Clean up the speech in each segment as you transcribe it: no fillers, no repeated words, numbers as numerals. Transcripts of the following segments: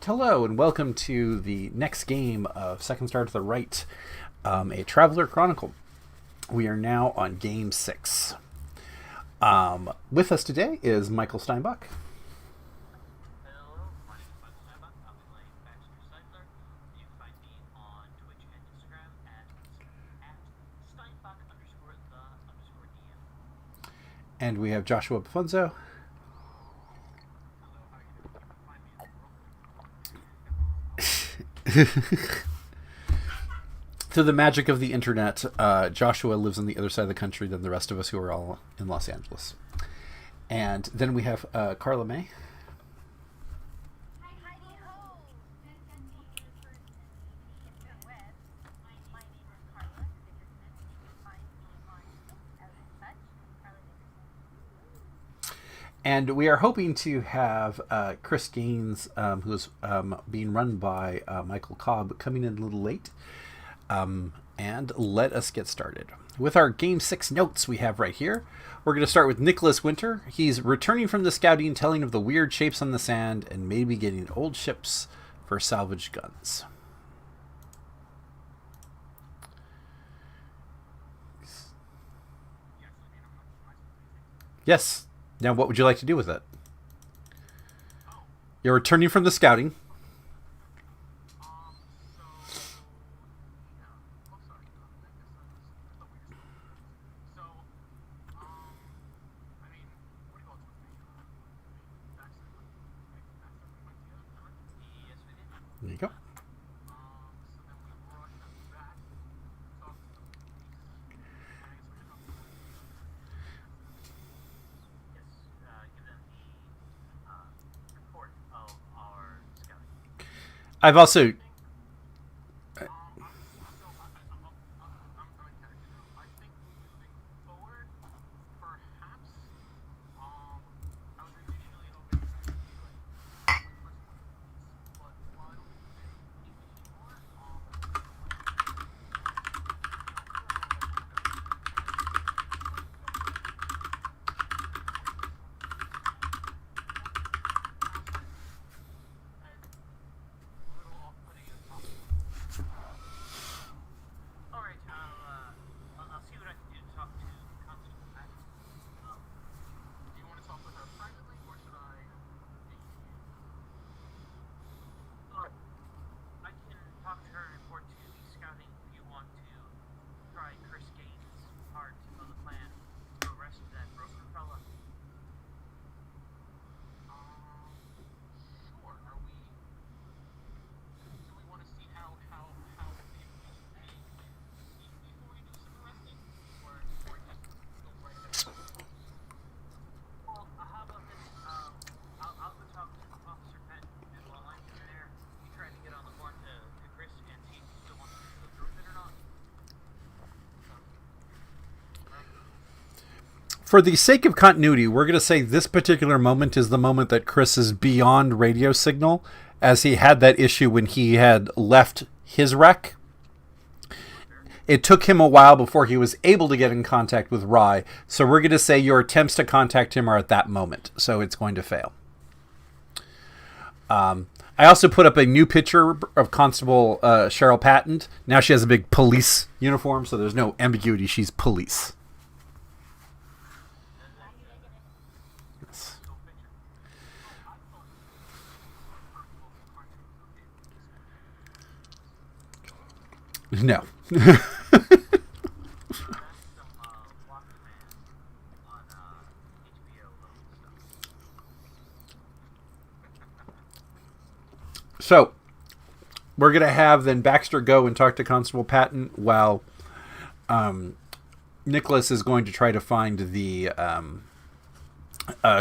Hello and welcome to the next game of Second Star to the Right, a Traveler Chronicle. We are now on Game 6. With us today is Michael Steinbach. Hello, my name is Michael Steinbach. I'm playing Baxter Seidler. You can find me on Twitch and Instagram at Steinbach_the_DM. And we have Joshua Bufonzo. Hello, how you doing? You can find me in the Through the magic of the internet, Joshua lives on the other side of the country than the rest of us who are all in Los Angeles. And then we have Carla May. And we are hoping to have Chris Gaines, who's being run by Michael Cobb, coming in a little late. And let us get started. With our Game 6 notes we have right here, we're going to start with Nicholas Winter. He's returning from the scouting, telling of the weird shapes on the sand, and maybe getting old ships for salvaged guns. Yes. Now, what would you like to do with it? You're returning from the scouting. There you go. I've also... For the sake of continuity, we're going to say this particular moment is the moment that Chris is beyond radio signal, as he had that issue when he had left his wreck. It took him a while before he was able to get in contact with Rye, so we're going to say your attempts to contact him are at that moment, so it's going to fail. I also put up a new picture of Constable Cheryl Patton. Now she has a big police uniform, so there's no ambiguity. She's police. No. So, we're going to have then Baxter go and talk to Constable Patton while Nicholas is going to try to find the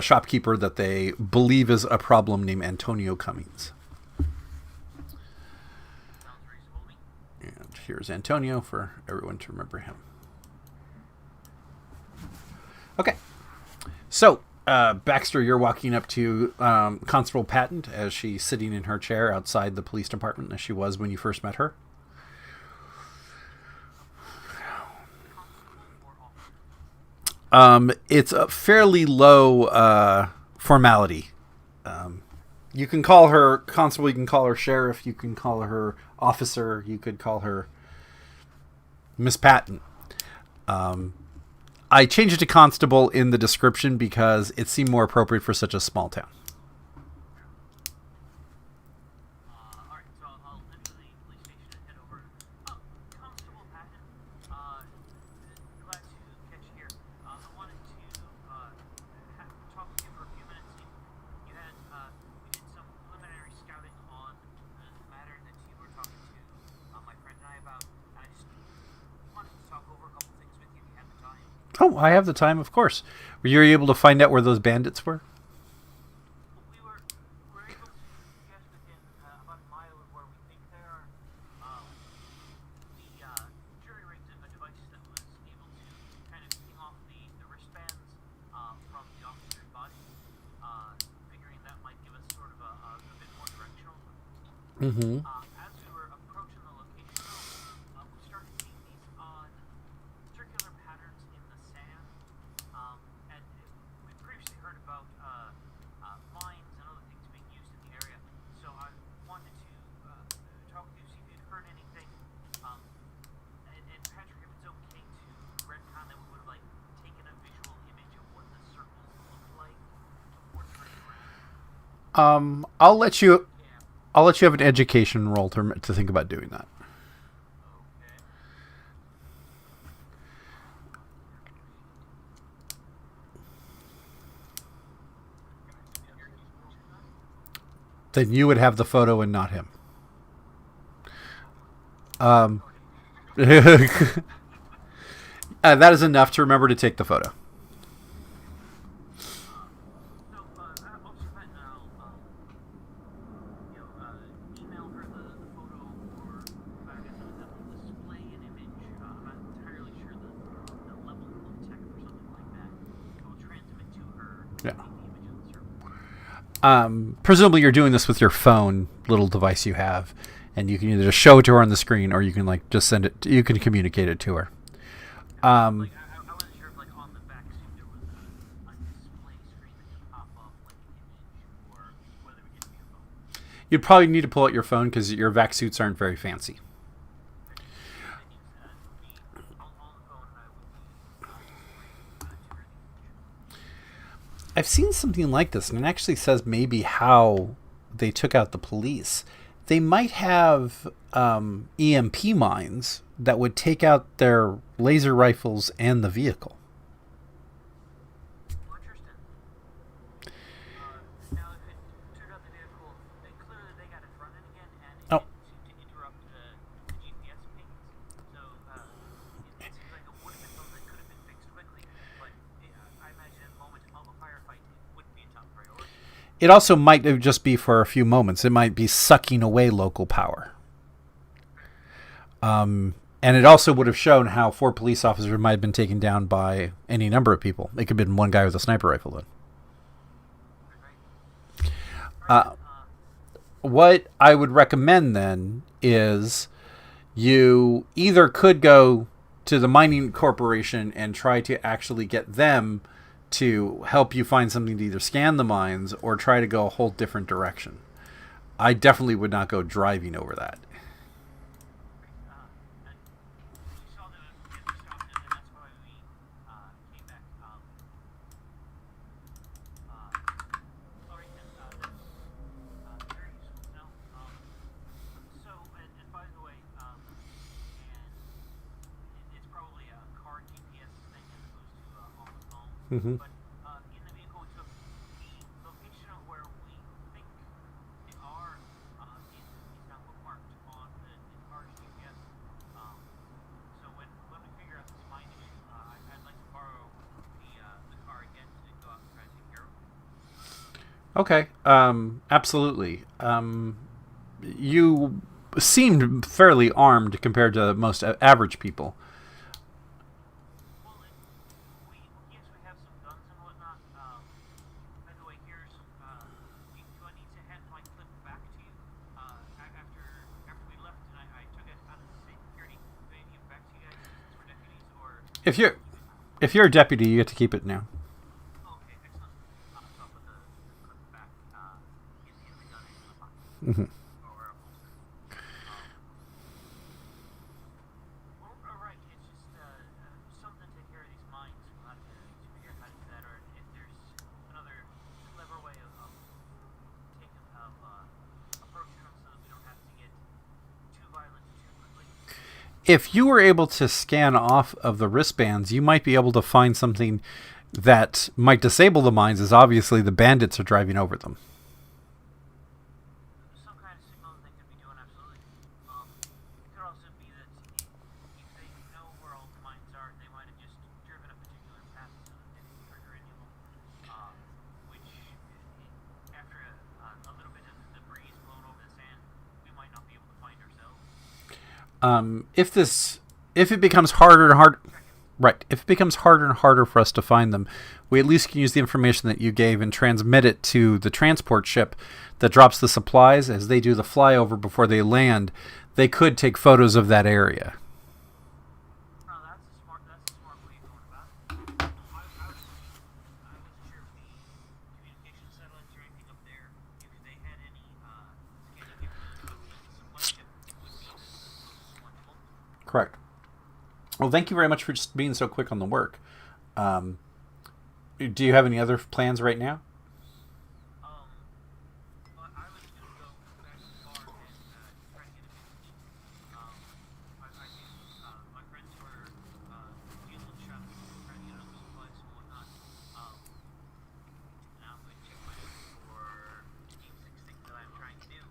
shopkeeper that they believe is a problem named Antonio Cummings. And here's Antonio for everyone to remember him. Okay. So, Baxter, you're walking up to Constable Patton as she's sitting in her chair outside the police department as she was when you first met her. It's a fairly low formality. You can call her constable, you can call her sheriff, you can call her officer, you could call her Miss Patton. I changed it to constable in the description because it seemed more appropriate for such a small town. Alright, so I'll enter the police station and head over. Constable Patton, glad to catch you here. I wanted to talk to you for a few minutes. You had, we did some preliminary scouting on the matter that you were talking to my friend and I about. I just wanted to talk over a couple things with you if you had the time. Oh, I have the time, of course. Were you able to find out where those bandits were? We're able to guess within about a mile of where we think they are. The jury rigged a device that was able to kind of ping off the wristbands from the officer's body, figuring that might give us sort of a bit more directional. Mm-hmm. As we were approaching the location, we started seeing these odd circular patterns in the sand. And we previously heard about mines and other things being used in the area. So I wanted to talk with you, see if you'd heard anything. And Patrick, if it's okay to retcon that we would have taken a visual image of what the circles look like before turning around. I'll let you. Yeah. I'll let you have an education roll to think about doing that. Okay. Then you would have the photo and not him. That is enough to remember to take the photo. So, Officer Patton, I'll, email her the photo, or I guess I would have to display an image. I'm not entirely sure the level of tech or something like that. I will transmit to her Yeah. the image of the circle. Presumably you're doing this with your phone little device you have, and you can either just show it to her on the screen or you can just send it. You can communicate it to her. I wasn't sure if on the back suit there was a display screen that could pop up like an image, or whether it could be a phone. You'd probably need to pull out your phone because your vac suits aren't very fancy. It needs to be on the phone, and I would be displaying to her the image. I've seen something like this, and it actually says maybe how they took out the police. They might have EMP mines that would take out their laser rifles and the vehicle. Well, interesting. Now, if it turned out the vehicle, clearly they got it running again, and it Oh. seemed to interrupt the GPS pings. So it seems like it would have been something that could have been fixed quickly. But I imagine in the moment of a firefight, it wouldn't be a top priority. It also might just be for a few moments. It might be sucking away local power. And it also would have shown how 4 police officers might have been taken down by any number of people. It could have been one guy with a sniper rifle then. Right. What I would recommend then is you either could go to the mining corporation and try to actually get them to help you find something to either scan the mines or try to go a whole different direction. I definitely would not go driving over that. And we saw that it stopped, and that's why we came back. All right, then, that's very useful to know. So, and by the way, and it's probably a car GPS thing as opposed to on the phone. Mm-hmm. But in the vehicle, we took the location of where we think they are is not bookmarked on the car's GPS. So when we figure out this mine issue, I'd like to borrow the car again to go out and try to take care of it. Okay. Absolutely. You seemed fairly armed compared to most average people. Well, yes, we have some guns and whatnot. By the way, here's. Do I need to hand my clip back to you? After we left, and I took it out of the security, do I give it back to you guys since we're deputies, or? If you're a deputy, you get to keep it now. Okay, excellent. So I'll put the clip back in the Mm-hmm. or a holster. Um, all right, it's just something to hear these minds. We'll have to figure out how to do that, or if there's another clever way of taking approaching them so that we don't have to get too violent too quickly. If you were able to scan off of the wristbands, you might be able to find something that might disable the mines, as obviously the bandits are driving over them. Some kind of signal that they could be doing, absolutely. It could also be that if they know where all the mines are, they might have just driven a particular path so that they didn't trigger any of them. Which, after a little bit of the breeze blowing over the sand, we might not be able to find ourselves. If it becomes harder and harder, right? If it becomes harder and harder for us to find them, we at least can use the information that you gave and transmit it to the transport ship that drops the supplies. As they do the flyover before they land, they could take photos of that area. No, that's a smart way of going about it. I wasn't sure if the communication satellites or anything up there, if they had any scanning capability, but the supply ship would be the closest one to them. Correct. Well, thank you very much for just being so quick on the work. Do you have any other plans right now? But I was gonna go back to the bar and try to get a bit to eat. My friends were dealing shop, trying to get other supplies and whatnot. Now I'm going to check my notes for the Game 6 thing that I'm trying to do.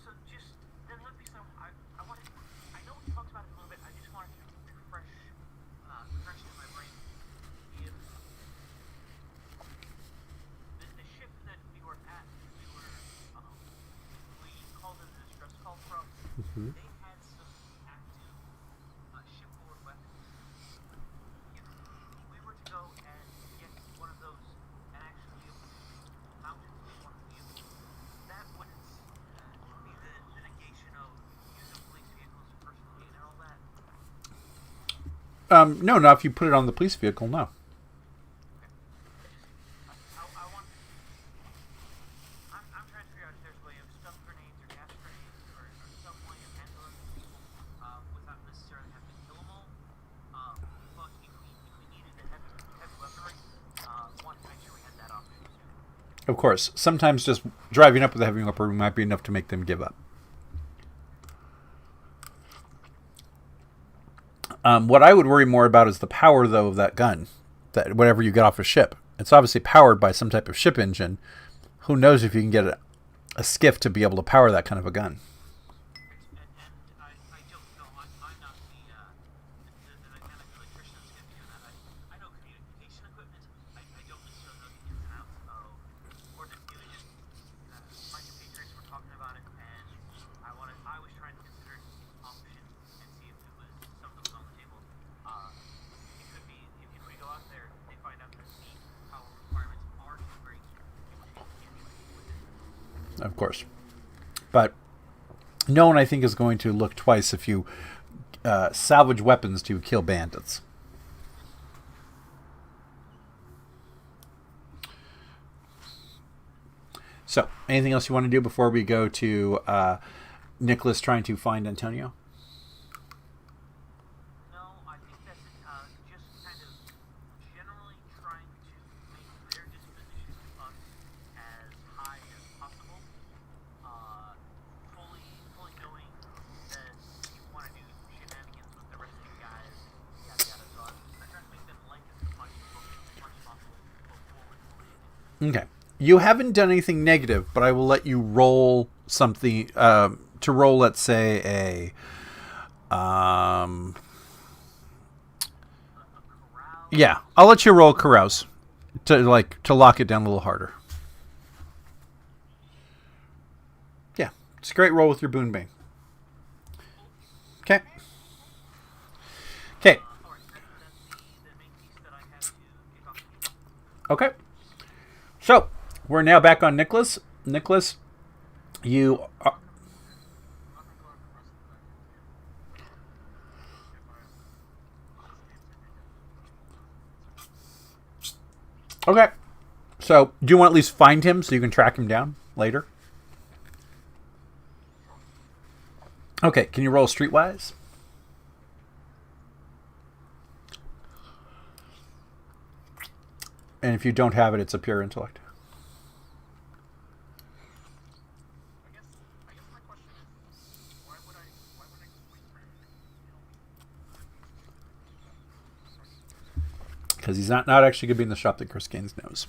So just then let me know. I wanted. I know we talked about it a little bit. I just wanted to refresh in my brain. If the ship that we were at, we called it a distress call from. Mm-hmm. They had some active shipboard weapons. If we were to go and get one of those and actually be able to mount it to one of the vehicles, that wouldn't be the negation of using police vehicles personally and all that. No, not if you put it on the police vehicle. No. I want. I'm trying to figure out if there's a way of stun grenades or gas grenades or some way of handling people without necessarily having to kill them all. But if we needed a heavy weaponry, wanted to make sure we had that option too. Of course. Sometimes just driving up with a heavy weapon might be enough to make them give up. What I would worry more about is the power, though, of that gun. That whatever you get off a ship, it's obviously powered by some type of ship engine. Who knows if you can get a skiff to be able to power that kind of a gun? And I don't know. I'm not the mechanical electrician that's going to be doing that. I know communication equipment. I don't necessarily know the ins and outs of, or it was just my compatriots were talking about it, and I was trying to consider it an option and see if it was something that was on the table. It could be if we go out there, they find out that the power requirements are too great, in which case we can't do anything with it. Of course. But no one, I think, is going to look twice if you salvage weapons to kill bandits. So, anything else you want to do before we go to Nicholas trying to find Antonio? No, I think that's it. Just kind of generally trying to make their disposition to us as high as possible. Fully knowing that you want to do shenanigans with the rest of you guys, yada yada. So I'm trying to make them like us as much as possible, both forward and related. Okay. You haven't done anything negative, but I will let you roll something to roll. Let's say a yeah. I'll let you roll carouse to lock it down a little harder. Yeah, it's a great roll with your boon bang. Okay. Okay. Alright, that's the main piece that I have to kick off the game. Okay. So we're now back on Nicholas. Nicholas, you are, Okay. So, do you want to at least find him so you can track him down later? Okay, can you roll streetwise? And if you don't have it, it's a pure intellect. I guess my question is, why would I wait for him to Because he's not actually going to be in the shop that Chris Gaines knows.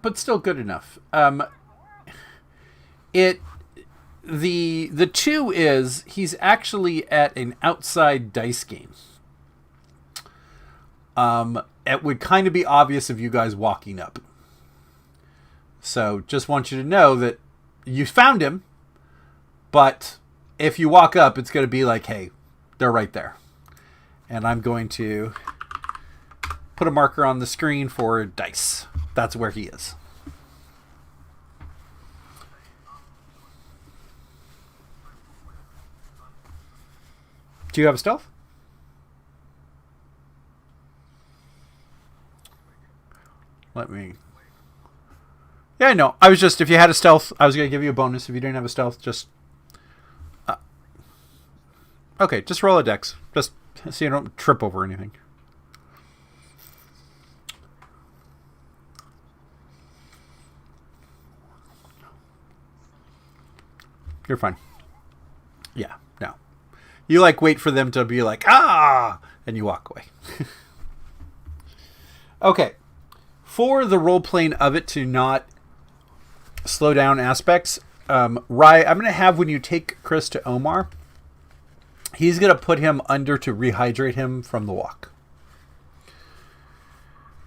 But still good enough. It the two is he's actually at an outside dice game. It would kind of be obvious of you guys walking up. So just want you to know that you found him, but if you walk up, it's going to be like, hey, they're right there. And I'm going to put a marker on the screen for dice. That's where he is. Do you have a stealth? Let me... Yeah, no. I was just... If you had a stealth, I was going to give you a bonus. If you didn't have a stealth, just... Okay, just roll a dex. Just so you don't trip over anything. You're fine. Yeah, no. You like wait for them to be like, ah! And you walk away. Okay. For the role playing of it to not slow down aspects, Rye, I'm going to have when you take Chris to Omar, he's going to put him under to rehydrate him from the walk.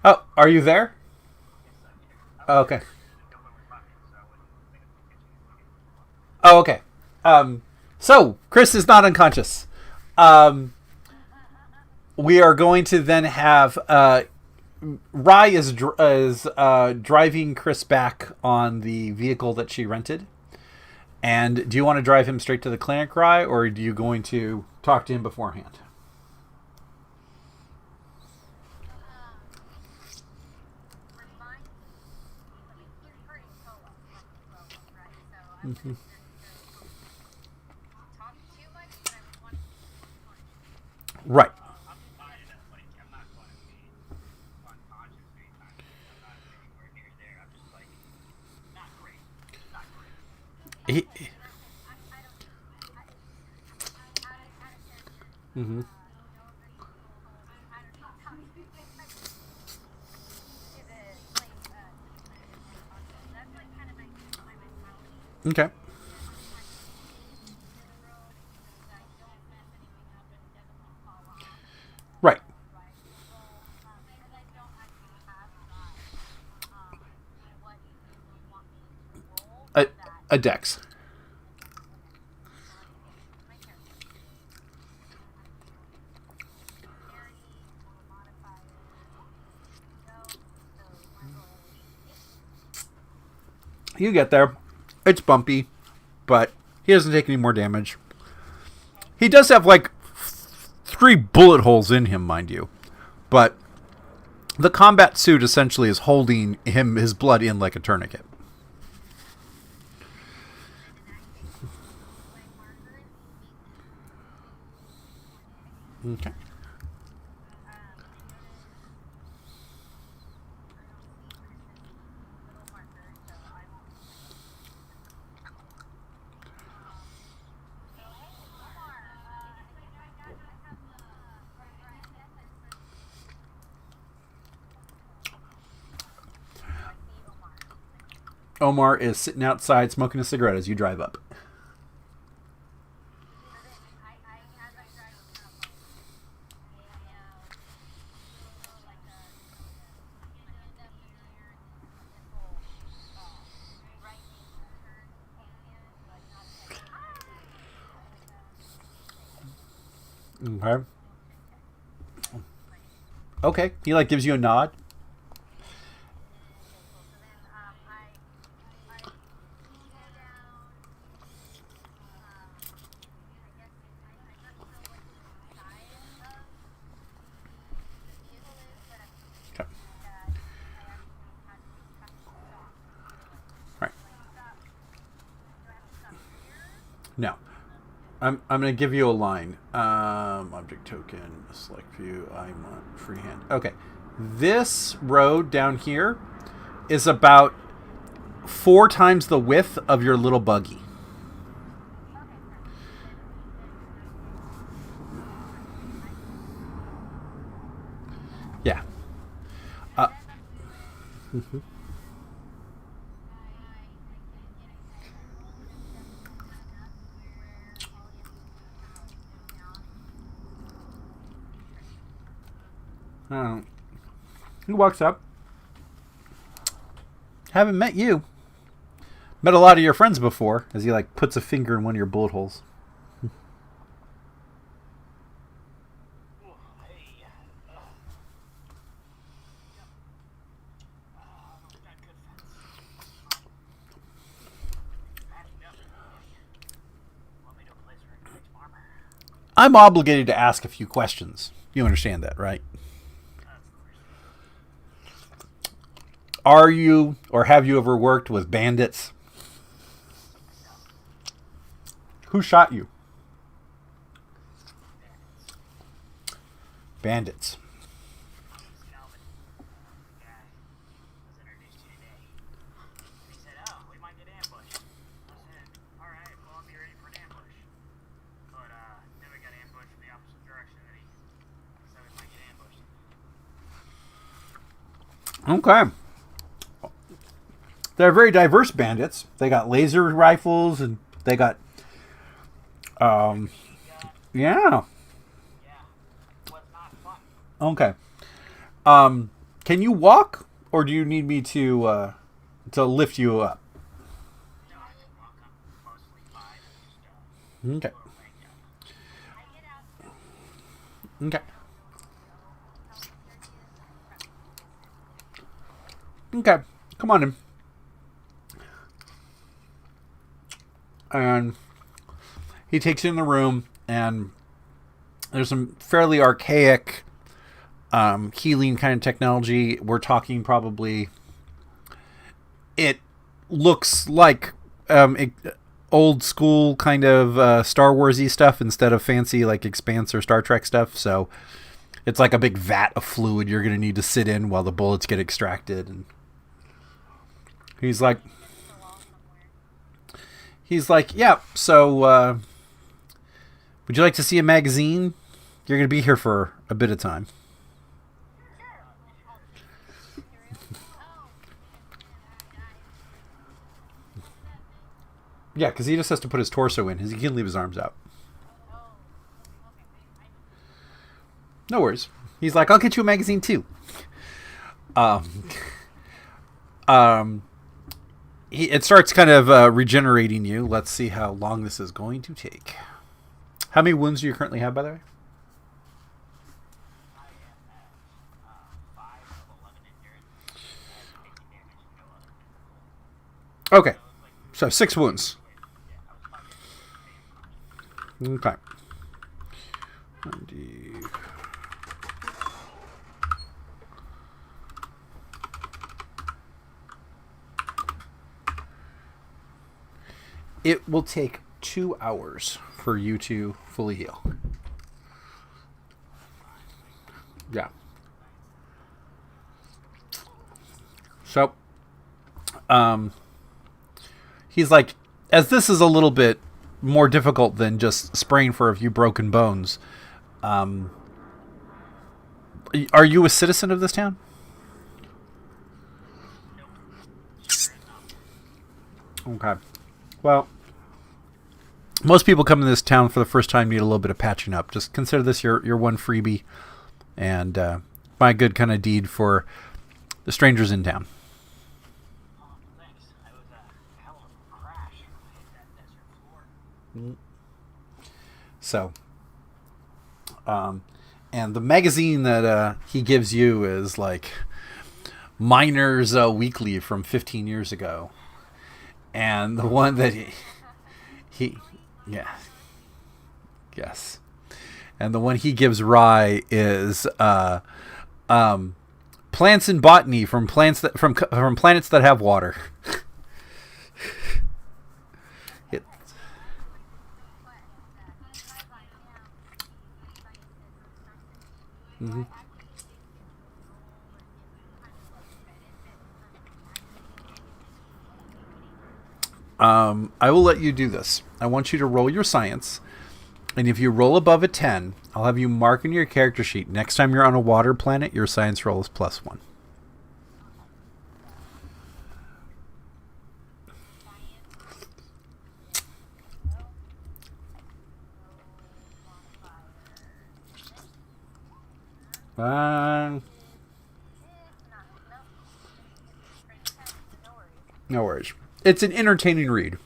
Oh, are you there? Oh, okay. Oh, okay. So, Chris is not unconscious. We are going to then have... Rye is driving Chris back on the vehicle that she rented. And do you want to drive him straight to the clinic, Rye, or are you going to talk to him beforehand? Mm-hmm. Right. He, mm-hmm. Okay. Right. A dex. You get there. It's bumpy, but he doesn't take any more damage. He does have like 3 bullet holes in him, mind you. But the combat suit essentially is holding his blood in like a tourniquet. Okay. Omar is sitting outside smoking a cigarette as you drive up. Okay. Okay. He like gives you a nod. Okay, cool. So then I go down. I guess I'm not sure what the size of the vehicle is, but I'm Okay. assuming that I actually have to stop. Right. Do I stop? Do I have to stop here? No. I'm gonna give you a line. Object token, select view. I want freehand. Okay. This road down here is about 4 times the width of your little buggy. Okay, perfect. Then in that case, I can Yeah. and Uh, then I'm I can get ahead a little bit just enough where all you have to do is kind of like go down and straight. he walks up. Haven't met you. Met a lot of your friends before. As he like puts a finger in one of your bullet holes. Oh, hey. Yep. Got good friends. Patching up. Want me to a place where I can fix armor? I'm obligated to ask a few questions. You understand that, right? Of course. Are you or have you ever worked with bandits? No. Who shot you? Bandits. Bandits. Calvin. The guy was introduced to today. He said, oh, we might get ambushed. I said, alright, well, I'll be ready for an ambush. But, then we got ambushed from the opposite direction that he said we might get ambushed. Okay. They're very diverse bandits. They got laser rifles and they got Machine gun. yeah. Yeah. Was not fun. Okay. Can you walk or do you need me to lift you up? No, I can walk up mostly fine. Just, Okay. a little banged up. I get out there. Okay. How sturdy is it? Okay. Come on in. And he takes you in the room, and there's some fairly archaic healing kind of technology. We're talking probably. It looks like old school kind of Star Warsy stuff instead of fancy like Expanse or Star Trek stuff. So it's like a big vat of fluid you're going to need to sit in while the bullets get extracted. And he's like, yeah. So would you like to see a magazine? You're going to be here for a bit of time. Yeah, because he just has to put his torso in. He can leave his arms out. No worries. He's like, I'll get you a magazine too. It starts kind of regenerating you. Let's see how long this is going to take. How many wounds do you currently have, by the way? I am at 5 of 11 endurance. I have 50 damage and no other physical. Okay, So it's like, so 6 wounds. yeah, I was fucking Okay. 90. It will take 2 hours for you to fully heal. Yeah. So, he's like, as this is a little bit more difficult than just spraying for a few broken bones, are you a citizen of this town? Okay. Well, most people come to this town for the first time need a little bit of patching up. Just consider this your one freebie, and my good kind of deed for the strangers in town. Oh, thanks. It was a hell of a crash. I hit that desert floor. So, And the magazine that he gives you is like Miners Weekly from 15 years ago. And the one that he yeah. Yes. And the one he gives Rye is Plants and Botany from from planets that have water. it, mm-hmm. I will let you do this. I want you to roll your science. And if you roll above a 10, I'll have you mark in your character sheet. Next time you're on a water planet, your science roll is +1. No worries. It's an entertaining read.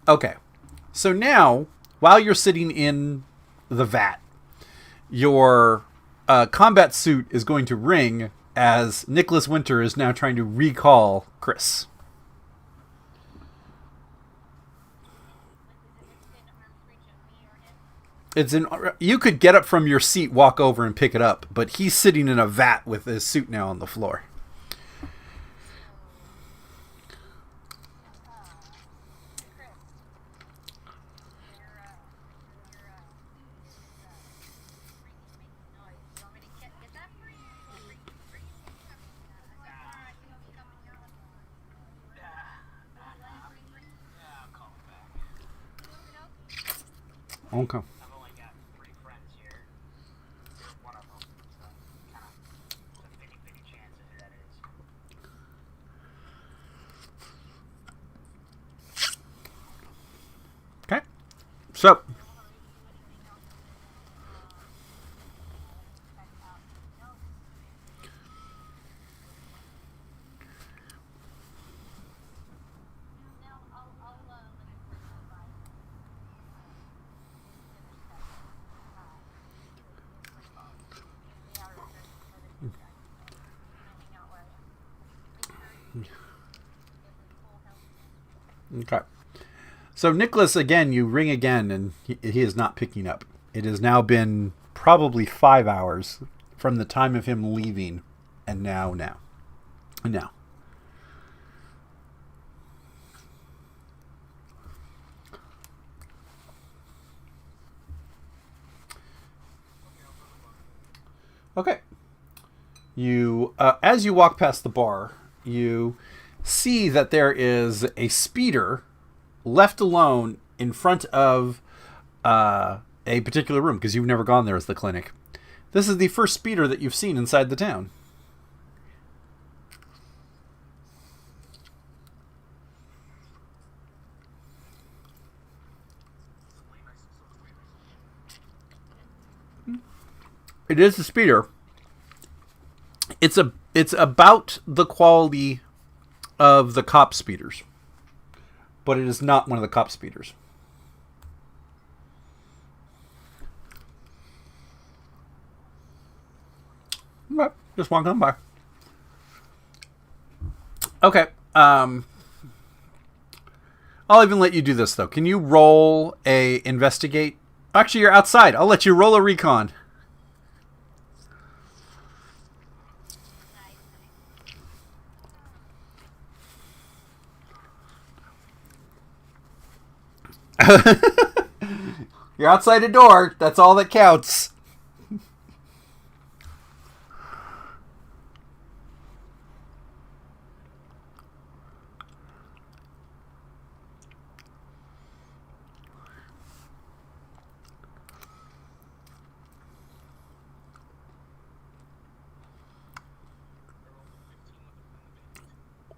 Okay. So now, while you're sitting in the vat, your combat suit is going to ring as Nicholas Winter is now trying to recall Chris. It's in. You could get up from your seat, walk over, and pick it up, but he's sitting in a vat with his suit now on the floor. Okay. I've only got 3 friends here. You're one of them, so kind of a 50-50 chance of who that is. Okay. So. Okay. So Nicholas, again, you ring again, and he is not picking up. It has now been probably 5 hours from the time of him leaving, and now. Okay. You, as you walk past the bar, you see that there is a speeder left alone in front of a particular room, because you've never gone there as the clinic. This is the first speeder that you've seen inside the town. It is a speeder. It's about the quality of the cop speeders, but it is not one of the cop speeders. But just one come by. Okay. I'll even let you do this though. Can you roll a investigate? Actually, you're outside. I'll let you roll a recon. You're outside a door. That's all that counts.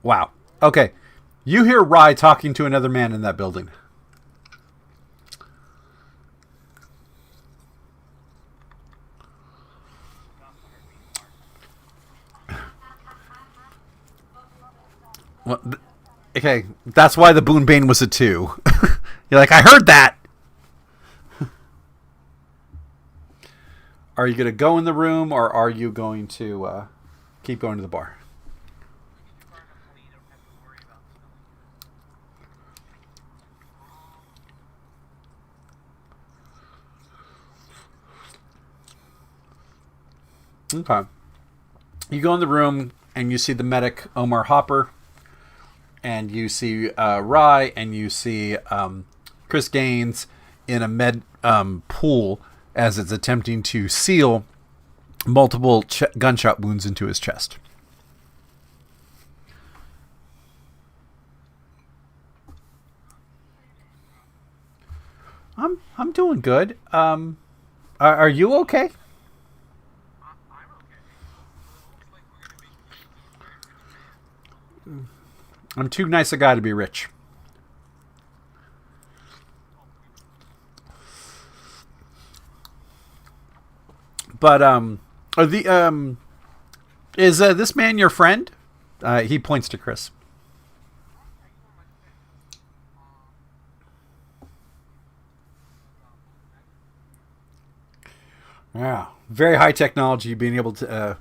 Wow. Okay. You hear Rye talking to another man in that building. Well, okay, that's why the Boonbane was a 2. You're like, I heard that. Are you going to go in the room, or are you going to keep going to the bar? We get you far enough away, you don't have to worry about smelling it. Okay. You go in the room, and you see the medic, Omar Hopper, and you see Rye, and you see Chris Gaines in a med pool as it's attempting to seal multiple gunshot wounds into his chest. I'm doing good. Are you okay? I'm okay. Looks like we're gonna make you a very rich man. I'm too nice a guy to be rich. But is this man your friend? He points to Chris. Yeah, very high technology, being able to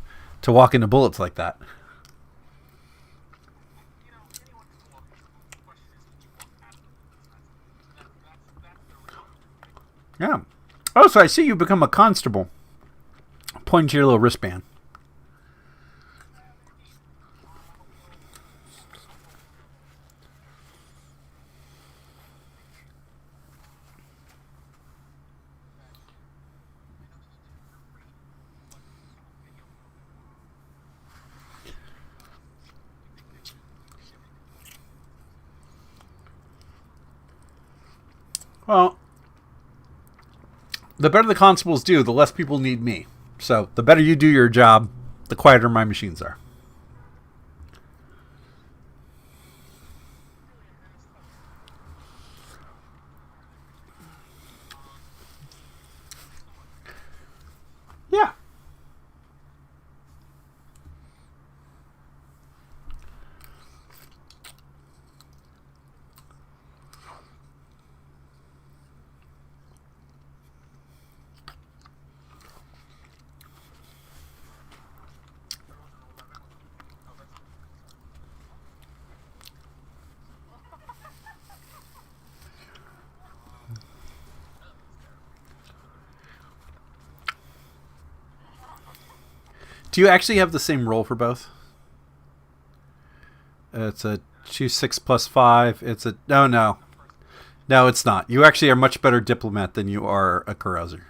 walk into bullets like that. You know, anyone can walk. The question is, can you walk out of the that's the real thing. Yeah. Oh, so I see you become a constable. Pointing to your little wristband. Well, the better the constables do, the less people need me. So the better you do your job, the quieter my machines are. Yeah. Do you actually have the same roll for both? It's a 2-6 plus 5. It's a no. No, it's not. You actually are much better diplomat than you are a carouser.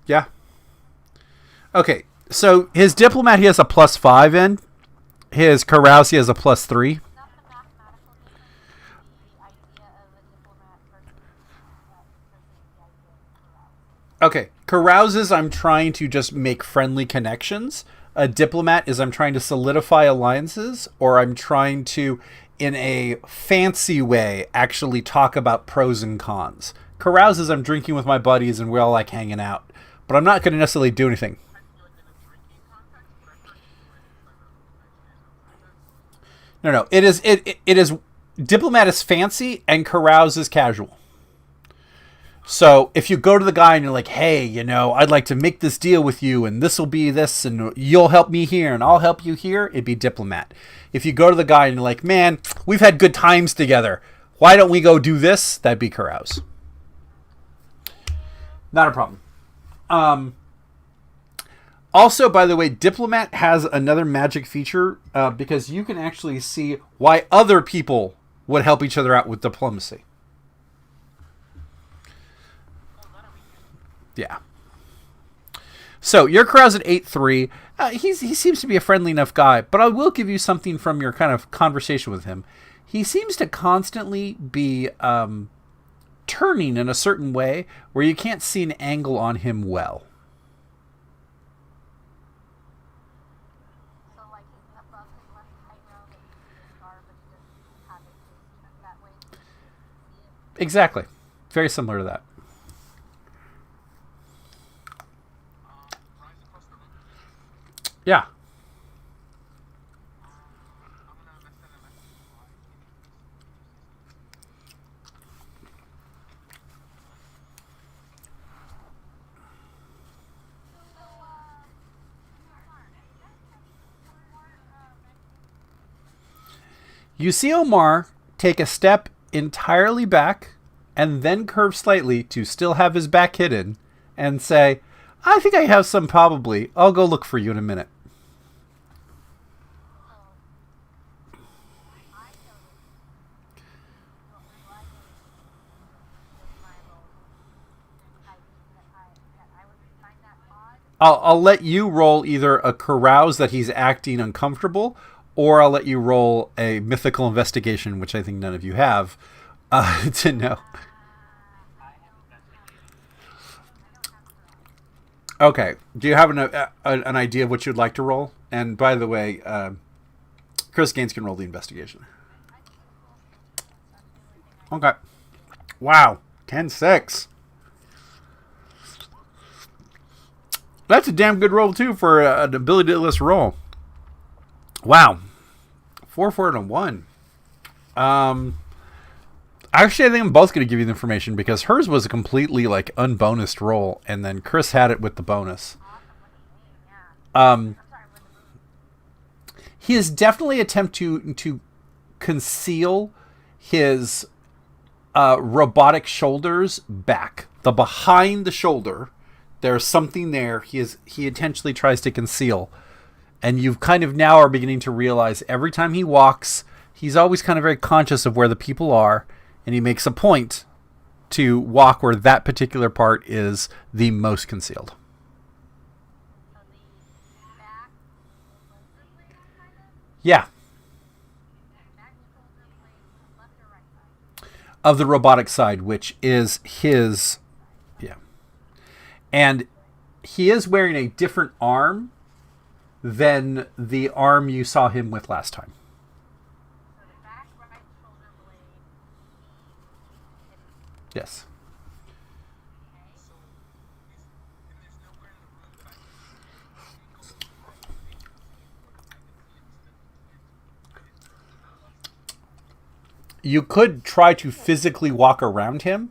Yeah. Okay, so his diplomat he has a plus 5 in. His carouse he has a plus 3. Not the mathematical difference, the idea of a diplomat versus the idea of carouse. Okay, carouses I'm trying to just make friendly connections. A diplomat is I'm trying to solidify alliances, or I'm trying to, in a fancy way, actually talk about pros and cons. Carouses I'm drinking with my buddies and we all like hanging out, but I'm not going to necessarily do anything. I feel like in a drinking context, but I've heard people No. It is diplomat is fancy and carouse is casual. So if you go to the guy and you're like, hey, I'd like to make this deal with you and this will be this and you'll help me here and I'll help you here, it'd be diplomat. If you go to the guy and you're like, man, we've had good times together, why don't we go do this? That'd be carouse. Not a problem. Also, by the way, diplomat has another magic feature because you can actually see why other people would help each other out with diplomacy. Yeah. So your carouse at 8-3. He seems to be a friendly enough guy, but I will give you something from your kind of conversation with him. He seems to constantly be turning in a certain way where you can't see an angle on him well. So like he's above his left eyebrow that you see a scar, but he doesn't have it turned that way so you can see it. Exactly. Very similar to that. rise across the room. Yeah. I'm gonna send a message to Ryan. You see Omar take a step entirely back and then curve slightly to still have his back hidden and say, I think I have some probably. I'll go look for you in a minute. I'll let you roll either a carouse that he's acting uncomfortable, or I'll let you roll a mythical investigation, which I think none of you have, to know. Okay. Do you have an idea of what you'd like to roll? And by the way, Chris Gaines can roll the investigation. Okay. Wow. 10-6. That's a damn good roll, too, for an ability-less roll. Wow. 4, 4, and a 1. Actually, I think I'm both going to give you the information because hers was a completely, like, unbonused roll, and then Chris had it with the bonus. He is definitely attempt to conceal his robotic shoulders back. The behind the shoulder, there's something there he intentionally tries to conceal. And you kind of now are beginning to realize every time he walks, he's always kind of very conscious of where the people are, and he makes a point to walk where that particular part is the most concealed. Yeah. Of the robotic side, which is his. Yeah. And he is wearing a different arm than the arm you saw him with last time. Yes. You could try to physically walk around him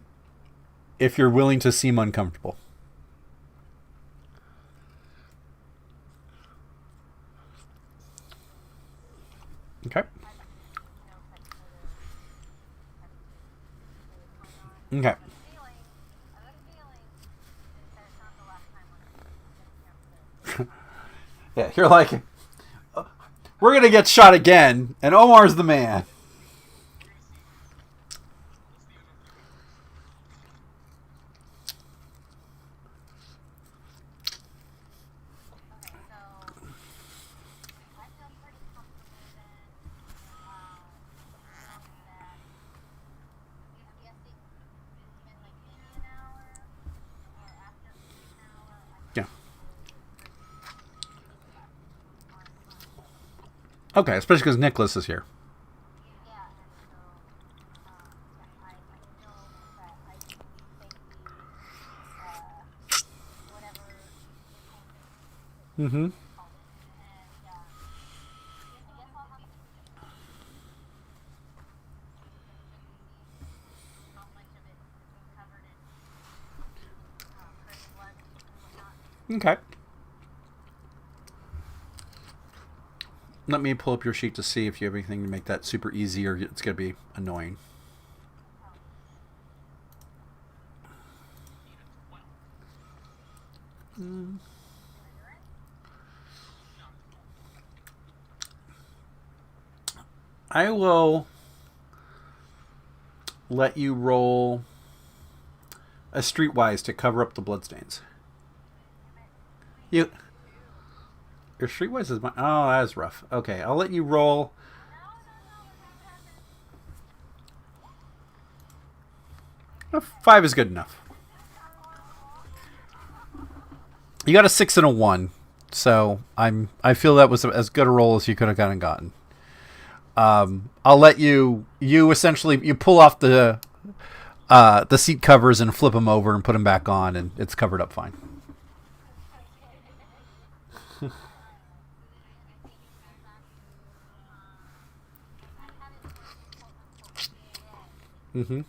if you're willing to seem uncomfortable. Okay. Okay. Yeah, you're like, we're going to get shot again, and Omar's the man. Yeah. Okay, especially because Nicholas is here. Mm-hmm. Okay. Let me pull up your sheet to see if you have anything to make that super easy or it's going to be annoying. I will let you roll a streetwise to cover up the bloodstains. Your streetwise is my. Oh, that is rough. Okay, I'll let you roll. A 5 is good enough. You got a 6 and a 1, so I feel that was as good a roll as you could have gotten. I'll let you essentially you pull off the seat covers and flip them over and put them back on, and it's covered up fine. Mm-hmm.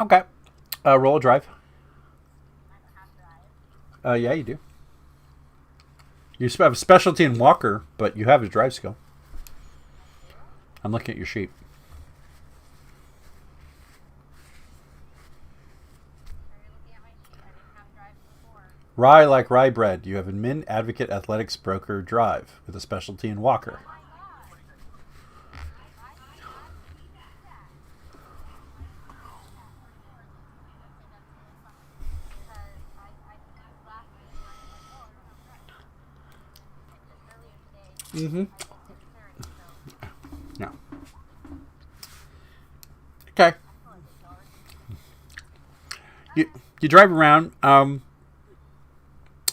Okay. Roll a drive. I don't have drive. Yeah, you do. You have a specialty in Walker, but you have a drive skill. I do. I'm looking at your sheet. Are you looking at my sheet? I didn't have drive before. Rye like rye bread. You have admin, advocate, athletics, broker, drive with a specialty in Walker. Oh my god. Why did I see that? Because I last week and I was like, oh, I don't have drive. And just earlier today, Mm-hmm. I just hit 30, so Yeah. Okay. I feel like it's already. You drive around.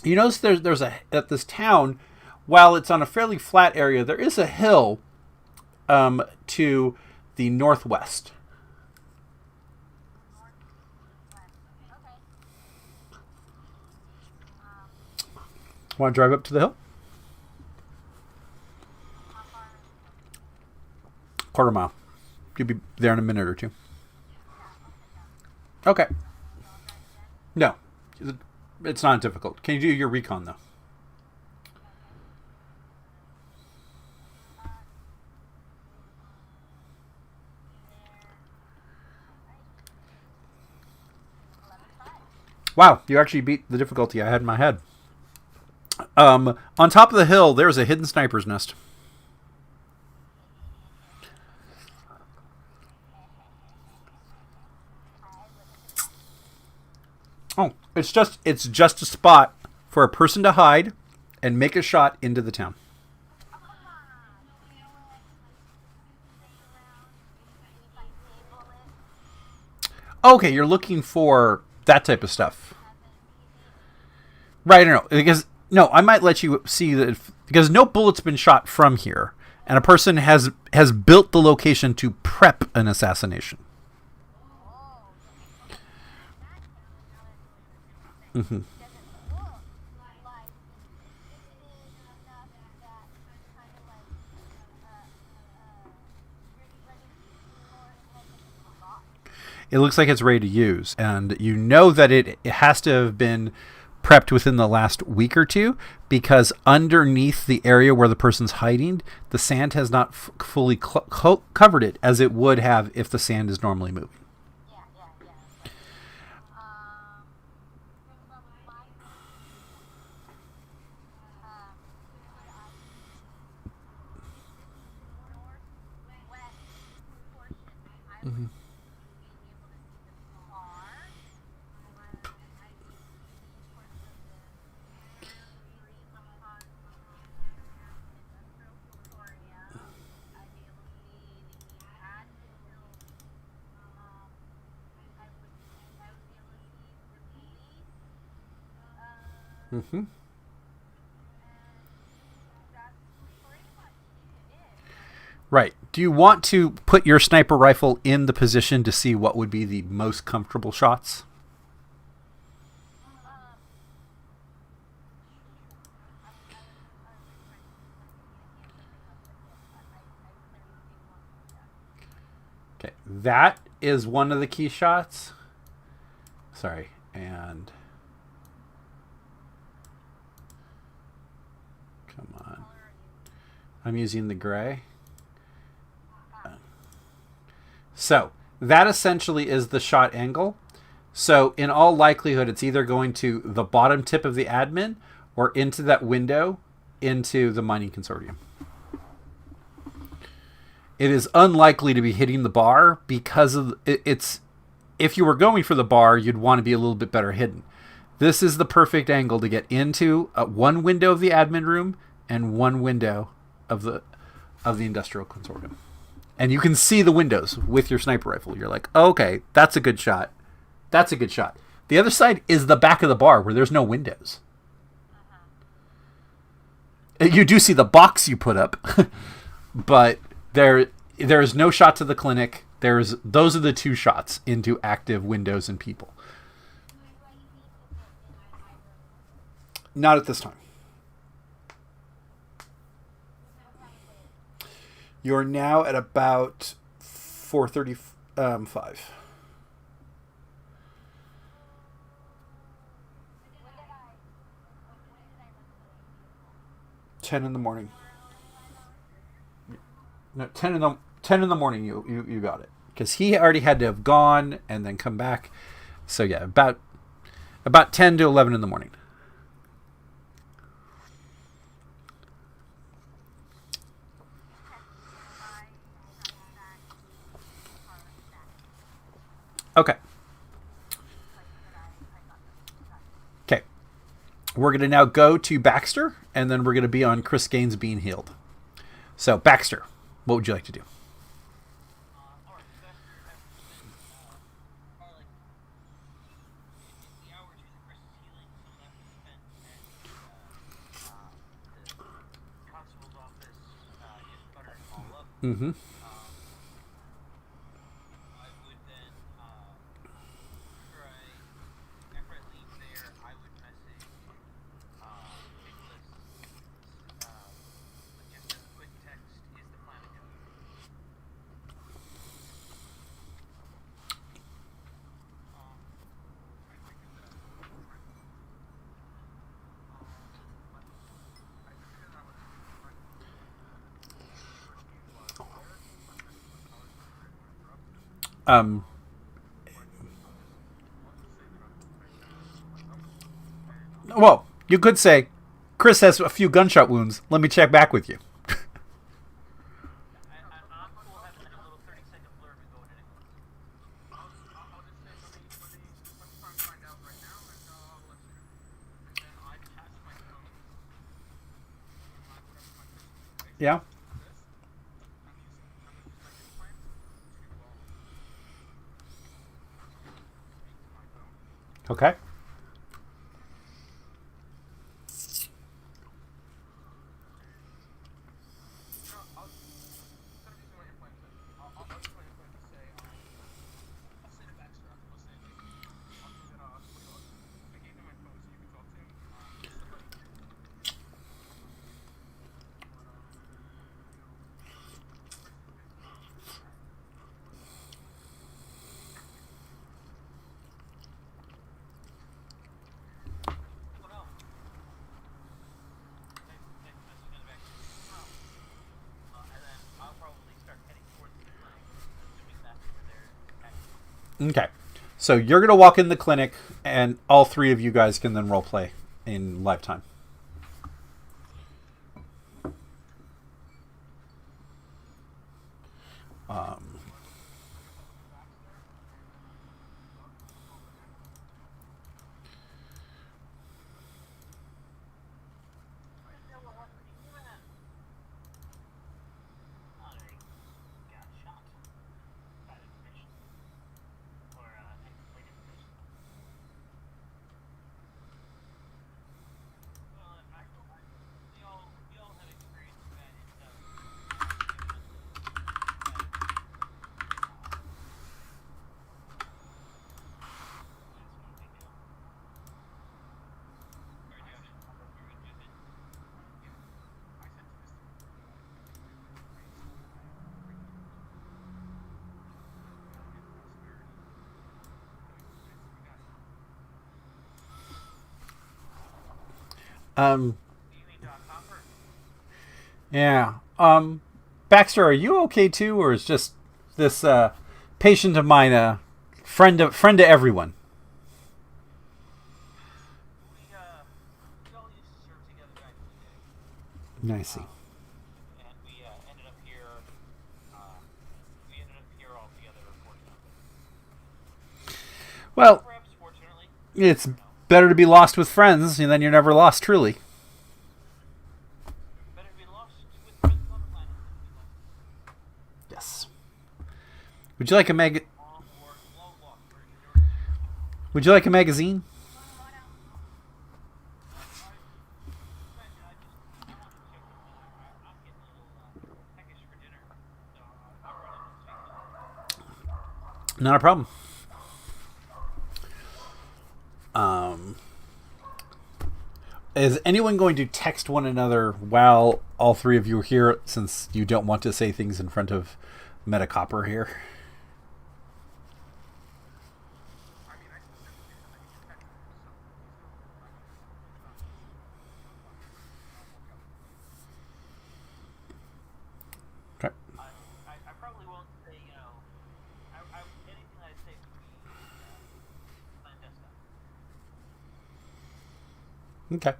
You notice there's at this town, while it's on a fairly flat area, there is a hill to the northwest. Okay. Want to drive up to the hill? How far is it? Quarter mile. You'll be there in a minute or two. Yeah, Okay. I'll drive again. No, it's not difficult. Can you do your recon though? Wow, you actually beat the difficulty I had in my head. On top of the hill, there's a hidden sniper's nest. Oh, it's just a spot for a person to hide and make a shot into the town. Okay, you're looking for that type of stuff. Right, I don't know. Because, no, I might let you see that because no bullet's been shot from here, and a person has built the location to prep an assassination. Mm-hmm. It looks like it's ready to use, and you know that it has to have been prepped within the last week or two because underneath the area where the person's hiding, the sand has not fully covered it as it would have if the sand is normally moving. Mm-hmm. Mm-hmm. Right. Do you want to put your sniper rifle in the position to see what would be the most comfortable shots? Okay. That is one of the key shots. Sorry. And come on. I'm using the gray. So that essentially is the shot angle. So in all likelihood, it's either going to the bottom tip of the admin or into that window into the mining consortium. It is unlikely to be hitting the bar because of it's. If you were going for the bar, you'd want to be a little bit better hidden. This is the perfect angle to get into one window of the admin room and one window of the industrial consortium. And you can see the windows with your sniper rifle. You're like, oh, okay, that's a good shot. That's a good shot. The other side is the back of the bar where there's no windows. You do see the box you put up, but there is no shot to the clinic. Those are the two shots into active windows and people. Not at this time. You're now at about 4:35. 10 in the morning. No, 10 in the morning. You got it, because he already had to have gone and then come back. So yeah, about 10 to 11 in the morning. Okay. Okay. We're going to now go to Baxter, and then we're going to be on Chris Gaines being healed. So, Baxter, what would you like to do? Alright, so after or like the hour or two that Chris is healing, some of that was spent at the constable's office, just buttering them all up. Mm-hmm. I would then after I leave there, I would message Nicholas with just a quick text, is the plan a go? Um, well, you could say, Chris has a few gunshot wounds. Let me check back with you. I'm cool having a little 30-second blurb and going to Nicholas. I'll just say, let me try and find out right now, and I'll let you know. And then I pass my phone. Whatever my personal Yeah. this. I'm gonna use my implant to speak to my phone. Okay. No, instead of using my implant, I'll use my implant to say, I'll say to Baxter after listening to me. I'll say that, look, I gave him my phone so you can talk to him. Somebody. What else? Next message comes back. And then I'll probably start heading towards the clinic, assuming that's where they're at. Okay. So you're going to walk in the clinic, and all three of you guys can then role play in live time. Um, Do you mean Doc Hopper? yeah. Baxter, are you okay too, or is just this patient of mine a friend to everyone? We all used to serve together back in the day. I see. And we ended up here. We ended up here all together, unfortunately. Well, Perhaps fortunately. it's better to be lost with friends than you're never lost truly. Better to be lost with friends on the planet than to be lost Yes. Would you like a or long walk for your Would you like a magazine? Not a problem. Is anyone going to text one another while all three of you are here, since you don't want to say things in front of Metacopper here? Okay.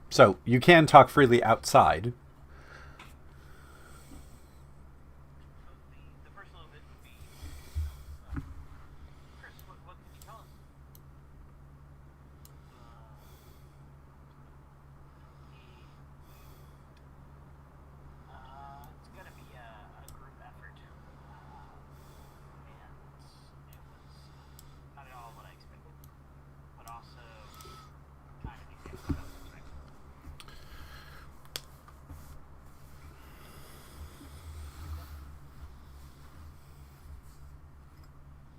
So you can talk freely outside. So the first little bit would be, Chris, what can you tell us? It's gonna be a group effort, and it was not at all what I expected, but also kind of exactly what I was expecting.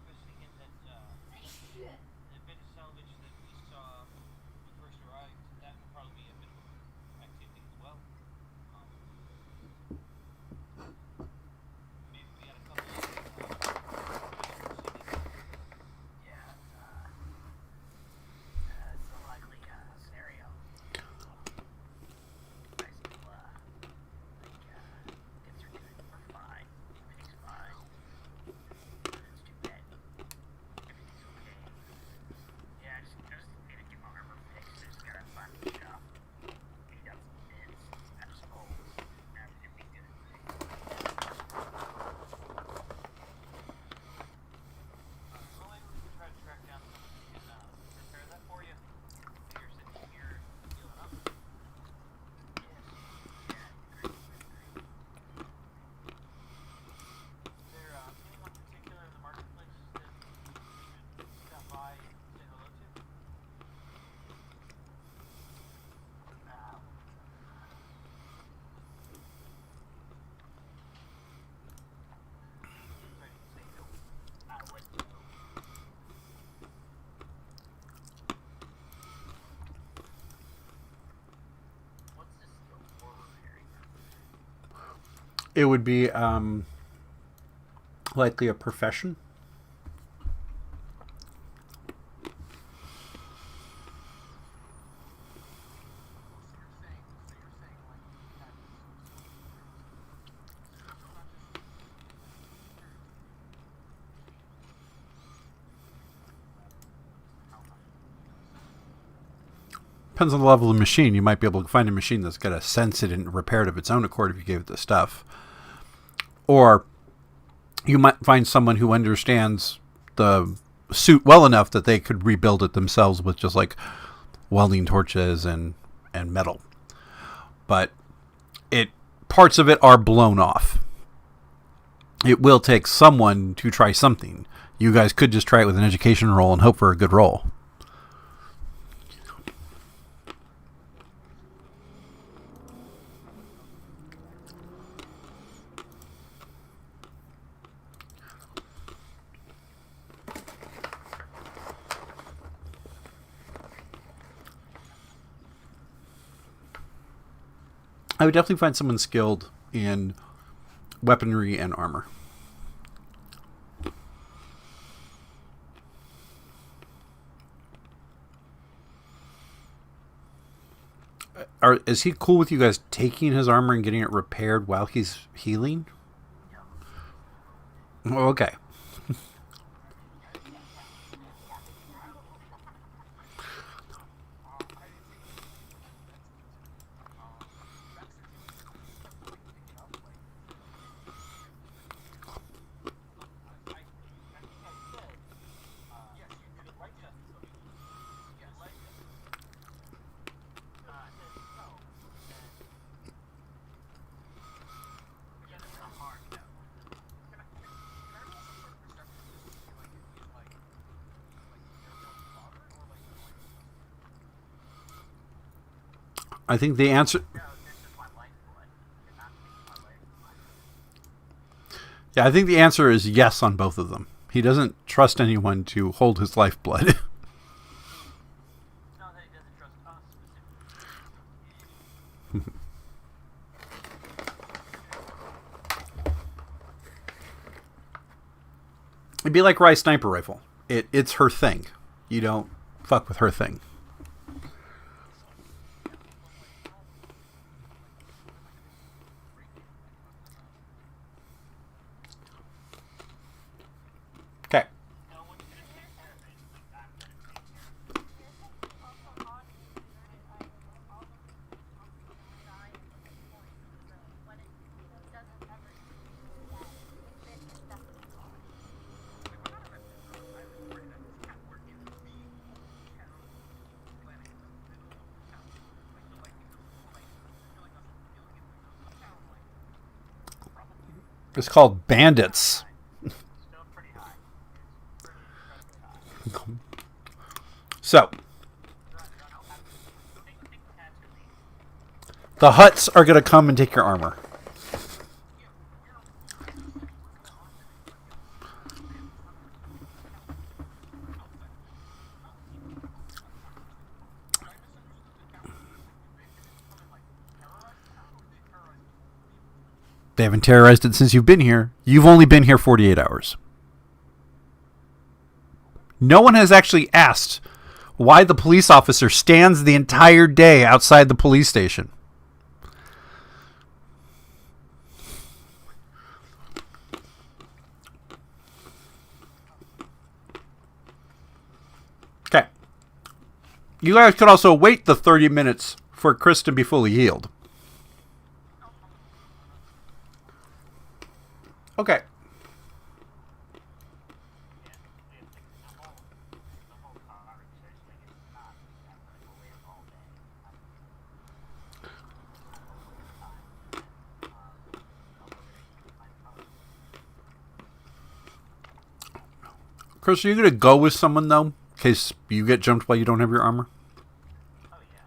I was thinking that the bit of salvage that we saw when we first arrived, that would probably be a bit of activity as well. Um, Maybe we had a couple of yeah, it's a likely scenario. Guys will get through it. We're fine. Everything's fine. It's too bad. Everything's okay. Yeah, I just need to get my armor fixed. I just gotta find the shop. Get out some bits. Out of some holes. Everything be good. Well, maybe we can try to track down someone who can repair that for you. You're sitting here healing up. Yes. Yeah, great. Is there anyone particular in the marketplace that we should stop by and say hello to? Sorry to say no. I would know. What's the skill for repairing? It would be likely a profession. Depends on the level of the machine. You might be able to find a machine that's got to sense it and repair it of its own accord if you gave it the stuff. Or you might find someone who understands the suit well enough that they could rebuild it themselves with just like welding torches and metal. But parts of it are blown off. It will take someone to try something. You guys could just try it with an education roll and hope for a good roll. I would definitely find someone skilled in weaponry and armor. Is he cool with you guys taking his armor and getting it repaired while he's healing? Oh, okay. I think the answer. Yeah, I think the answer is yes on both of them. He doesn't trust anyone to hold his lifeblood. It'd be like Rye's sniper rifle. It's her thing. You don't fuck with her thing. Okay. It's called Bandits. Still pretty high. It's pretty incredibly high. So, Take the cats with me. the Huts are going to come and take your armor. They haven't terrorized it since you've been here. You've only been here 48 hours. No one has actually asked why the police officer stands the entire day outside the police station. Okay. You guys could also wait the 30 minutes for Chris to be fully healed. Okay. Chris, are you going to go with someone, though? In case you get jumped while you don't have your armor? Oh, yeah.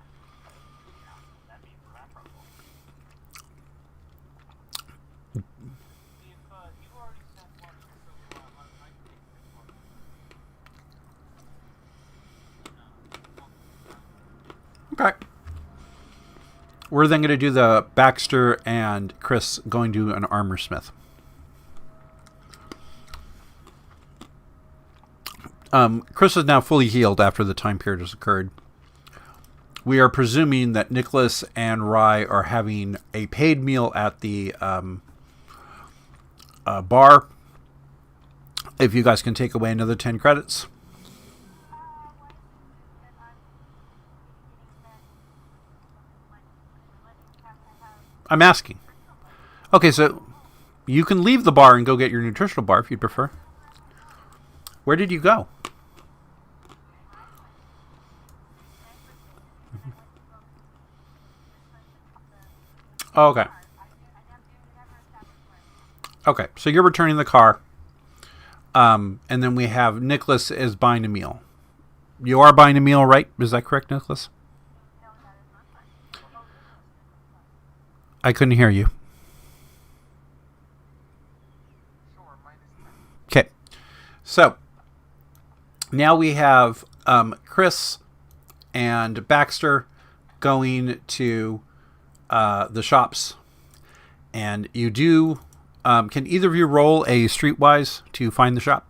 Yeah, that'd be preferable. If you already sent one so far, I can take this one. Okay. We're then going to do the Baxter and Chris going to an armor smith. Chris is now fully healed after the time period has occurred. We are presuming that Nicholas and Rye are having a paid meal at the bar. If you guys can take away another 10 credits. I'm asking. Okay, so you can leave the bar and go get your nutritional bar if you'd prefer. Where did you go? Oh, okay. Okay, so you're returning the car. And then we have Nicholas is buying a meal. You are buying a meal, right? Is that correct, Nicholas? I couldn't hear you. Okay. So, now we have Chris and Baxter going to the shops. And you do... can either of you roll a Streetwise to find the shop?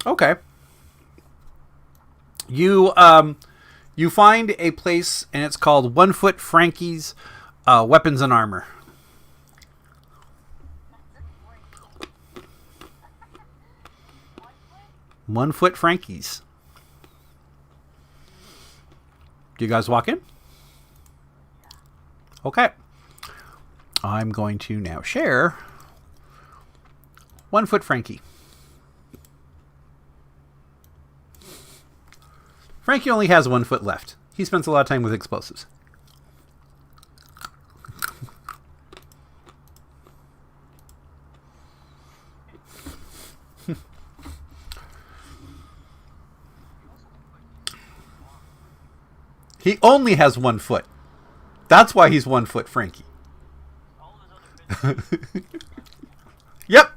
Okay. You find a place, and it's called 1 Foot Frankie's Weapons and Armor. One Foot Frankie's. Do you guys walk in? Okay. I'm going to now share 1 Foot Frankie. Frankie only has 1 foot left. He spends a lot of time with explosives. He only has 1 foot. That's why he's 1 Foot Frankie. All those other bits. Yep.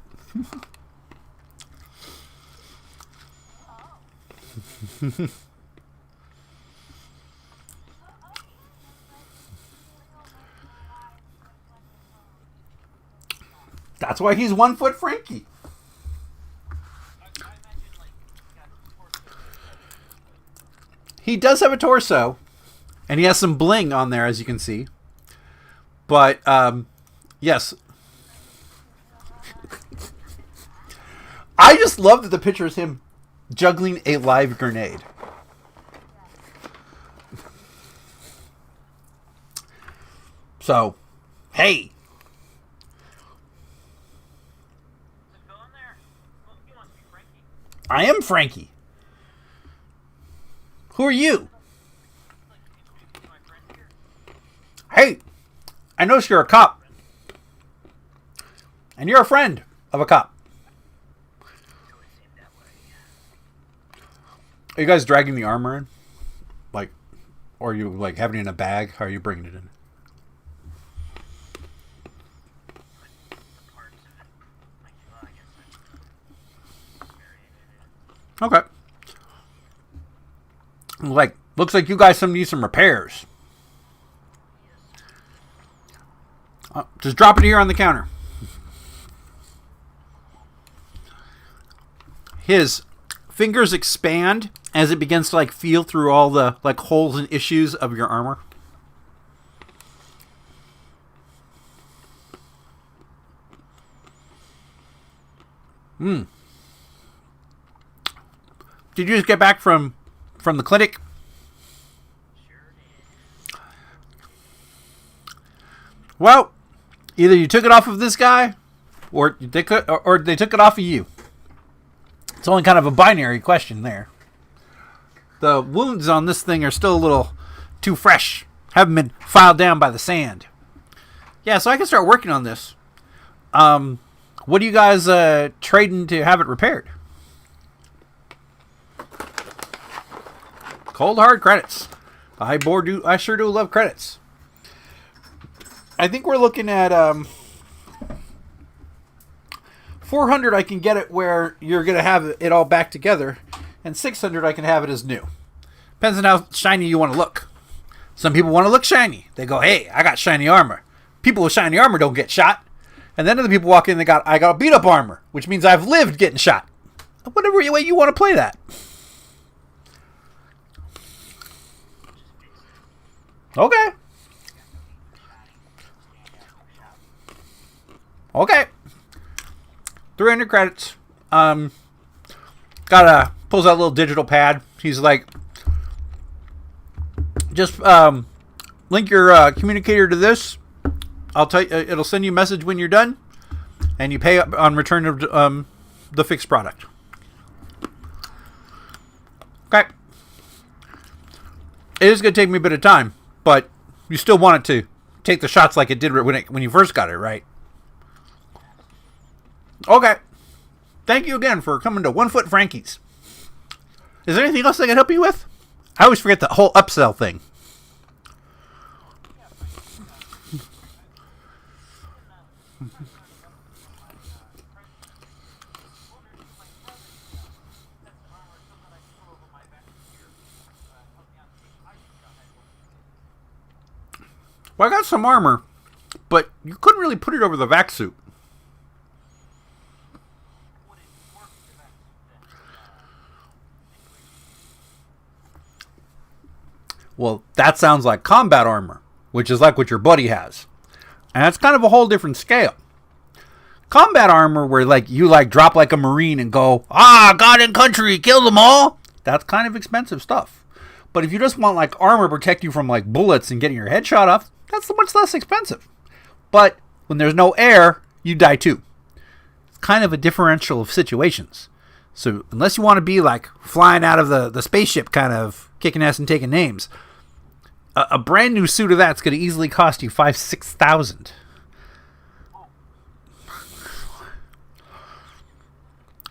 That's why he's 1 Foot Frankie. I imagine, like, yeah, He does have a torso, and he has some bling on there, as you can see. But, yes. I just love that the picture is him juggling a live grenade. So, hey. Is it going there? Well, he wants to be Frankie. I am Frankie. Who are you? My friend here. Hey, I notice you're a cop. And you're a friend of a cop. So it seemed that way. Are you guys dragging the armor in? Like, or are you like having it in a bag? How are you bringing it in? The parts of it. Like, well, I guess I'm variated. Okay. Like, looks like you guys need some repairs. Just drop it here on the counter. His fingers expand as it begins to like feel through all the like holes and issues of your armor. Did you just get back from the clinic? Sure did. Well, either you took it off of this guy, or they took it off of you. It's only kind of a binary question there. The wounds on this thing are still a little too fresh. Haven't been filed down by the sand. Yeah, so I can start working on this. What do you guys trading to have it repaired? Cold hard credits. I sure do love credits. I think we're looking at 400. I can get it where you're gonna have it all back together, and 600 I can have it as new. Depends on how shiny you want to look. Some people want to look shiny. They go, "Hey, I got shiny armor." People with shiny armor don't get shot, and then other people walk in. I got beat up armor, which means I've lived getting shot. Whatever way you want to play that. Okay. Okay. 300 credits. Pulls out a little digital pad. He's like, just link your communicator to this. I'll tell you, it'll send you a message when you're done, and you pay on return of the fixed product. Okay. It is going to take me a bit of time, but you still want it to take the shots like it did when you first got it, right? Okay. Thank you again for coming to One Foot Frankie's. Is there anything else I can help you with? I always forget the whole upsell thing. Well, I got some armor, but you couldn't really put it over the vac suit. Well, that sounds like combat armor, which is like what your buddy has. And that's kind of a whole different scale. Combat armor where like you like drop like a Marine and go, God and country, kill them all. That's kind of expensive stuff. But if you just want like armor to protect you from like bullets and getting your head shot off, that's much less expensive. But when there's no air, you die too. It's kind of a differential of situations. So unless you want to be like flying out of the spaceship kind of kicking ass and taking names, a brand new suit of that's going to easily cost you $5,000-$6,000.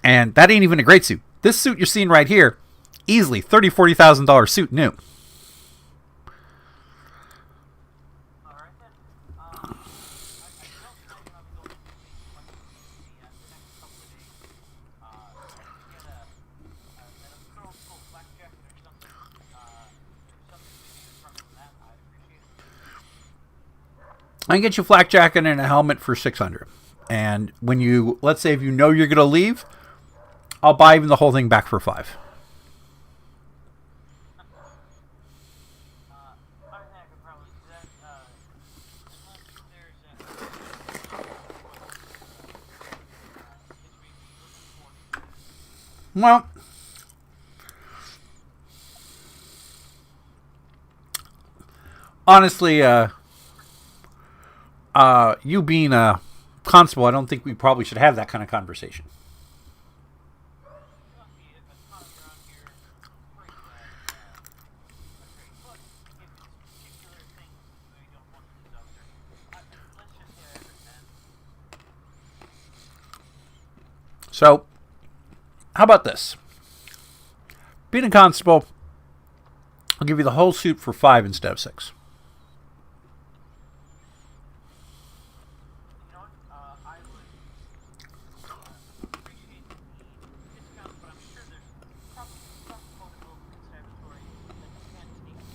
And that ain't even a great suit. This suit you're seeing right here, easily $30,000-$40,000 suit new. I can get you flak jacket and a helmet for $600. And when you, let's say if you know you're going to leave, I'll buy even the whole thing back for $5. Well, honestly, you being a constable, I don't think we probably should have that kind of conversation. So, how about this? Being a constable, I'll give you the whole suit for 5 instead of 6. You know what? I would appreciate the discount, but I'm sure there's probably some code in the local conservatory that you can't take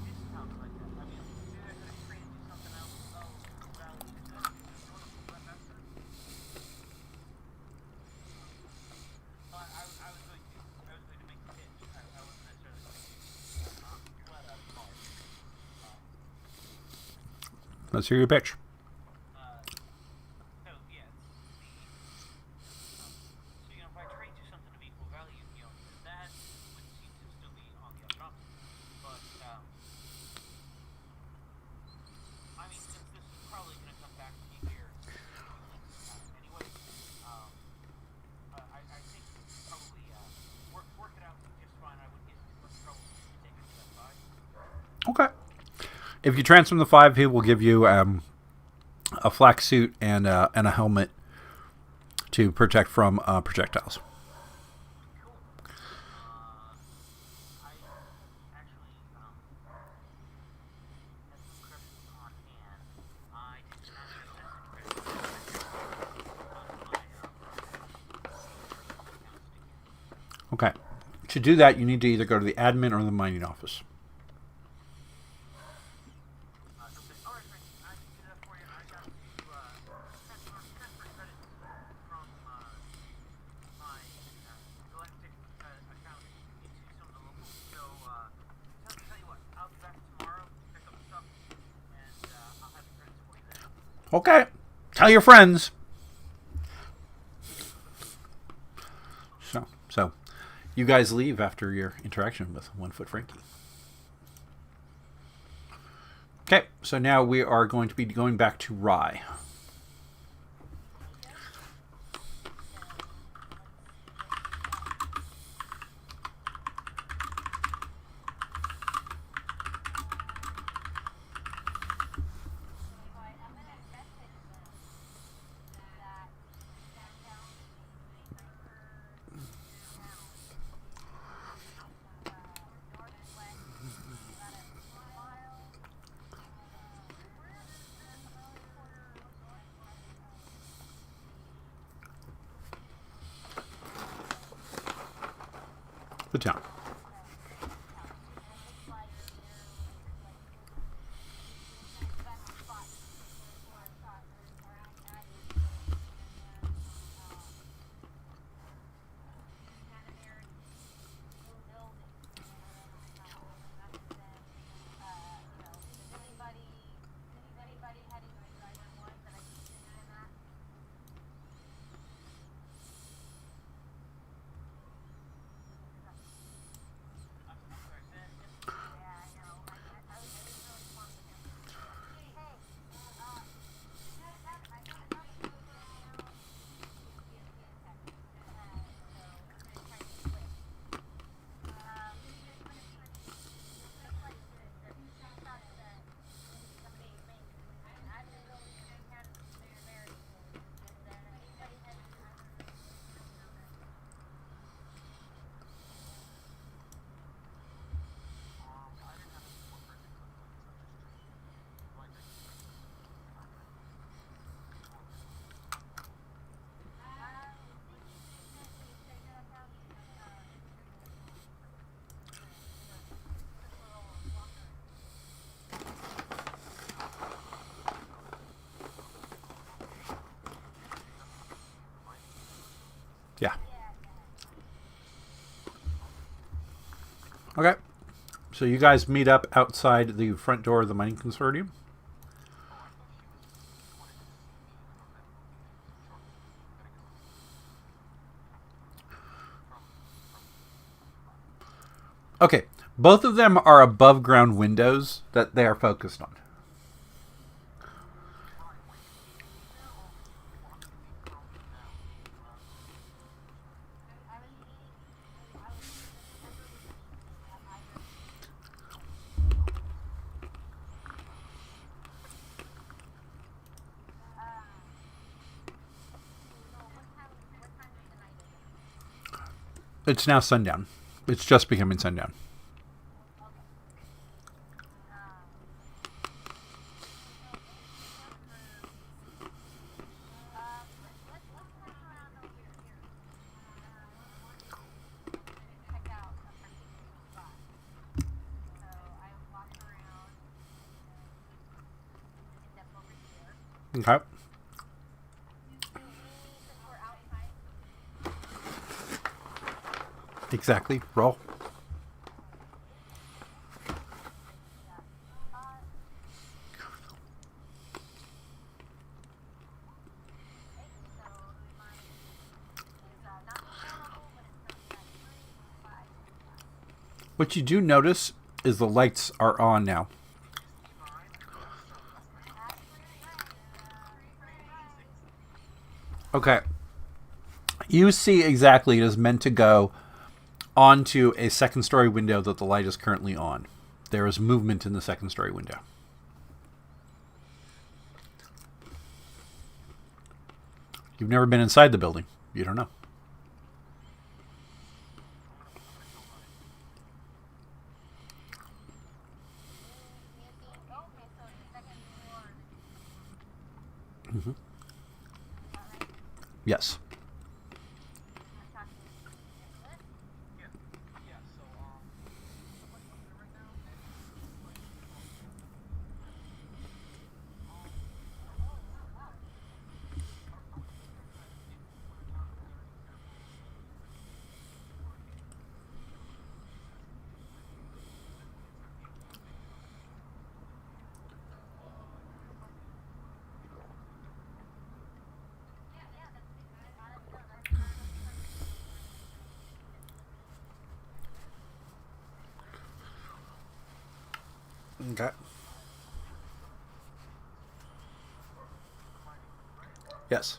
discounts like that. I mean, maybe I could have traded you something else. Oh, value. You want to move that back to? I was going to. I was going to make a pitch. I wasn't necessarily going to flat out call. Let's hear your pitch. So yeah, so you know, if I trade you something of equal value, you know, that would seem to still be on the up and up. But I mean, since this is probably going to come back to you here anyway, I think probably work it out just fine. I wouldn't get too much trouble to take it to that side. Okay. If you transfer the 5, he will give you a flak suit and a helmet to protect from projectiles. Cool. I actually have some credits on hand. I did not use that credit. Okay. To do that, you need to either go to the admin or the mining office. All right, Frank. I can do that for you. I got to transfer credits from my galactic account into some of the locals. So tell you what, I'll be back tomorrow, pick up the stuff, and I'll have the credits for you then. Okay. Tell your friends. So you guys leave after your interaction with One Foot Frankie. Okay, so now we are going to be going back to Rye. The town. Yeah. Okay. So you guys meet up outside the front door of the mining consortium. Okay. Both of them are above ground windows that they are focused on. It's now sundown. It's just becoming sundown. Okay. Exactly. Roll. What you do notice is the lights are on now. Okay. You see exactly it is meant to go onto a second story window that the light is currently on. There is movement in the second story window. You've never been inside the building. You don't know. Mm-hmm. Yes. Okay. Yes.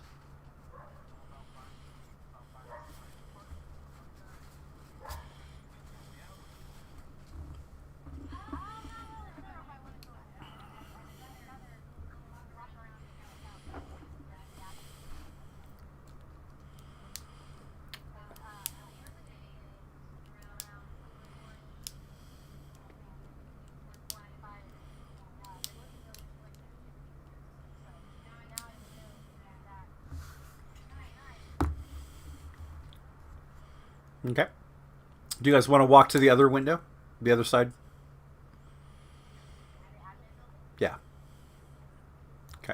Okay. Do you guys want to walk to the other window? The other side? Yeah. Okay.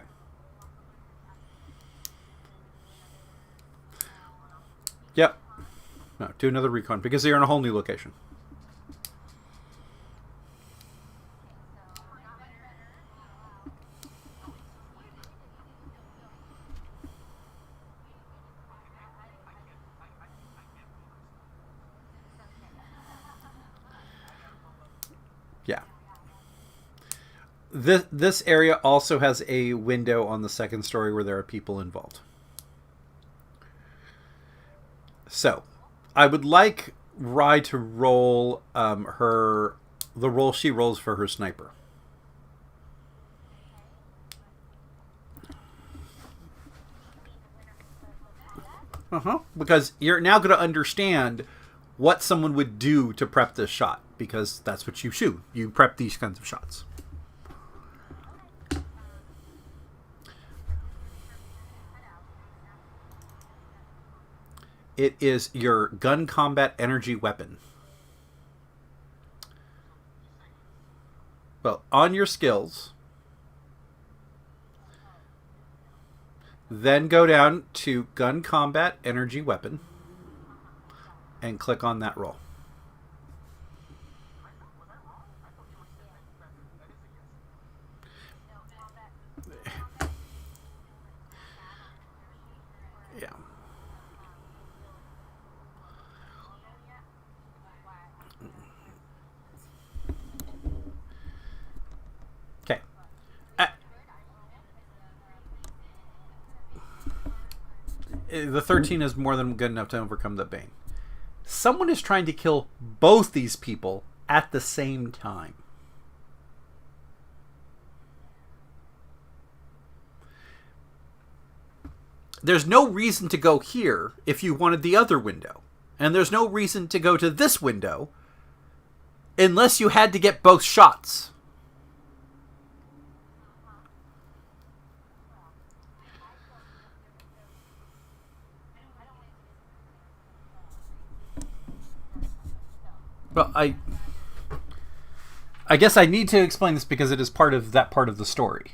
Yep. No, do another recon because you're in a whole new location. Yeah. This area also has a window on the second story where there are people involved. So, I would like Rye to roll the roll she rolls for her sniper. Because you're now going to understand what someone would do to prep this shot, because that's what you shoot. You prep these kinds of shots. It is your gun combat energy weapon. Well, on your skills, then go down to gun combat energy weapon and click on that roll. Yeah. Okay. The 13 is more than good enough to overcome the bane. Someone is trying to kill both these people at the same time. There's no reason to go here if you wanted the other window. And there's no reason to go to this window unless you had to get both shots. Well, I guess I need to explain this because it is part of that part of the story.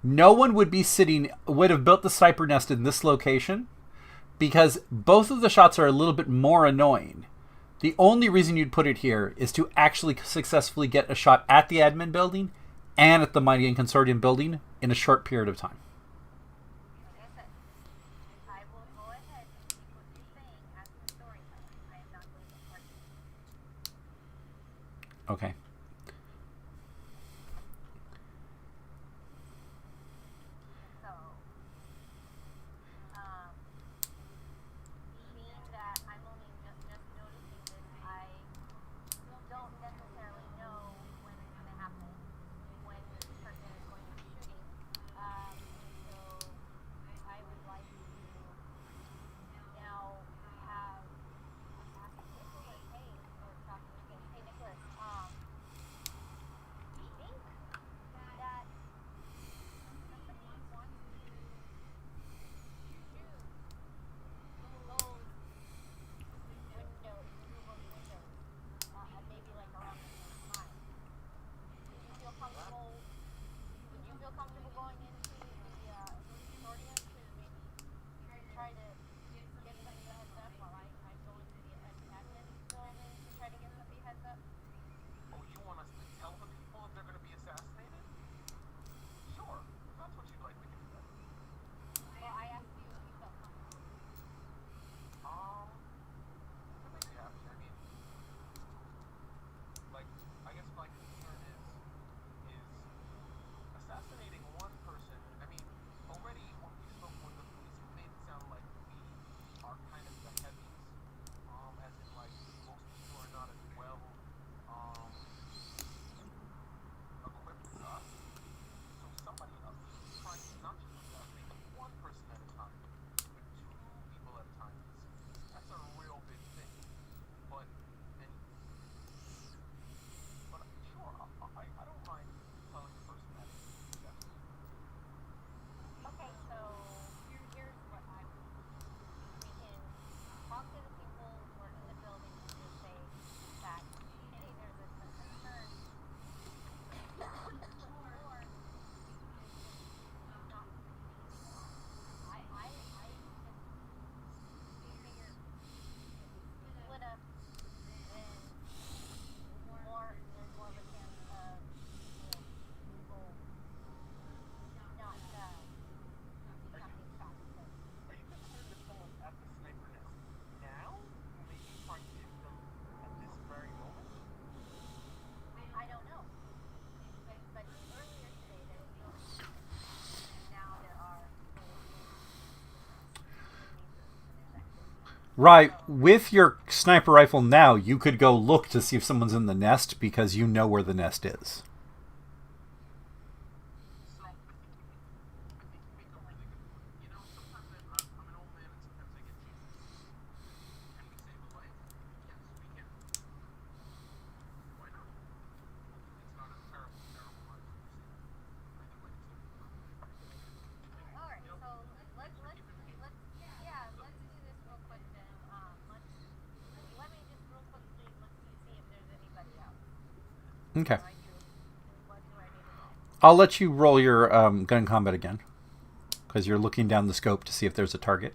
No one would have built the sniper nest in this location because both of the shots are a little bit more annoying. The only reason you'd put it here is to actually successfully get a shot at the admin building and at the Mighty and Consortium building in a short period of time. I will go ahead and keep what you're saying as the storyteller. I am not going to argue. Okay. So, being that I'm only just noticing this, I don't necessarily know when it's going to happen, when this person is going to be shooting. So I would like to now have Nicholas, hey, or talk to Nicholas. Hey, Nicholas, think that somebody wants to shoot those windows, maybe like around the same time. Would you feel comfortable? Would you feel comfortable going into the consortium to maybe try to get somebody a heads up while I go into the admin building to try to get somebody a heads up? Oh, you want us to tell the people if they're going to be assassinated? Sure, if that's what you'd like to do then. Well, I asked you if you felt comfortable. That makes me happy. I mean, like, I guess my concern is assassinating one person. I mean, already when we spoke with the police, it made it sound like we are kind of the heavies. As in, like, most people are not as well, equipped as us. So somebody else is trying to not just assassinate one person at a time, but two people at a time. That's a real big thing. But sure, I don't mind telling the person that. Yes. Okay, so here's what I would do. We can talk to the people who are in the building and just say that, hey, there's a concern. Or we can not do anything. I just figure split up, then there's more of a chance of people not becoming shot. Are you concerned that someone's at the sniper nest now? Who may be trying to shoot them at this very moment? I don't know. But earlier today there was no shooting. And now there are people in these intersections. Right. With your sniper rifle now, you could go look to see if someone's in the nest because you know where the nest is. So, I think you make a really good point. You know, sometimes I'm an old man and sometimes I get cheated. Can we save a life? Yes, we can. Why not? It's not a terrible, terrible life to save. I think like it's All right, so let's do this real quick then. Let me just real quickly see if there's anybody else. Okay. What do I need to do? I'll let you roll your gun combat again because you're looking down the scope to see if there's a target.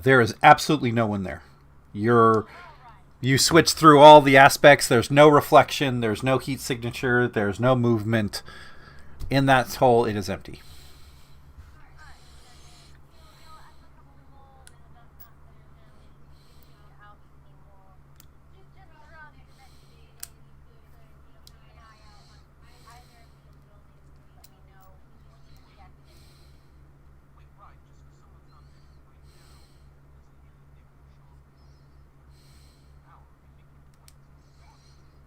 There is absolutely no one there. You switch through all the aspects. There's no reflection. There's no heat signature. There's no movement. In that hole, it is empty. Wait, right, just because someone's not there right now doesn't mean that they won't show up in an hour. I think your point is valid.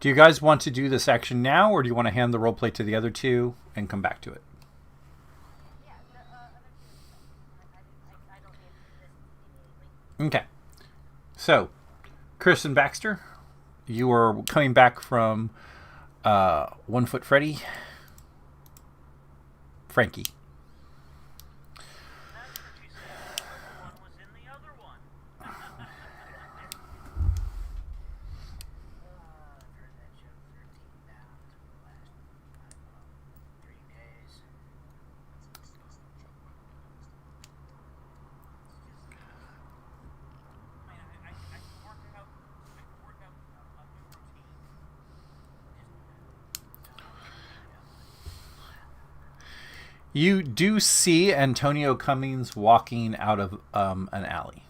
Do you guys want to do this action now, or do you want to hand the roleplay to the other two and come back to it? Yeah, the other two. I don't need this immediately. Okay. So, Chris and Baxter, you are coming back from One Foot Freddy. Frankie. That's what she said. The one was in the other one. I've heard that joke 13 times over the last, 3 days. I can work out a new routine. You do see Antonio Cummings walking out of an alley.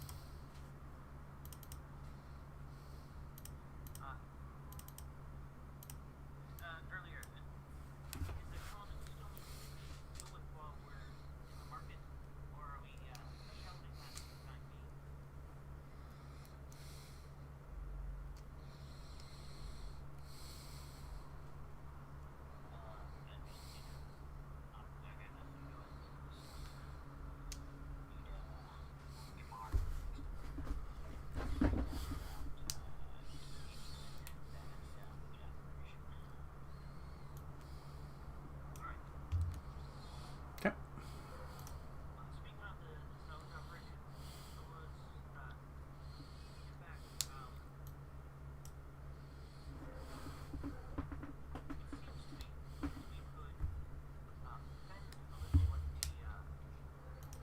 Earlier, is there still while we're in the market, or are we shelving that for the time being? Okay. Speaking of the salvage operation, I was thinking back. It seems to me we could bend a little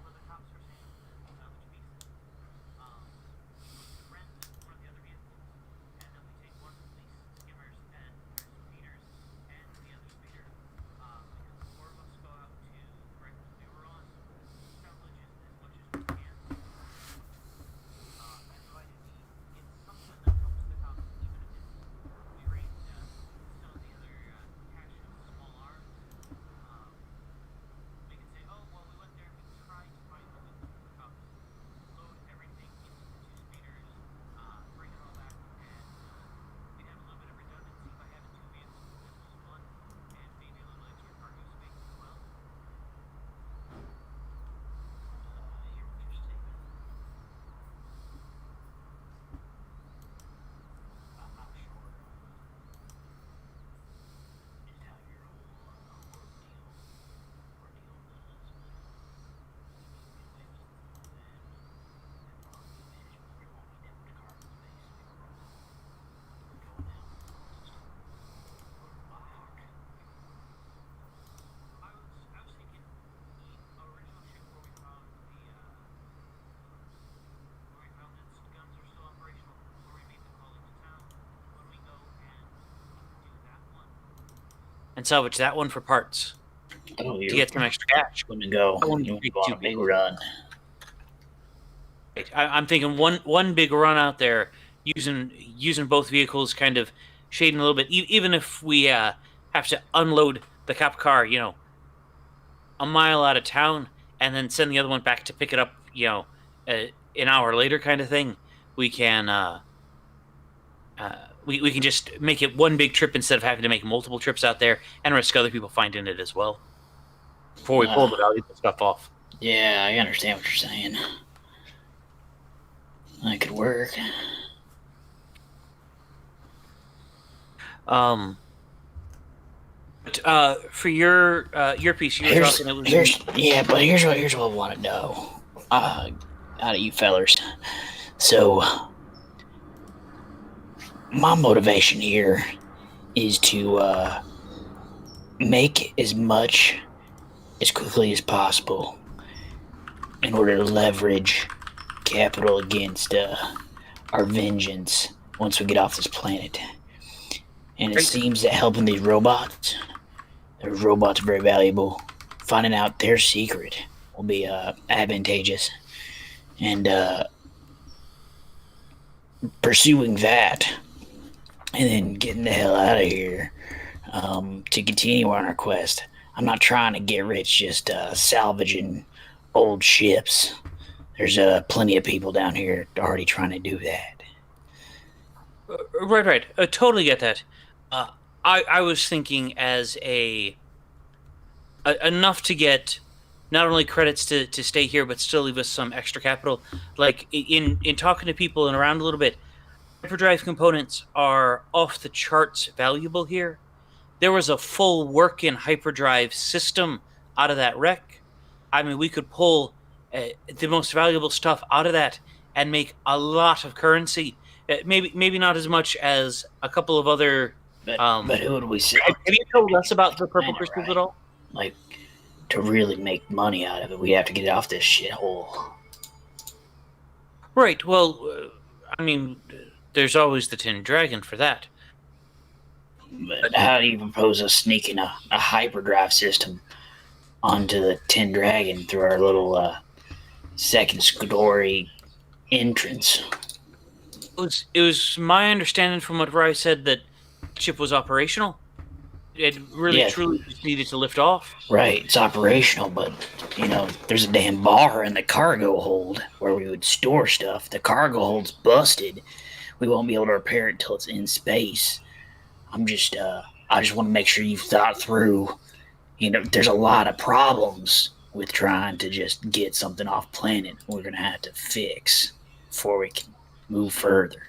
what the cops were saying with the salvage pieces. We could rent one of the other vehicles, and then we take one of these skimmers and or speeders and the other speeder. Because the 4 of us go out to correct the neuron, salvage as much as we can. And provided we get something that helps the cops, even if it's we raise some of the other cache of small arms. We could say, oh, well, we went there and we tried to find the weapons for the cops, load everything into the 2 speeders, bring it all back, and we'd have a little bit of redundancy by having 2 vehicles instead of just one, and maybe a little extra cargo space as well. I'm not sure just how your whole ordeal does, but we was and probably management where won't need that much cargo space. We're going down the system. We're back. I was thinking the original ship where we found that guns are still operational, where we made the call into town. When we go and do that one. And salvage that one for parts Oh, to you get some extra cash. want to go? I want You to want to make go on 2 a big vehicles. run? I'm thinking one big run out there using both vehicles, kind of shading a little bit. Even if we have to unload the cop car, a mile out of town, and then send the other one back to pick it up, an hour later, kind of thing. We can we can just make it one big trip instead of having to make multiple trips out there and risk other people finding it as well before we pull the valuable stuff off. Yeah, I understand what you're saying. That could work. For your piece, you were talking. It was Here's what I want to know. Out of you fellers. So, my motivation here is to make as much as quickly as possible in order to leverage capital against our vengeance once we get off this planet. And it seems that helping these robots are very valuable. Finding out their secret will be advantageous. And pursuing that and then getting the hell out of here to continue on our quest. I'm not trying to get rich just salvaging old ships. There's plenty of people down here already trying to do that. Right. Totally get that. Uh, I was thinking as enough to get not only credits to stay here, but still leave us some extra capital. Like in talking to people and around a little bit, hyperdrive components are off the charts valuable here. There was a full working hyperdrive system out of that wreck. I mean, we could pull the most valuable stuff out of that and make a lot of currency. Maybe not as much as a couple of other. But who would we sell? Have you told us about the purple know, crystals right? at all? Like, to really make money out of it, we have to get it off this shithole. Right. Well, I mean, there's always the Tin Dragon for that. But how do you propose us sneaking a hyperdrive system onto the Tin Dragon through our little second story entrance? It was my understanding from what Rye said that the ship was operational. It really truly just needed to lift off. Right, it's operational, but there's a damn bar in the cargo hold where we would store stuff. The cargo hold's busted. We won't be able to repair it until it's in space. I just want to make sure you've thought through. There's a lot of problems with trying to just get something off planet we're gonna have to fix before we can move further.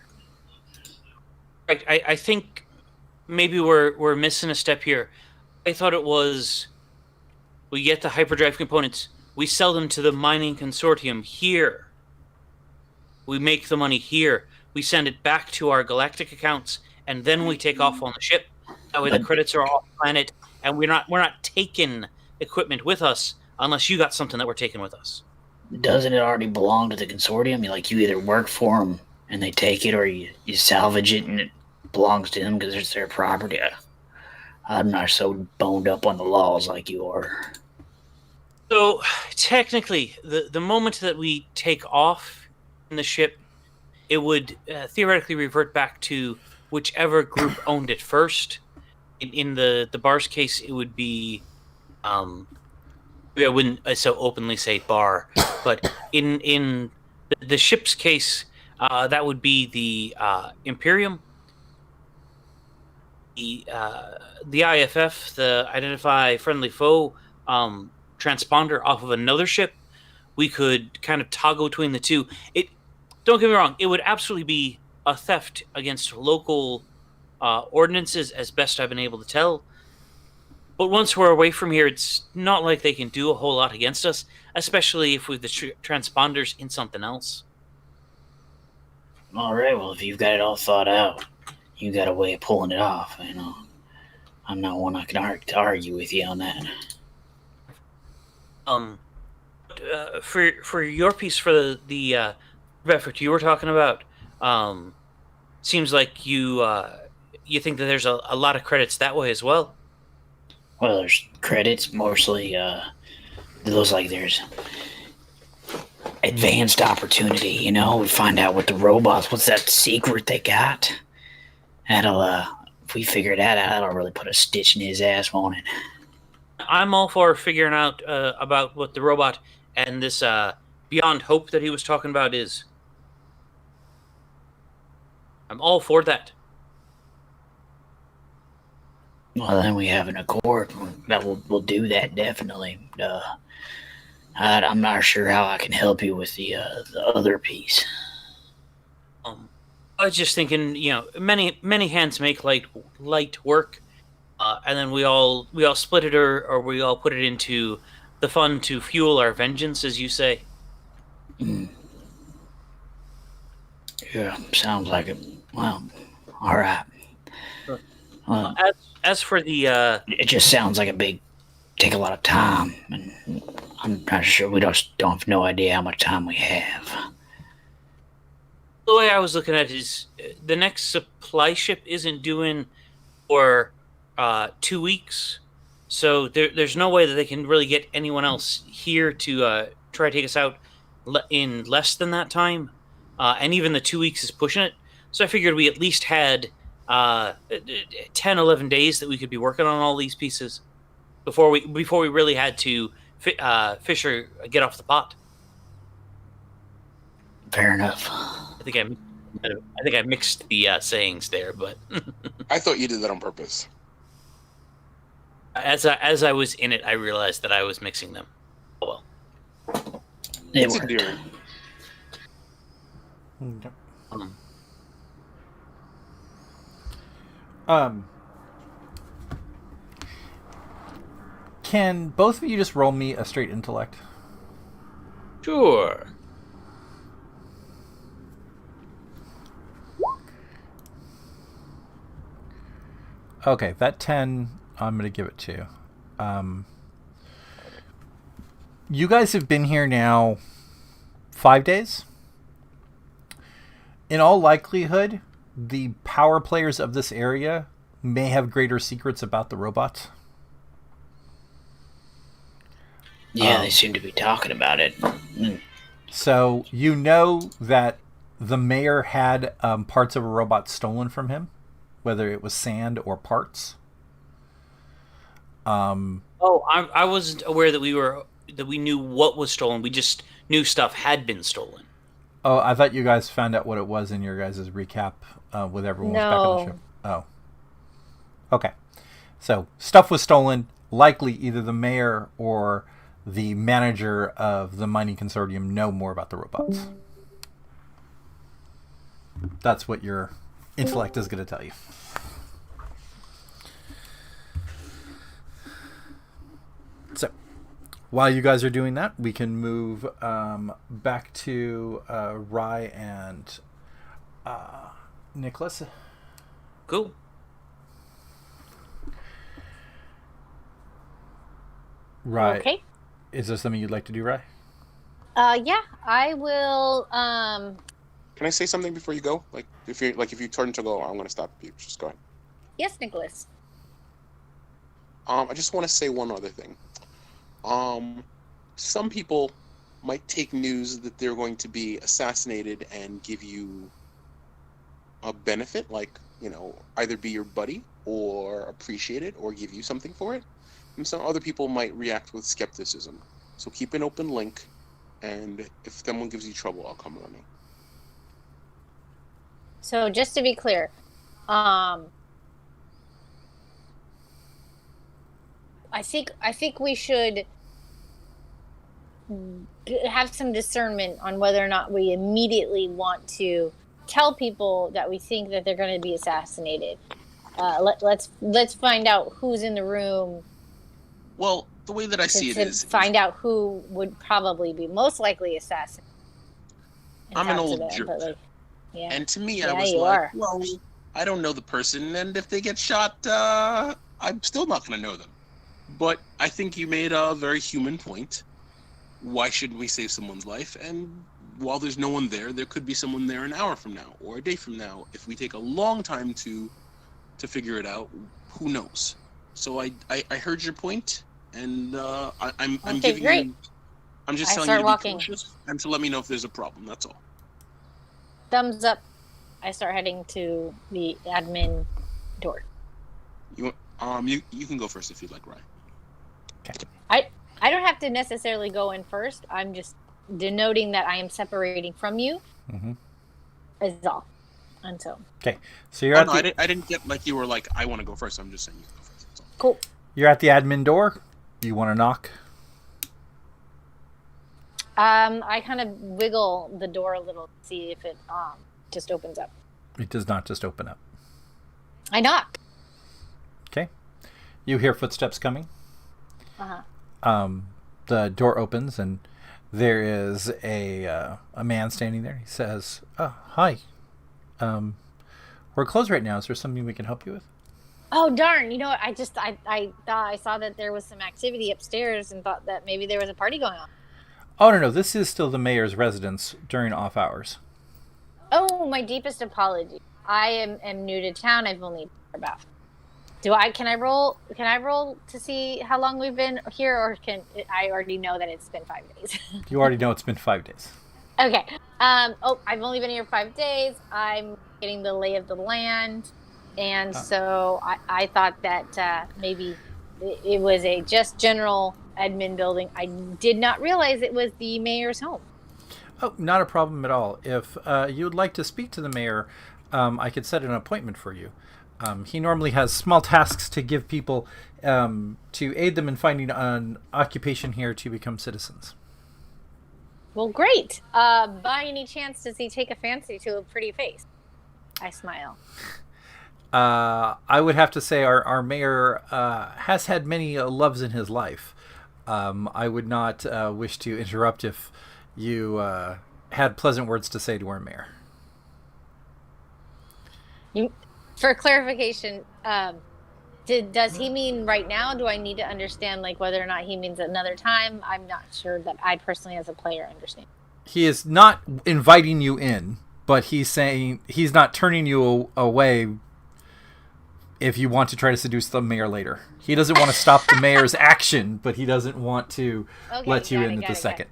I think maybe we're missing a step here. I thought it was we get the hyperdrive components, we sell them to the mining consortium here. We make the money here. We send it back to our galactic accounts, and then we take off on the ship. That way, the credits are off planet, and we're not taking equipment with us unless you got something that we're taking with us. Doesn't it already belong to the consortium? You either work for them and they take it, or you salvage it and it belongs to them because it's their property. I'm not so boned up on the laws like you are. So technically, the moment that we take off in the ship, it would theoretically revert back to whichever group owned it first. In the bar's case, it would be I wouldn't so openly say bar, but in the ship's case, that would be the Imperium, the IFF, the Identify Friendly Foe transponder off of another ship. We could kind of toggle between the two. Don't get me wrong, it would absolutely be a theft against local ordinances, as best I've been able to tell. But once we're away from here, it's not like they can do a whole lot against us, especially if we've the transponders in something else. All right, well, if you've got it all thought out, you got a way of pulling it off. I'm not one I can argue with you on that. For your piece for the effort you were talking about, seems like you think that there's a lot of credits that way as well. Well, there's credits, mostly there's advanced opportunity, we find out what the robots, what's that secret they got? If we figure that out, that'll really put a stitch in his ass, won't it? I'm all for figuring out about what the robot and this beyond hope that he was talking about is. I'm all for that. Well, then we have an accord that we'll do that, definitely. I'm not sure how I can help you with the other piece. I was just thinking, many hands make light work, and then we all split it, or we all put it into the fund to fuel our vengeance, as you say. Yeah, sounds like it. Well, all right. Well, as for the, it just sounds like take a lot of time, and I'm not sure. We don't have no idea how much time we have. The way I was looking at it is the next supply ship isn't due for 2 weeks, so there's no way that they can really get anyone else here to try to take us out in less than that time, and even the 2 weeks is pushing it. So I figured we at least had 10, 11 days that we could be working on all these pieces before we really had to Fisher get off the pot. Fair enough. I think I think I mixed the sayings there, but I thought you did that on purpose. as I was in it, I realized that I was mixing them. Oh well. It's worked. endearing. Can both of you just roll me a straight intellect? Sure. Okay, that 10, I'm going to give it to you. You guys have been here now 5 days. In all likelihood, the power players of this area may have greater secrets about the robots. Yeah, they seem to be talking about it. So you know that the mayor had parts of a robot stolen from him, whether it was sand or parts. Oh, I wasn't aware that we knew what was stolen. We just knew stuff had been stolen. Oh, I thought you guys found out what it was in your guys' recap with everyone was back on the ship. Oh. Okay. So, stuff was stolen. Likely either the mayor or the manager of the mining consortium know more about the robots. That's what your intellect is going to tell you. So, while you guys are doing that, we can move back to Rye and Nicholas. Cool. Rye. Okay. Is there something you'd like to do, Rye? Yeah, I will. Can I say something before you go? Like if you turn to go, I'm gonna stop you. Just go ahead. Yes, Nicholas. I just want to say one other thing. Some people might take news that they're going to be assassinated and give you a benefit, like, either be your buddy or appreciate it or give you something for it. And some other people might react with skepticism. So keep an open link, and if someone gives you trouble, I'll come running. So just to be clear, I think we should have some discernment on whether or not we immediately want to tell people that we think that they're going to be assassinated. Let's find out who's in the room. Well, the way that I see it is find out who would probably be most likely assassinated. I'm an old jerk. Yeah. And to me, Yeah, I was you like, are. well, I don't know the person, and if they get shot, I'm still not going to know them. But I think you made a very human point. Why shouldn't we save someone's life? And while there's no one there, there could be someone there an hour from now or a day from now. If we take a long time to figure it out, who knows? So I heard your point, and I'm giving great. you. I'm just I telling start you to walking. be cautious and to let me know if there's a problem. That's all. Thumbs up. I start heading to the admin door. You can go first if you'd like, Ryan. Okay. I don't have to necessarily go in first. I'm just denoting that I am separating from you. Mm-hmm. Is all. And so. Okay. So you're I didn't get like you were like, I want to go first. I'm just saying you can go first. That's all. Cool. You're at the admin door. You want to knock? I kind of wiggle the door a little to see if it just opens up. It does not just open up. I knock. Okay. You hear footsteps coming. Uh-huh. The door opens and there is a man standing there. He says, "Oh, hi. We're closed right now. Is there something we can help you with?" Oh, darn. You know what? I thought I saw that there was some activity upstairs and thought that maybe there was a party going on. Oh, no. This is still the mayor's residence during off hours. Oh, my deepest apology. I am new to town. I've only been about. Can I roll to see how long we've been here, or can I already know that it's been 5 days? You already know it's been 5 days. Okay. I've only been here 5 days. I'm getting the lay of the land, and so I thought that maybe it was a just general admin building. I did not realize it was the mayor's home. Oh, not a problem at all. If you would like to speak to the mayor, I could set an appointment for you. He normally has small tasks to give people to aid them in finding an occupation here to become citizens. Well, great. By any chance, does he take a fancy to a pretty face? I smile. I would have to say our mayor has had many loves in his life. I would not wish to interrupt if you had pleasant words to say to our mayor. For clarification, does he mean right now? Do I need to understand like whether or not he means another time? I'm not sure that I personally, as a player, understand. He is not inviting you in, but he's saying he's not turning you away if you want to try to seduce the mayor later. He doesn't want to stop the mayor's action, but he doesn't want to let you in at the second.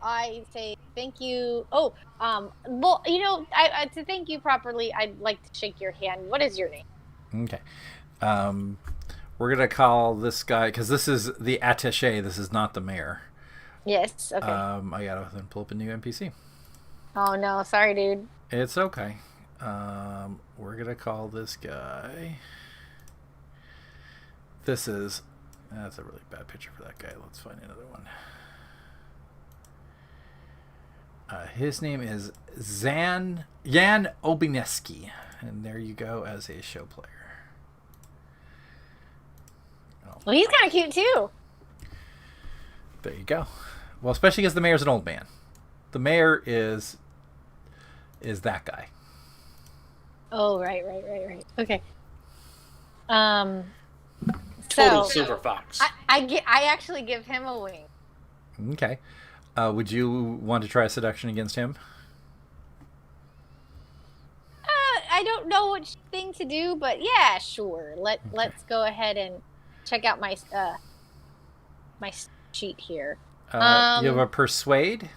I say thank you. Oh, well, I to thank you properly, I'd like to shake your hand. What is your name? Okay. We're going to call this guy, because this is the attaché, this is not the mayor. Yes, okay. I got to then pull up a new NPC. Oh, no, sorry, dude. It's okay. We're going to call this guy... That's a really bad picture for that guy. Let's find another one. His name is Jan Obineski, and there you go as a show player. Oh. Well, he's kind of cute too. There you go. Well, especially because the mayor's an old man. The mayor is that guy. Oh, right. Okay. Total So silver fox. I actually give him a wing. Okay. Would you want to try a seduction against him? I don't know which thing to do, but yeah, sure. Let's go ahead and check out my sheet here. You have a persuade?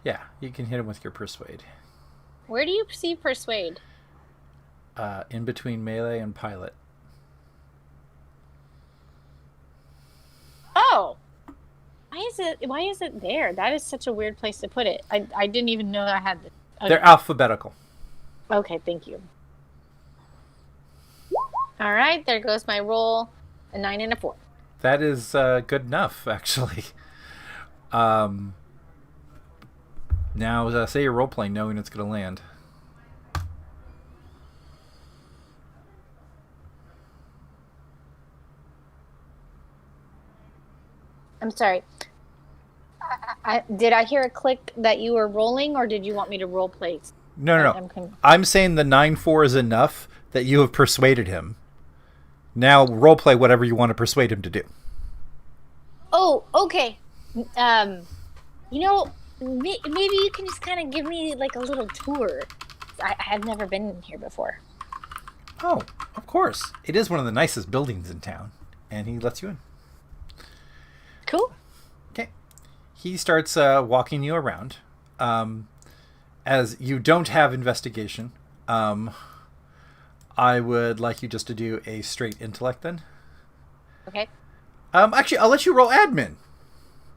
Yeah, you can hit him with your persuade. Where do you see persuade? In between melee and pilot. Oh. Why is it there? That is such a weird place to put it. I didn't even know I had this. Okay. They're alphabetical. Okay, thank you. All right, there goes my roll. A 9 and a 4. That is good enough, actually. Now, say you're role-playing knowing it's going to land. I'm sorry. Did I hear a click that you were rolling, or did you want me to role play? No. I'm saying the 9-4 is enough that you have persuaded him. Now role play whatever you want to persuade him to do. Oh, okay. Maybe you can just kind of give me like a little tour. I have never been here before. Oh, of course. It is one of the nicest buildings in town, and he lets you in. Cool. Okay. He starts walking you around. As you don't have investigation, I would like you just to do a straight intellect then. Okay. Actually, I'll let you roll admin.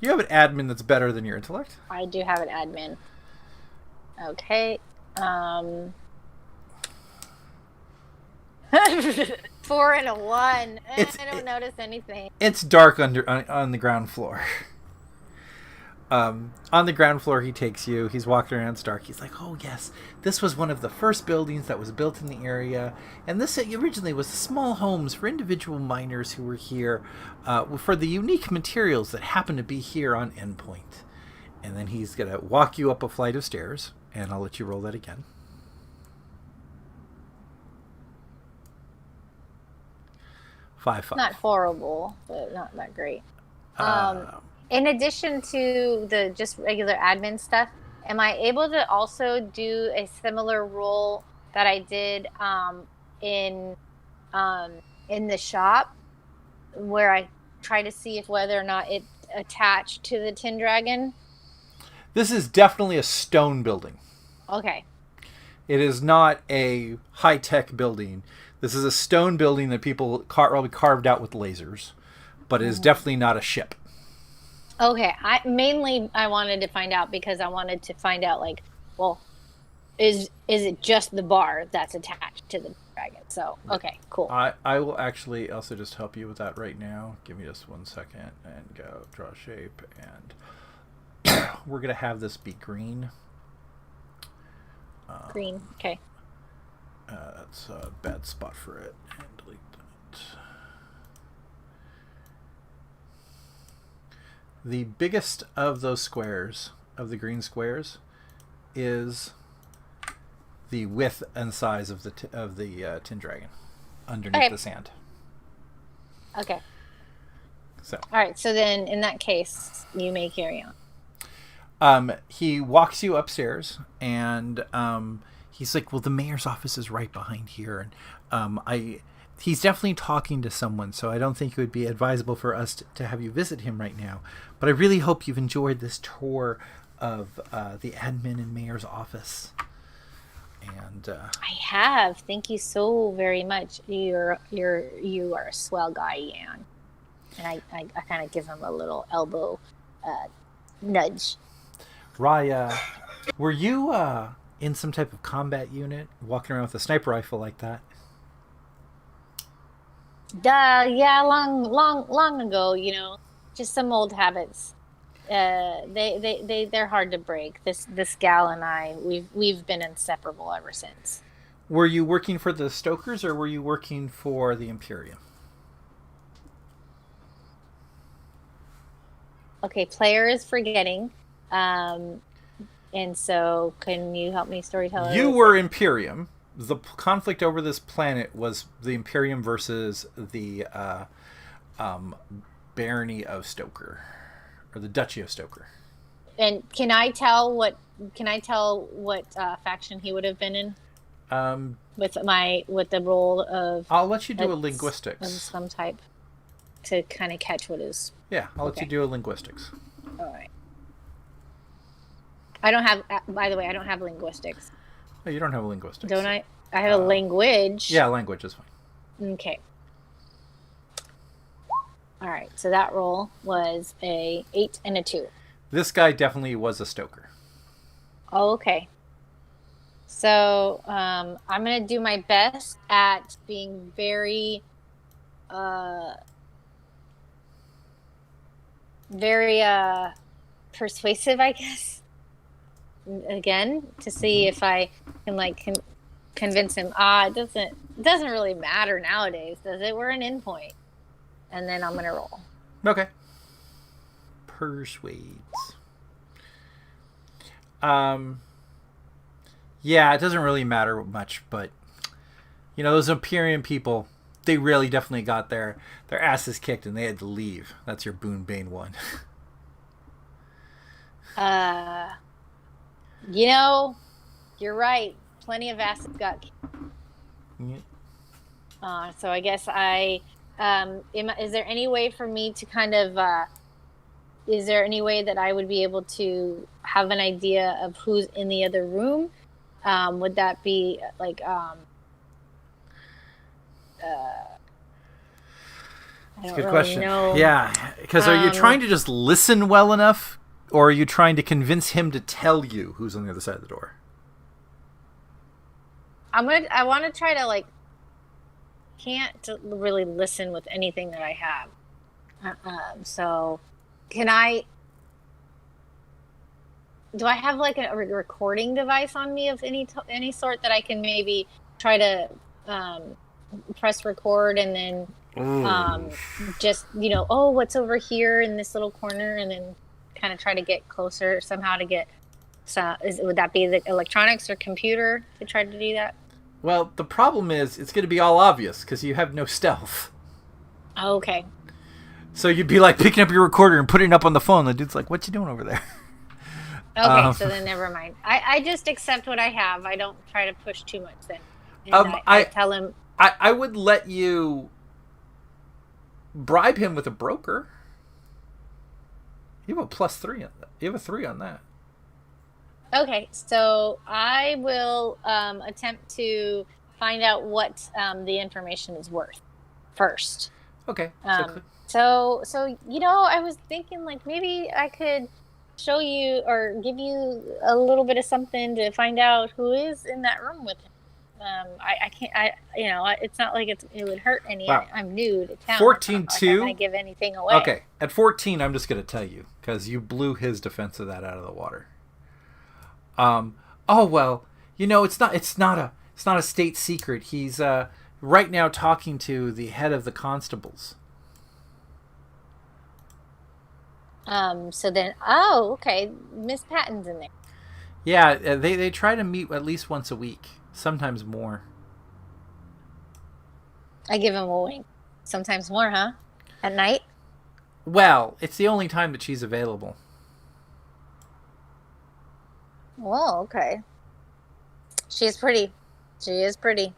You have an admin that's better than your intellect. I do have an admin. Okay. 4 and a 1. I don't notice anything. It's dark on the ground floor. On the ground floor, he takes you. He's walking around. It's dark. He's like, "Oh yes, this was one of the first buildings that was built in the area, and this originally was small homes for individual miners who were here for the unique materials that happen to be here on Endpoint." And then he's gonna walk you up a flight of stairs, and I'll let you roll that again. 5-5. Not horrible, but not that great. In addition to the just regular admin stuff, am I able to also do a similar role that I did in the shop, where I try to see if whether or not it attached to the Tin Dragon? This is definitely a stone building. Okay. It is not a high-tech building. This is a stone building that people probably carved out with lasers, but it is definitely not a ship. Okay, I wanted to find out because I wanted to find out like, well, is it just the bar that's attached to the dragon? So okay, cool. I will actually also just help you with that right now. Give me just 1 second and go draw shape, and we're gonna have this be green. Green. Okay. That's a bad spot for it. And delete that. The biggest of those squares, of the green squares, is the width and size of the tin dragon underneath Okay. the sand. Okay. So All right. So then, in that case, you may carry on. he walks you upstairs, and he's like, "Well, the mayor's office is right behind here, and he's definitely talking to someone, so I don't think it would be advisable for us to have you visit him right now. But I really hope you've enjoyed this tour of the admin and mayor's office." And I have. Thank you so very much. You are a swell guy, Ian. And I kind of give him a little elbow nudge. Raya, were you in some type of combat unit, walking around with a sniper rifle like that? Yeah, long ago, just some old habits. They're hard to break. This gal and I, we've been inseparable ever since. Were you working for the Stokers, or were you working for the Imperium? Okay, player is forgetting. And so can you help me, storyteller? You were Imperium. The conflict over this planet was the Imperium versus the Barony of Stoker, or the Duchy of Stoker. And can I tell what faction he would have been in with the role of I'll let you do a of linguistics. some type to kind of catch what is. Yeah, I'll let Okay. you do a linguistics. All right. I don't have. By the way, I don't have linguistics. Oh, you don't have a linguistics. Don't I? I have a language. Yeah, language is fine. Okay. All right. So that roll was a 8 and a 2. This guy definitely was a Stoker. Oh, okay. So I'm gonna do my best at being very, very persuasive, I guess. Again, to see if I can convince him. It doesn't really matter nowadays, does it? We're an endpoint, and then I'm gonna roll. Okay. Persuades. Yeah, it doesn't really matter much, but those Imperium people, they really definitely got their asses kicked and they had to leave. That's your Boon Bane one. You're right. Plenty of asses got kicked. Yeah. So I guess is there any way for me to kind of, is there any way that I would be able to have an idea of who's in the other room? Would that be like, That's a good question. Yeah, because are you Um, trying to just listen well enough, or are you trying to convince him to tell you who's on the other side of the door? I want to try to can't really listen with anything that I have. So can do I have like a recording device on me of any sort that I can maybe try to press record and then just what's over here in this little corner, and then kind of try to get closer somehow to get. So would that be the electronics or computer to try to do that? Well, the problem is it's going to be all obvious because you have no stealth. Oh, okay. So you'd be like picking up your recorder and putting it up on the phone. The dude's like, "What you doing over there?" Okay, so then never mind. I just accept what I have. I don't try to push too much then. And I tell him. I would let you bribe him with a broker. You have a +3 on that. You have a 3 on that. Okay, so I will attempt to find out what the information is worth first. Okay. So I was thinking like maybe I could show you or give you a little bit of something to find out who is in that room with him. I can't. It's not like it would hurt any. Wow. I'm new to town. 14-2. It's not like I'm gonna give anything away. Okay, at 14, I'm just going to tell you because you blew his defense of that out of the water. Oh well, it's not a state secret. He's right now talking to the head of the constables. So then, oh, okay, Miss Patton's in there. Yeah, they try to meet at least once a week, sometimes more. I give him a wink. Sometimes more, huh? At night? Well, it's the only time that she's available. Well, okay. She is pretty. She is pretty.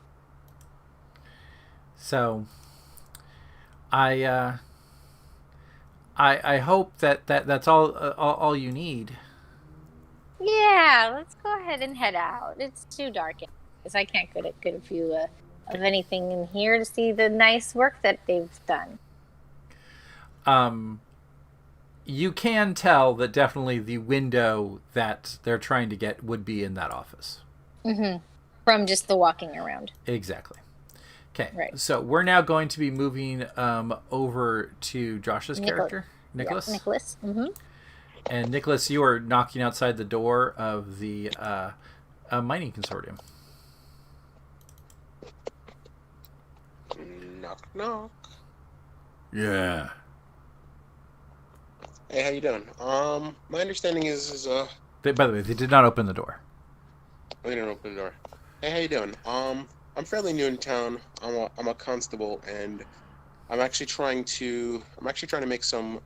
So, I hope that's all you need. Yeah, let's go ahead and head out. It's too dark because I can't get a view of anything in here to see the nice work that they've done. You can tell that definitely the window that they're trying to get would be in that office. Mm-hmm. From just the walking around. Exactly. Okay. Right. So we're now going to be moving over to Josh's character, Nicholas. Yeah, Nicholas. Mm-hmm. And Nicholas, you are knocking outside the door of the mining consortium. Knock, knock. Yeah. Hey, how you doing? My understanding is By the way, they did not open the door. we didn't open the door. Hey, how you doing? I'm fairly new in town. I'm a constable, and I'm actually trying to make some.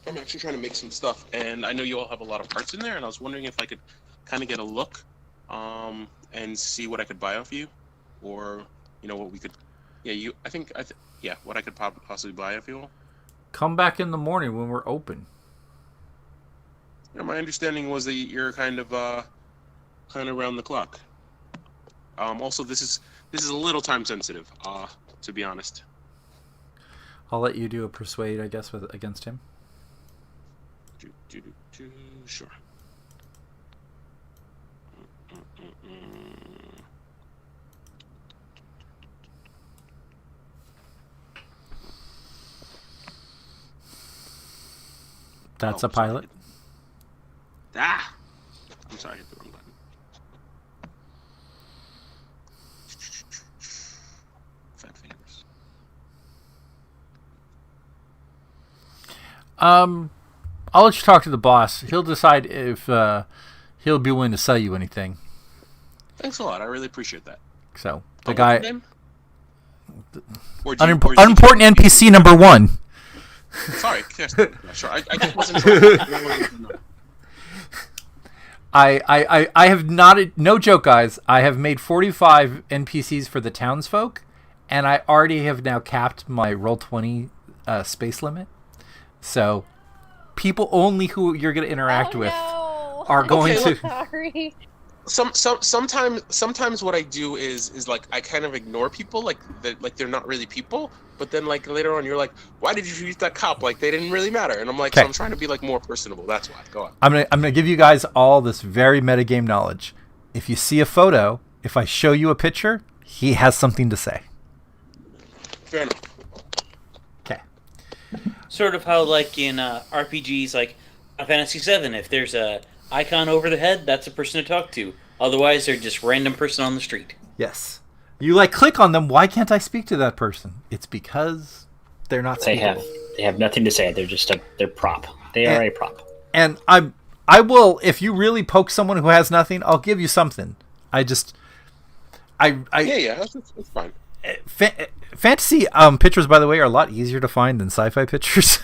I'm actually trying to make some stuff, and I know you all have a lot of parts in there, and I was wondering if I could kind of get a look, and see what I could buy off you, or what we could. Yeah, what I could possibly buy off you all. Come back in the morning when we're open. My understanding was that you're kind of around the clock. Also, this is a little time sensitive, to be honest. I'll let you do a persuade, I guess, against him. Sure. That's a pilot. I'm sorry, I hit the wrong button. Fat fingers. I'll let you talk to the boss. He'll decide if he'll be willing to sell you anything. Thanks a lot. I really appreciate that. So the What's guy, your name? unimportant NPC number 1. Sorry, sure. I just wasn't sure. I have not, no joke, guys. I have made 45 NPCs for the townsfolk, and I already have now capped my Roll20 space limit. So people only who you're going to interact with are going to. Sorry. Sometimes what I do is like I kind of ignore people like they're not really people, but then like later on you're like, why did you shoot that cop? Like they didn't really matter, and I'm like, so I'm trying to be like more personable. That's why. Go on. I'm gonna give you guys all this very metagame knowledge. If you see a photo, if I show you a picture, he has something to say. Fair enough. Okay. Sort of how, like in RPGs, like Fantasy VII, if there's a icon over the head, that's a person to talk to. Otherwise, they're just random person on the street. Yes. You click on them. Why can't I speak to that person? It's because they're not speakable. They have nothing to say. They're just they're prop. They are a prop. And I will, if you really poke someone who has nothing, I'll give you something. That's fine. Fantasy pictures, by the way, are a lot easier to find than sci-fi pictures.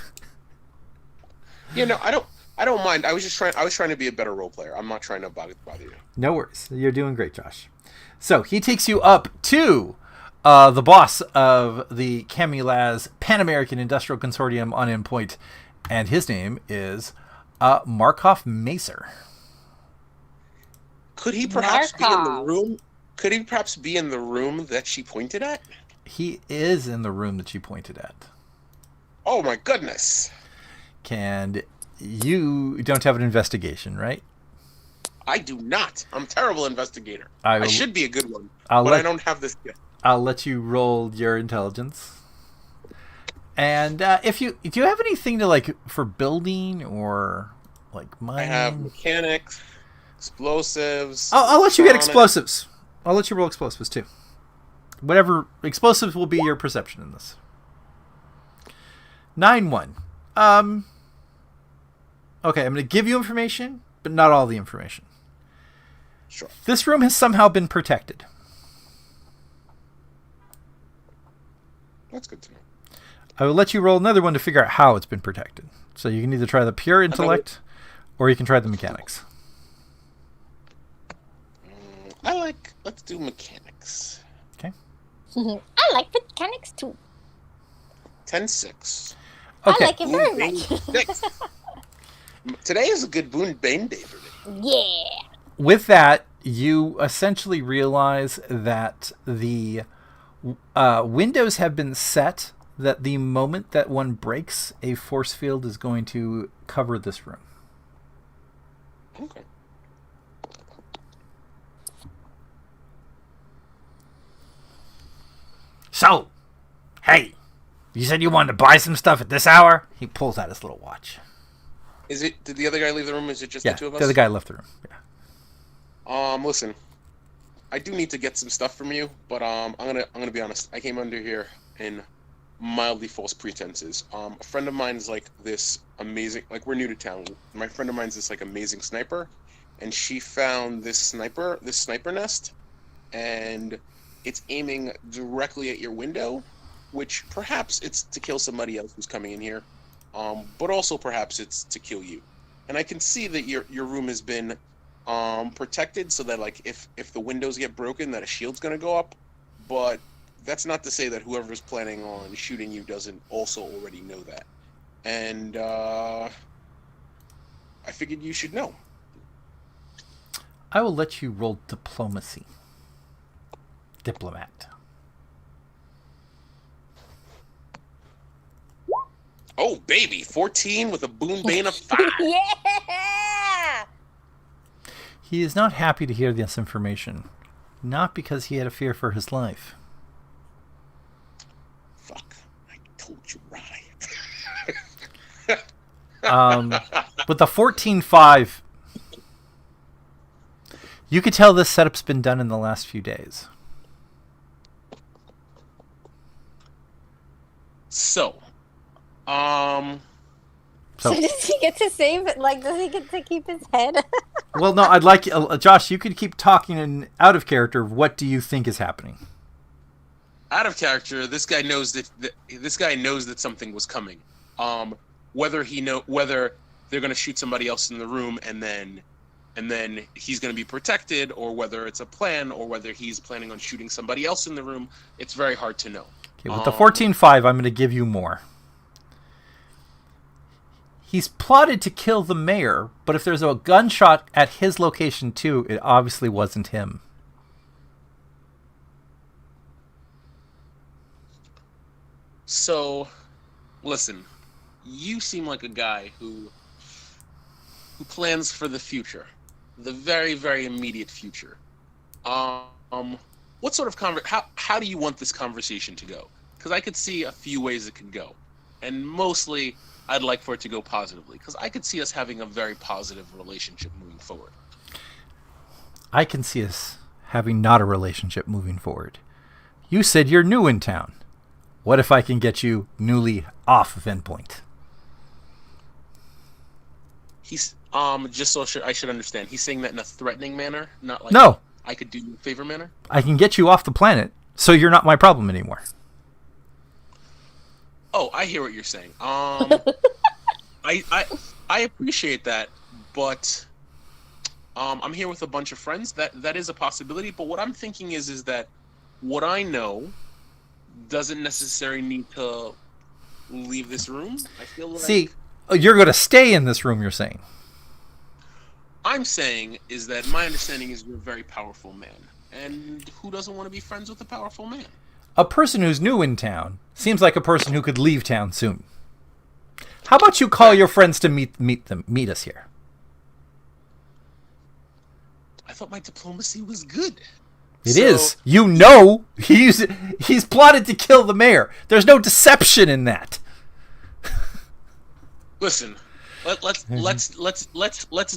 I don't mind. I was trying to be a better role player. I'm not trying to bother you. No worries. You're doing great, Josh. So he takes you up to the boss of the Camulaz Pan American Industrial Consortium on Endpoint, and his name is Markov Macer. Could he perhaps be in the room? Could he perhaps be in the room that she pointed at? He is in the room that you pointed at. Oh my goodness. And you don't have an investigation, right? I do not. I'm a terrible investigator. I I will- should be a good one, I'll but let- I don't have this yet. I'll let you roll your intelligence. And if you do, you have anything to like for building or like mining? I have mechanics, explosives. I'll let you get electronics. explosives. I'll let you roll explosives too. Whatever explosives will be your perception in this. 9-1. Okay, I'm going to give you information, but not all the information. Sure. This room has somehow been protected. That's good to know. I will let you roll another one to figure out how it's been protected. So you can either try the pure intellect, or you can try the mechanics. Let's do mechanics. Okay. I like mechanics too. 10-6. Okay. I like it very Boon much. Bane 6. Today is a good Boon Bane day for me. Yeah. With that, you essentially realize that the windows have been set that the moment that one breaks, a force field is going to cover this room. Okay. So, hey, you said you wanted to buy some stuff at this hour? He pulls out his little watch. Did the other guy leave the room? Is it just Yeah, the two of us? the other guy left the room. Yeah. Listen. I do need to get some stuff from you, but I'm gonna be honest. I came under here in mildly false pretenses. A friend of mine is like this amazing, like we're new to town. My friend of mine's this like amazing sniper, and she found this sniper nest, and it's aiming directly at your window, which perhaps it's to kill somebody else who's coming in here, but also perhaps it's to kill you. And I can see that your room has been protected so that like if the windows get broken that a shield's gonna go up, but that's not to say that whoever's planning on shooting you doesn't also already know that. And I figured you should know. I will let you roll diplomacy. Diplomat. Oh baby, 14 with a Boon Bane of 5. Yeah. He is not happy to hear this information. Not because he had a fear for his life. Fuck, I told you right. With the 14-5, you could tell this setup's been done in the last few days. So, So does he get to save it? Like, does he get to keep his head? Well, no, I'd like Josh. You could keep talking in out of character. What do you think is happening? out of character, this guy knows that something was coming. Whether they're going to shoot somebody else in the room and then he's going to be protected, or whether it's a plan, or whether he's planning on shooting somebody else in the room, it's very hard to know. Okay, with the 14-5, I'm going to give you more. He's plotted to kill the mayor, but if there's a gunshot at his location too, it obviously wasn't him. So, listen, you seem like a guy who plans for the future, the very, very immediate future. What sort of how do you want this conversation to go? Because I could see a few ways it could go, and mostly I'd like for it to go positively, because I could see us having a very positive relationship moving forward. I can see us having not a relationship moving forward. You said you're new in town. What if I can get you newly off of Endpoint? He's just so I should understand. He's saying that in a threatening manner, not like No, I could do you a favor manner. I can get you off the planet, so you're not my problem anymore. Oh, I hear what you're saying. I appreciate that, but I'm here with a bunch of friends. That is a possibility. But what I'm thinking is that what I know doesn't necessarily need to leave this room. I feel like See, you're going to stay in this room, you're saying. I'm saying is that my understanding is you're a very powerful man, and who doesn't want to be friends with a powerful man? A person who's new in town seems like a person who could leave town soon. How about you call your friends to meet us here? I thought my diplomacy was good. It is. You know he's plotted to kill the mayor. There's no deception in that. Listen, let's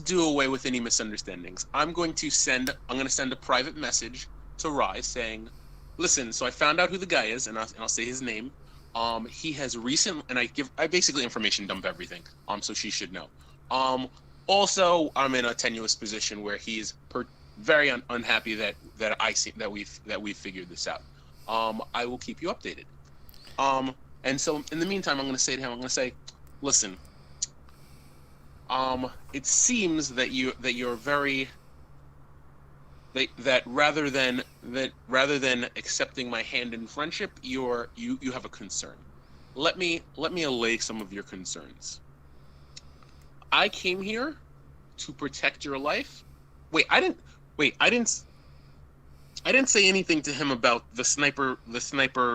do away with any misunderstandings. I'm going to send a private message to Rai saying, listen, so I found out who the guy is, and I'll say his name. He has recently, and I basically information dump everything. So she should know. Also, I'm in a tenuous position where he's very unhappy that we've figured this out. I will keep you updated. And so in the meantime, I'm going to say to him, listen. It seems that you're very that rather than accepting my hand in friendship, you have a concern. Let me allay some of your concerns. I came here to protect your life. I didn't say anything to him about the sniper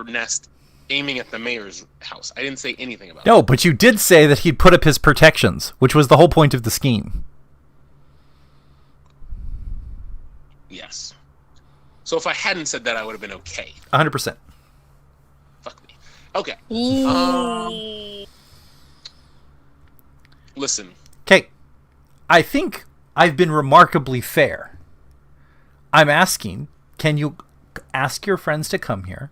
nest aiming at the mayor's house. I didn't say anything about it. No, but you did say that he'd put up his protections, which was the whole point of the scheme. Yes. So if I hadn't said that, I would have been okay. 100%. Fuck me. Okay. Listen. Okay. I think I've been remarkably fair. I'm asking, can you ask your friends to come here?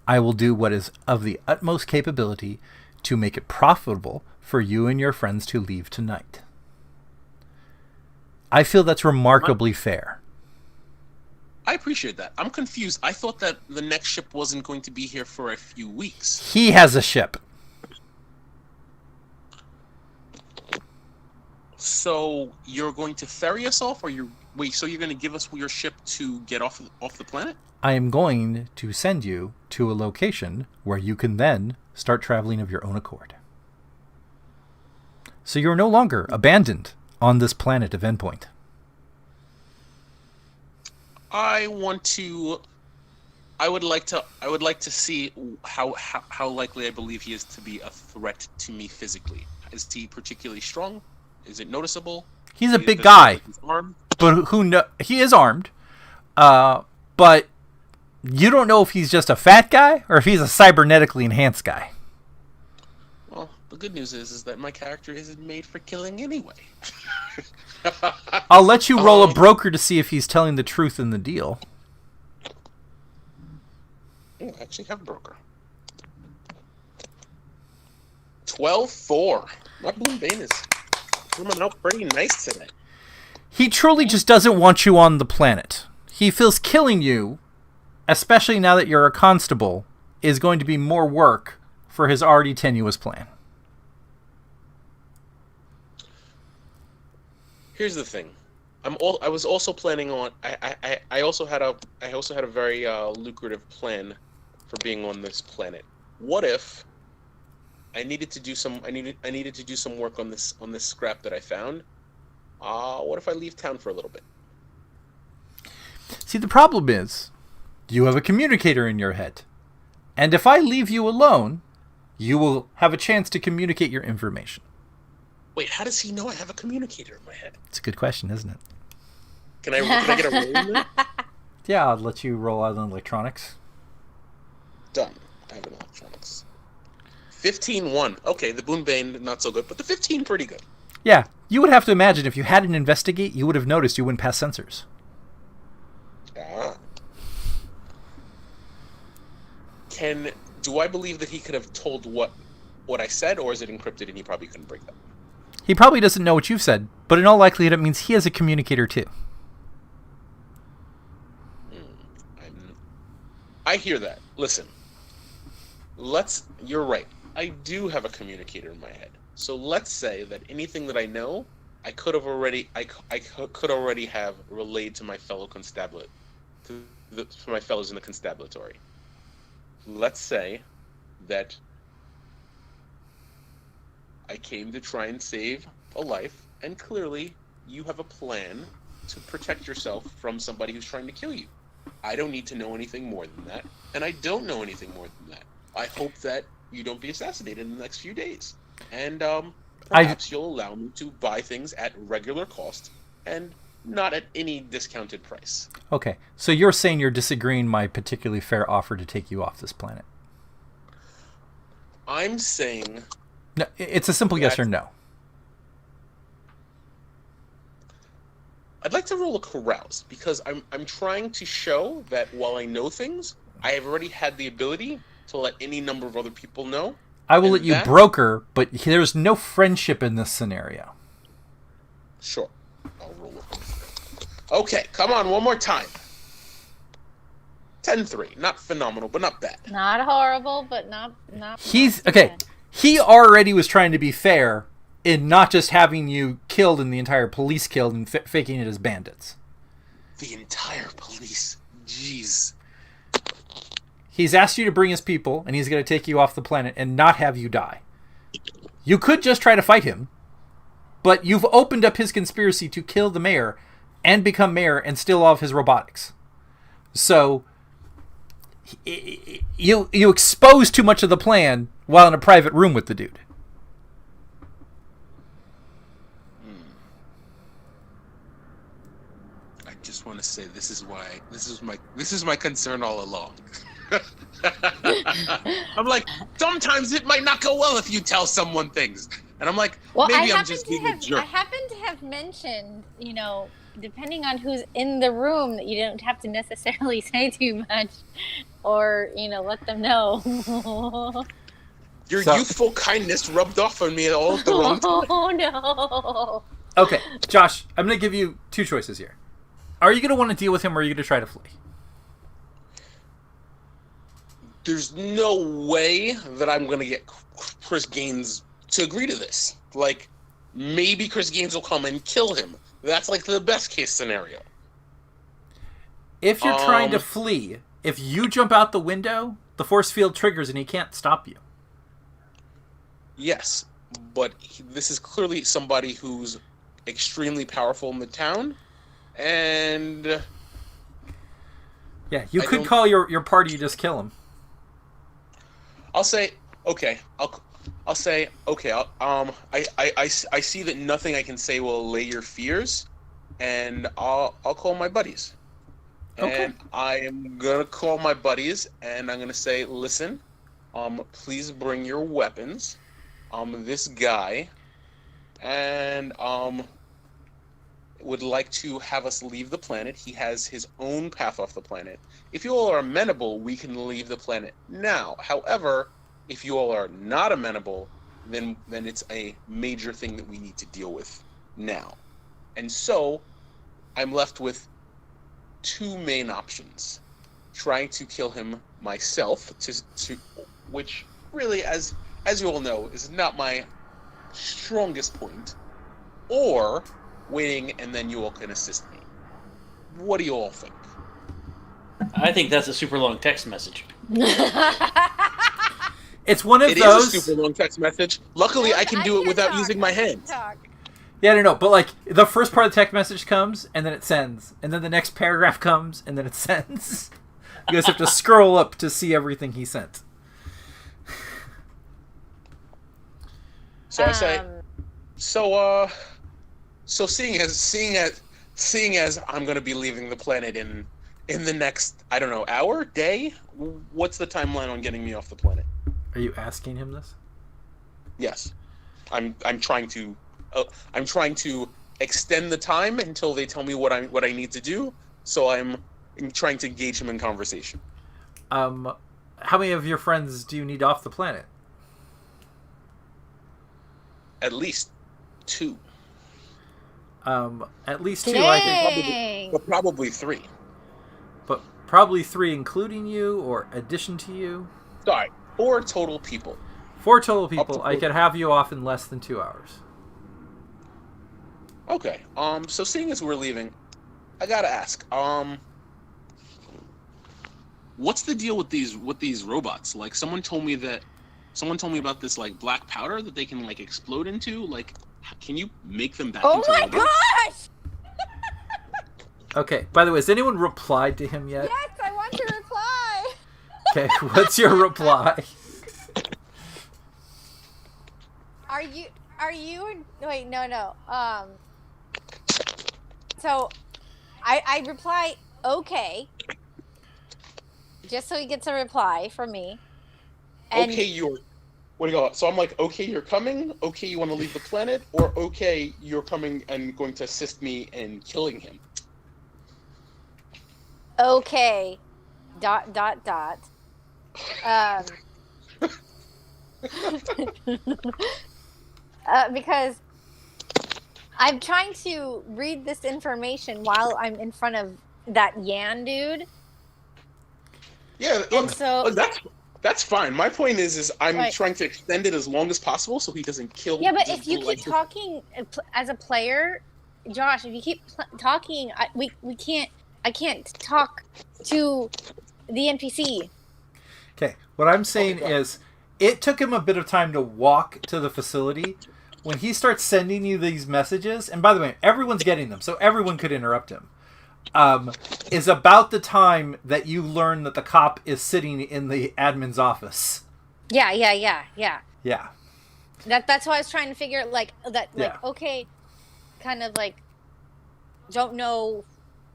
I will do what is of the utmost capability to make it profitable for you and your friends to leave tonight. I feel that's remarkably fair. I appreciate that. I'm confused. I thought that the next ship wasn't going to be here for a few weeks. He has a ship. So you're going to ferry us off, or so you're going to give us your ship to get off the planet? I am going to send you to a location where you can then start traveling of your own accord. So you're no longer abandoned on this planet of Endpoint. I would like to see how likely I believe he is to be a threat to me physically. Is he particularly strong? Is it noticeable? He's a big guy. He's armed? But he is armed. But you don't know if he's just a fat guy or if he's a cybernetically enhanced guy. Well, the good news is that my character isn't made for killing anyway. I'll let you roll a broker to see if he's telling the truth in the deal. I actually have a broker. 12-4. My Blue Bane is coming out pretty nice today. He truly just doesn't want you on the planet. He feels killing you, especially now that you're a constable, is going to be more work for his already tenuous plan. Here's the thing. I was also planning on. I also had a very lucrative plan for being on this planet. What if I needed to do some work on this scrap that I found? What if I leave town for a little bit? See, the problem is, you have a communicator in your head. And if I leave you alone, you will have a chance to communicate your information. Wait, how does he know I have a communicator in my head? It's a good question, isn't it? Can I get a roll in there? Yeah, I'll let you roll out on electronics. Done. I have an electronics. 15-1. Okay, the Boonbane, not so good, but the 15 pretty good. Yeah, you would have to imagine if you had an investigate, you would have noticed you wouldn't pass sensors. Do I believe that he could have told what I said, or is it encrypted and he probably couldn't break that? He probably doesn't know what you've said, but in all likelihood it means he has a communicator too. I hear that. Listen. You're right. I do have a communicator in my head. So let's say that anything that I know, I could already have relayed to my fellow constabulate, to my fellows in the constabulatory. Let's say that I came to try and save a life, and clearly you have a plan to protect yourself from somebody who's trying to kill you. I don't need to know anything more than that, and I don't know anything more than that. I hope that you don't be assassinated in the next few days. and perhaps you'll allow me to buy things at regular cost and not at any discounted price. Okay, so you're saying you're disagreeing my particularly fair offer to take you off this planet. I'm saying... No, it's a simple yes or no. I'd like to roll a carouse, because I'm trying to show that while I know things, I have already had the ability to let any number of other people know. I will let you broker, but there's no friendship in this scenario. Sure. I'll roll it. Okay, come on, one more time. 10-3. Not phenomenal, but not bad. Not horrible, but not He's not okay. bad. He already was trying to be fair in not just having you killed and the entire police killed and faking it as bandits. The entire police. Jeez. He's asked you to bring his people, and he's going to take you off the planet and not have you die. You could just try to fight him, but you've opened up his conspiracy to kill the mayor and become mayor and steal all of his robotics. So you expose too much of the plan while in a private room with the dude. I just want to say this is my concern all along. I'm like, sometimes it might not go well if you tell someone things. And I'm like, Well, maybe I'm just being a jerk. I happen to have mentioned, depending on who's in the room, that you don't have to necessarily say too much, or let them know. Your youthful kindness rubbed off on me all at the wrong time. Oh no. Okay, Josh, I'm going to give you two choices here. Are you going to want to deal with him, or are you going to try to flee? There's no way that I'm going to get Chris Gaines to agree to this. Like, maybe Chris Gaines will come and kill him. That's like the best case scenario. If you're trying to flee, if you jump out the window, the force field triggers and he can't stop you. Yes, but this is clearly somebody who's extremely powerful in the town, and... Yeah, you could call your party to just kill him. I'll say, okay. I'll say, okay. I see that nothing I can say will allay your fears, and I'll call my buddies. Okay. And I am gonna call my buddies, and I'm gonna say, listen, please bring your weapons. This guy, and would like to have us leave the planet. He has his own path off the planet. If you all are amenable, we can leave the planet now. However, if you all are not amenable, then it's a major thing that we need to deal with now. And so, I'm left with two main options. Trying to kill him myself, which really, as you all know, is not my strongest point, or waiting and then you all can assist me. What do you all think? I think that's a super long text message. It's one of those... It is a super long text message. Luckily, I can do it without using my hands. Yeah, I don't know, but like the first part of the text message comes and then it sends, and then the next paragraph comes and then it sends. You guys have to scroll up to see everything he sent. So I say, so seeing as I'm going to be leaving the planet in the next, I don't know, hour, day, what's the timeline on getting me off the planet? Are you asking him this? Yes, I'm trying to extend the time until they tell me what I need to do. So I'm trying to engage him in conversation. How many of your friends do you need off the planet? At least 2. At least 2. Dang. But probably 3. But probably 3 including you or addition to you? Sorry, 4 total people. 4 total people. I could have you off in less than 2 hours. Okay. So seeing as we're leaving, I gotta ask. What's the deal with these robots? Like, someone told me about this like black powder that they can like explode into. Like, can you make them back into robots? Gosh! Okay. By the way, has anyone replied to him yet? Yes, I want to reply. Okay. What's your reply? are you? Wait, no. So, I reply okay, just so he gets a reply from me. And Okay, what do you call it? So I'm like, okay, you're coming. Okay, you want to leave the planet, or okay, you're coming and going to assist me in killing him. okay, ... Because I'm trying to read this information while I'm in front of that Yan dude. Yeah, And so, look, that's fine. My point is I'm right. trying to extend it as long as possible so he doesn't kill. Yeah, but if you keep talking as a player, Josh, if you keep talking, we can't. I can't talk to the NPC. Okay, what I'm saying is, it took him a bit of time to walk to the facility. When he starts sending you these messages, and by the way, everyone's getting them, so everyone could interrupt him, is about the time that you learn that the cop is sitting in the admin's office. Yeah. Yeah. That's why I was trying to figure like that. Like, Yeah. okay, kind of like don't know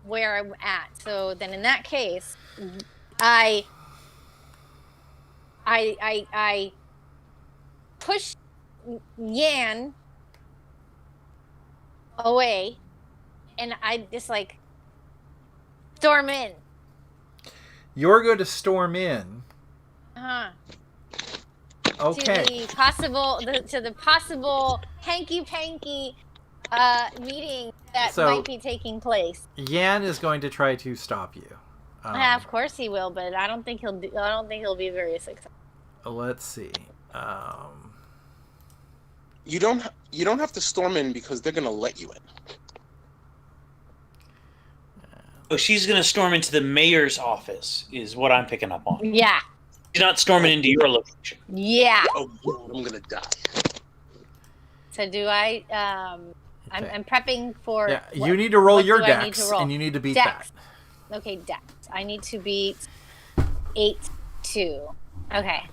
where I'm at. So then, in that case, I push Yan away, and I just like storm in. You're going to storm in. Okay. To the possible hanky-panky meeting that might be taking place. Yan is going to try to stop you. Of course he will, but I don't think he'll be very successful. Let's see. You don't have to storm in because they're gonna let you in. Oh, she's gonna storm into the mayor's office, is what I'm picking up on. Yeah. She's not storming into your location. Yeah. Oh, I'm gonna die. So do I? Okay. I'm prepping for. Yeah, you need to roll your I need dex, to roll? and you need to beat Dex. that. Okay, dex. I need to beat 8-2. Okay.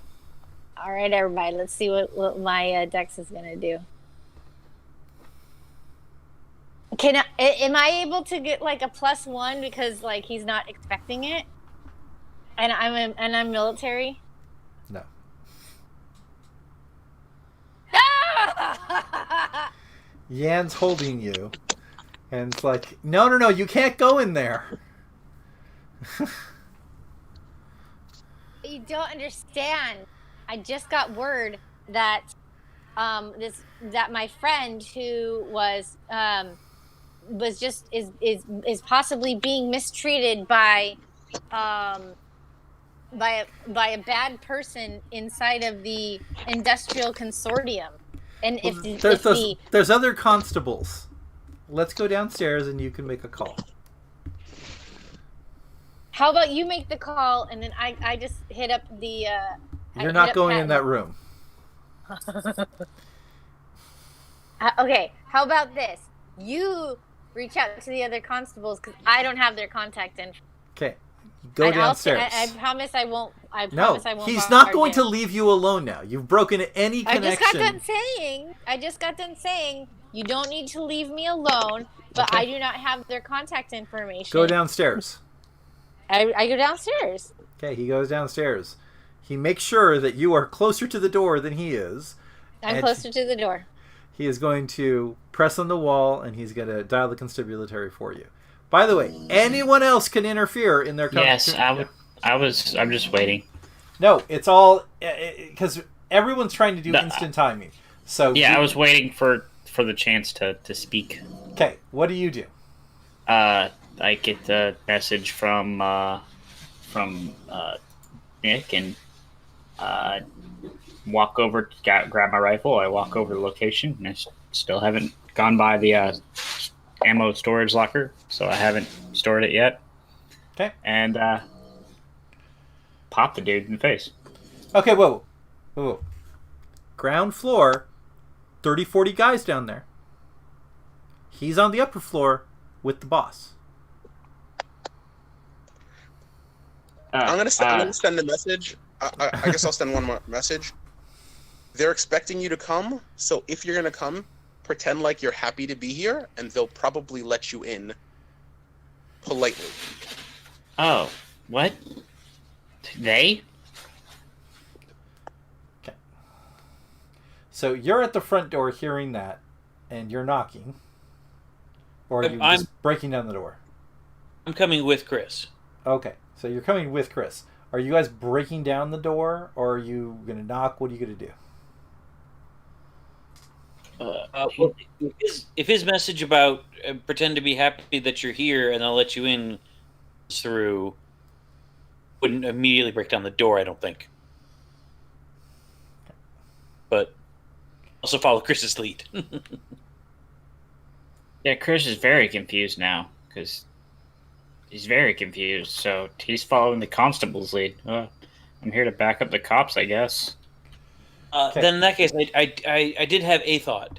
All right, everybody. Let's see what my dex is gonna do. Am I able to get like a +1 because like he's not expecting it, and I'm military? No. Yan's holding you, and it's like, no, you can't go in there. You don't understand. I just got word that my friend who was possibly being mistreated by a bad person inside of the industrial consortium. And there's other constables. Let's go downstairs and you can make a call. How about you make the call and then I just hit up the. You're not going in that room. Okay, how about this? You reach out to the other constables because I don't have their contact info. Okay, go downstairs. I promise I won't. He's not going to leave you alone now. You've broken any connection. I just got done saying you don't need to leave me alone, but okay. I do not have their contact information. Go downstairs. I go downstairs. Okay, he goes downstairs. He makes sure that you are closer to the door than he is. I'm closer to the door. He is going to press on the wall, and he's going to dial the constabulary for you. By the way, anyone else can interfere in their conversation. Yes, I'm just waiting. No, it's all because everyone's trying to do instant timing. So yeah, I was waiting for the chance to speak. Okay, what do you do? I get the message from Nick and walk over, grab my rifle. I walk over the location, and I still haven't gone by the ammo storage locker, so I haven't stored it yet. Okay. And pop the dude in the face. Okay, whoa. Ground floor, 30, 40 guys down there. He's on the upper floor with the boss. I'm gonna send a message. I guess I'll send one more message. they're expecting you to come. So if you're gonna come, pretend like you're happy to be here, and they'll probably let you in politely. Oh, what? They? Okay. So you're at the front door hearing that, and you're knocking. Or are you I'm- just breaking down the door? I'm coming with Chris. Okay. So you're coming with Chris. Are you guys breaking down the door, or are you going to knock? What are you going to do? Well, if his message about pretend to be happy that you're here and I'll let you in through wouldn't immediately break down the door, I don't think. But also follow Chris's lead. Yeah, Chris is very confused now because he's very confused. So he's following the constable's lead. I'm here to back up the cops, I guess. Okay. Then in that case, I did have a thought.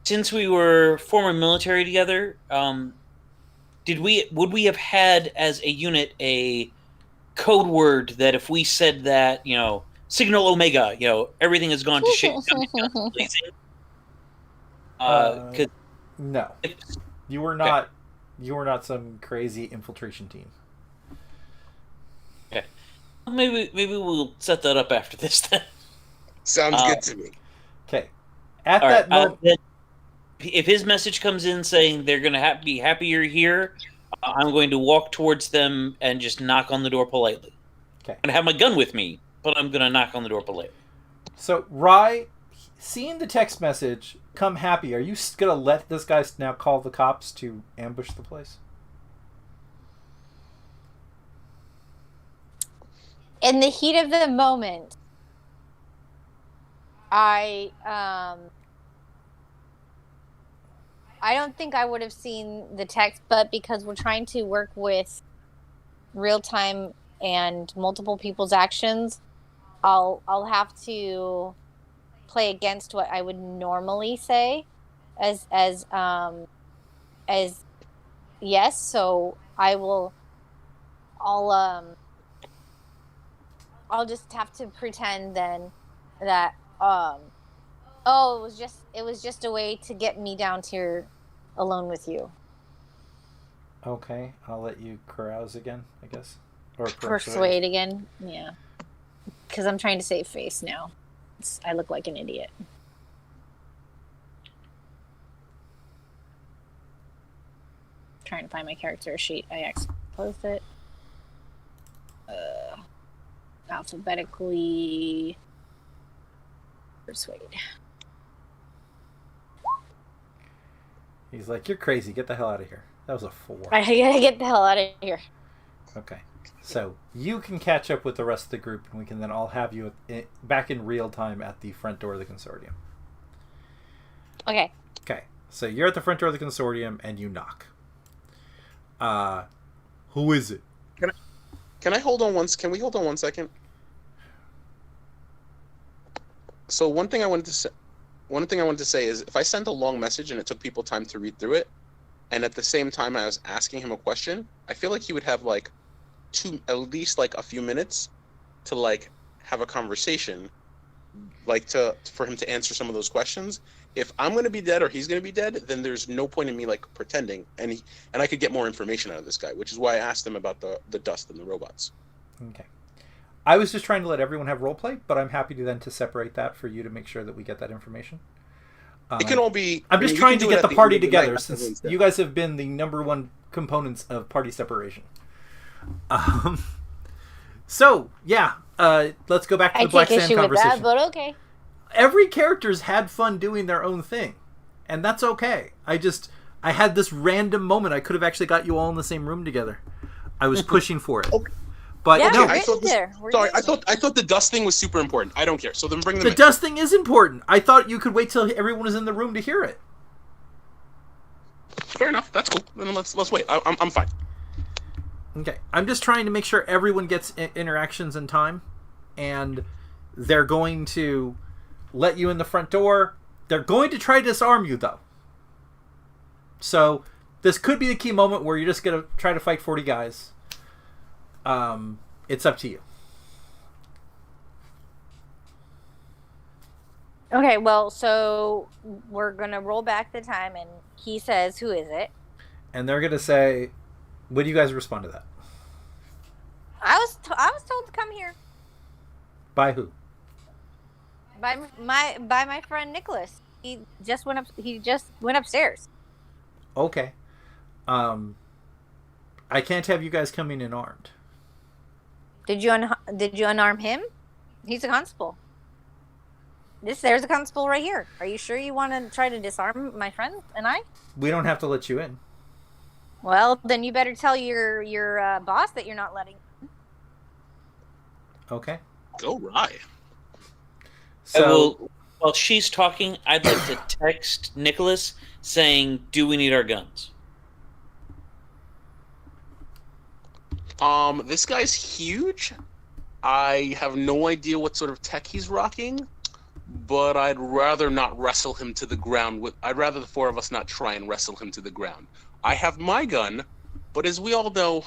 Since we were former military together, would we have had as a unit a code word that if we said that, Signal Omega, everything has gone to shit. No, you were not. You were not some crazy infiltration team. Okay, maybe we'll set that up after this then. Sounds good to me. Okay. At All that right, moment, if his message comes in saying they're going to be happy you're here, I'm going to walk towards them and just knock on the door politely. Okay. I'm going to have my gun with me, but I'm going to knock on the door politely. So Rye, seeing the text message, come happy. Are you gonna let this guy now call the cops to ambush the place? In the heat of the moment, I don't think I would have seen the text, but because we're trying to work with real time and multiple people's actions, I'll have to play against what I would normally say as yes. So I'll just have to pretend then that it was just a way to get me down here alone with you. Okay, I'll let you carouse again, I guess, or Persuade again, yeah. Because I'm trying to save face now. I look like an idiot. Trying to find my character sheet. I actually closed it. Alphabetically persuade. He's like, "You're crazy. Get the hell out of here." That was a 4. I gotta get the hell out of here. Okay. So you can catch up with the rest of the group, and we can then all have you back in real time at the front door of the consortium. Okay. Okay. So you're at the front door of the consortium, and you knock. Who is it? Can I hold on once? Can we hold on 1 second? So one thing I wanted to say is, if I sent a long message and it took people time to read through it, and at the same time I was asking him a question, I feel like he would have at least a few minutes to have a conversation, for him to answer some of those questions. If I'm going to be dead or he's going to be dead, then there's no point in me pretending, and I could get more information out of this guy, which is why I asked him about the dust and the robots. Okay. I was just trying to let everyone have roleplay, but I'm happy to separate that for you to make sure that we get that information. It can all be. I'm just trying to get the party together, since you guys have been the number one components of party separation. So yeah, let's go back to the Black Sand conversation. With that, but okay. Every character's had fun doing their own thing, and that's okay. I had this random moment. I could have actually got you all in the same room together. I was pushing for it. Okay. But yeah, no, I thought the dust thing was super important. I don't care. So then bring them. The dust thing is important. I thought you could wait till everyone was in the room to hear it. Fair enough. That's cool. Then let's wait. I'm fine. Okay, I'm just trying to make sure everyone gets interactions in time, and they're going to let you in the front door. They're going to try to disarm you, though. So this could be the key moment where you're just going to try to fight 40 guys. It's up to you. Okay, well, so we're gonna roll back the time, and he says, "Who is it?" And they're gonna say, "What do you guys respond to that? I was told to come here By who?" by my friend Nicholas. He just went upstairs. Okay. Um, I can't have you guys coming in armed. Did you unarm him? He's a constable. There's a constable right here. Are you sure you want to try to disarm my friend and I? We don't have to let you in. Well, then you better tell your boss that you're not letting. Okay. Go Rye. So, I will, while she's talking, I'd like to text Nicholas saying, "Do we need our guns?" This guy's huge. I have no idea what sort of tech he's rocking, but I'd rather not wrestle him to the ground with. I'd rather the four of us not try and wrestle him to the ground. I have my gun, but as we all know,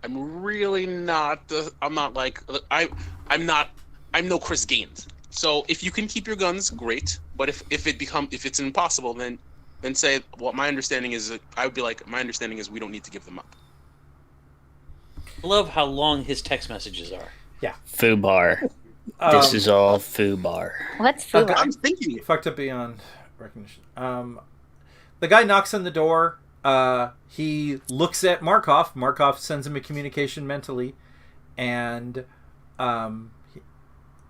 I'm really not. I'm not like I'm not. I'm no Chris Gaines. So if you can keep your guns, great. But if it's impossible, then say what my understanding is. I would be like, my understanding is we don't need to give them up. I love how long his text messages are. Foobar. This is all foobar. What's Okay. Fubar? I'm thinking. fucked up beyond recognition. The guy knocks on the door. He looks at Markov. Markov sends him a communication mentally, and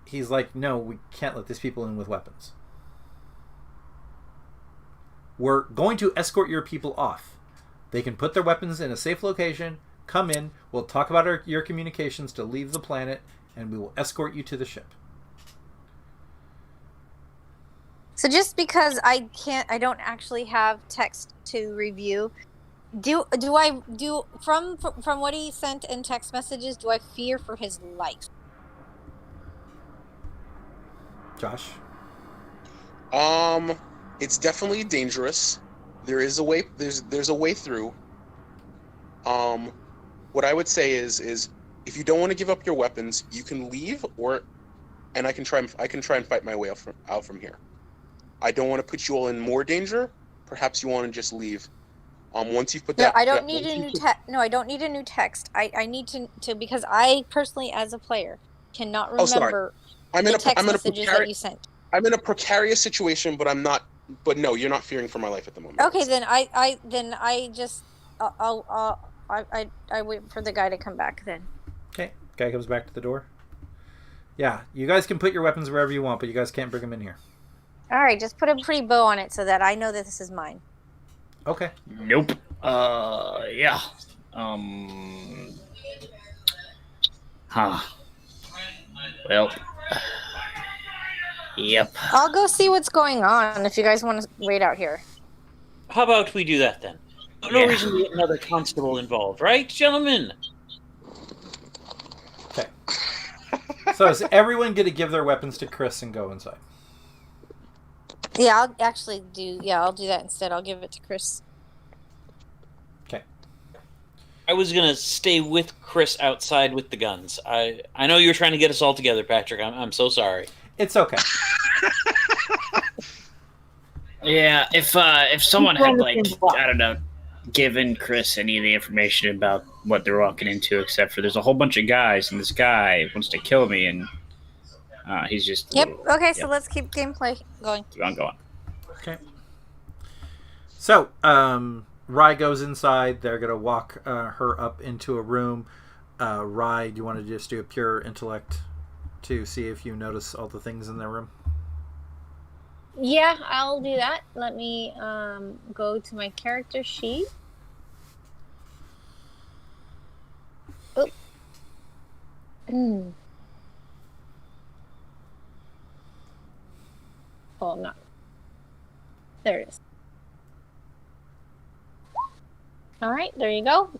he's like, "No, we can't let these people in with weapons. We're going to escort your people off. They can put their weapons in a safe location. Come in. We'll talk about your communications to leave the planet, and we will escort you to the ship." So just because I don't actually have text to review. From what he sent in text messages, do I fear for his life? Josh? It's definitely dangerous. There is a way. There's a way through. What I would say is if you don't want to give up your weapons, you can leave, and I can try and fight my way out from here. I don't want to put you all in more danger. Perhaps you want to just leave. Once you've put No, that. I don't need a new text. No, I don't need a new text. I need to because I personally, as a player, cannot Oh, sorry. remember I'm the in a text messages that you sent. I'm in a precarious situation, but I'm not. But no, you're not fearing for my life at the moment. Okay, then I just I wait for the guy to come back then. Okay. Guy comes back to the door. Yeah, you guys can put your weapons wherever you want, but you guys can't bring them in here. All right, just put a pretty bow on it so that I know that this is mine. Okay. Nope. Yeah. Huh. Well. Yep. I'll go see what's going on if you guys want to wait out here. How about we do that then? No Yeah. reason to get another constable involved, right, gentlemen? Okay. So is everyone going to give their weapons to Chris and go inside? Yeah, I'll do that instead. I'll give it to Chris. Okay. I was gonna stay with Chris outside with the guns. I know you were trying to get us all together, Patrick. I'm so sorry. It's okay. Yeah, if someone had, like, I don't know, given Chris any of the information about what they're walking into, except for there's a whole bunch of guys, and this guy wants to kill me, and he's just... Yep. Okay, so let's keep gameplay going. Keep on going. Okay. So, Rye goes inside. They're going to walk her up into a room. Rye, do you want to just do a pure intellect to see if you notice all the things in their room? Yeah, I'll do that. Let me go to my character sheet. Oh. Oh, I'm not. There it is. All right, there you go.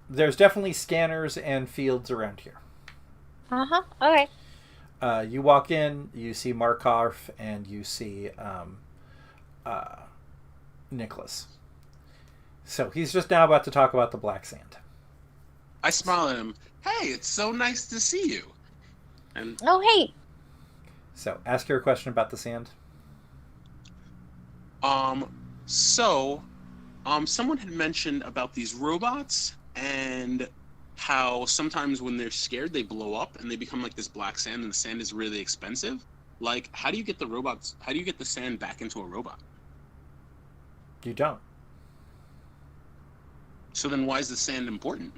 There's definitely scanners and fields around here. Okay. You walk in, you see Markov, and you see Nicholas. So he's just now about to talk about the black sand. I smile at him. Hey, it's so nice to see you. And Oh, hey. So, ask your question about the sand. Someone had mentioned about these robots and how sometimes when they're scared, they blow up and they become like this black sand, and the sand is really expensive. Like, how do you get the sand back into a robot? You don't. So then why is the sand important?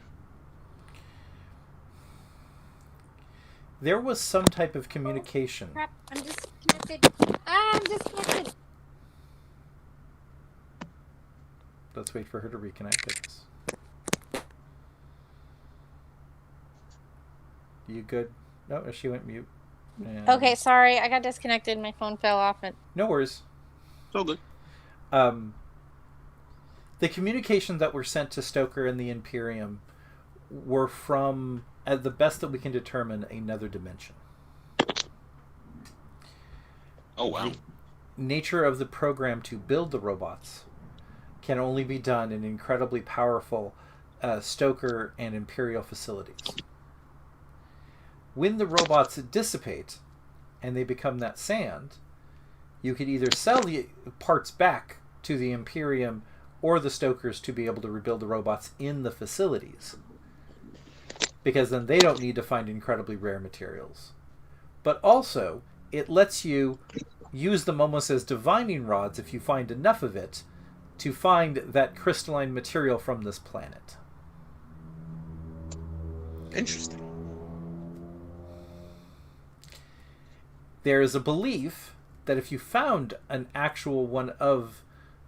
There was some type of communication. Crap, I'm disconnected. I'm disconnected. Let's wait for her to reconnect, I guess. You good? No, she went mute. And... Okay, sorry, I got disconnected. My phone fell off. No worries. So good. The communications that were sent to Stoker and the Imperium were from, at the best that we can determine, another dimension. Oh, wow. The nature of the program to build the robots can only be done in incredibly powerful Stoker and Imperial facilities. When the robots dissipate and they become that sand, you could either sell the parts back to the Imperium or the Stokers to be able to rebuild the robots in the facilities, because then they don't need to find incredibly rare materials. But also, it lets you use them almost as divining rods, if you find enough of it, to find that crystalline material from this planet. Interesting. There is a belief that if you found an actual one of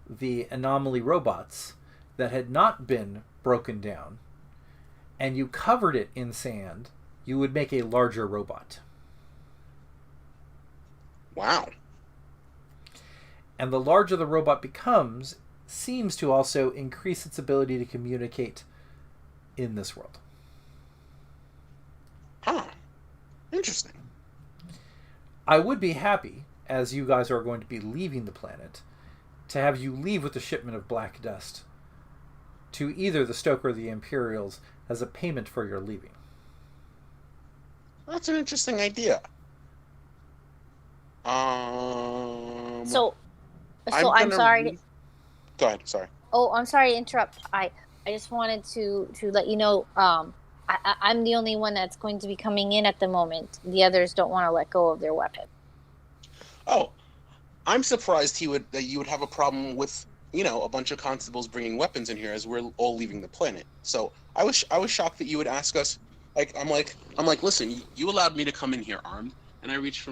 the anomaly robots that had not been broken down, and you covered it in sand, you would make a larger robot. Wow. And the larger the robot becomes, seems to also increase its ability to communicate in this world. Huh. Interesting. I would be happy, as you guys are going to be leaving the planet, to have you leave with a shipment of black dust to either the Stoker or the Imperials as a payment for your leaving. That's an interesting idea. So I'm sorry. Go ahead. Sorry. Oh, I'm sorry to interrupt. I just wanted to let you know. I'm the only one that's going to be coming in at the moment. The others don't want to let go of their weapon. Oh, I'm surprised that you would have a problem with, a bunch of constables bringing weapons in here as we're all leaving the planet. So I was shocked that you would ask us. I'm like, listen, you allowed me to come in here armed, and I reached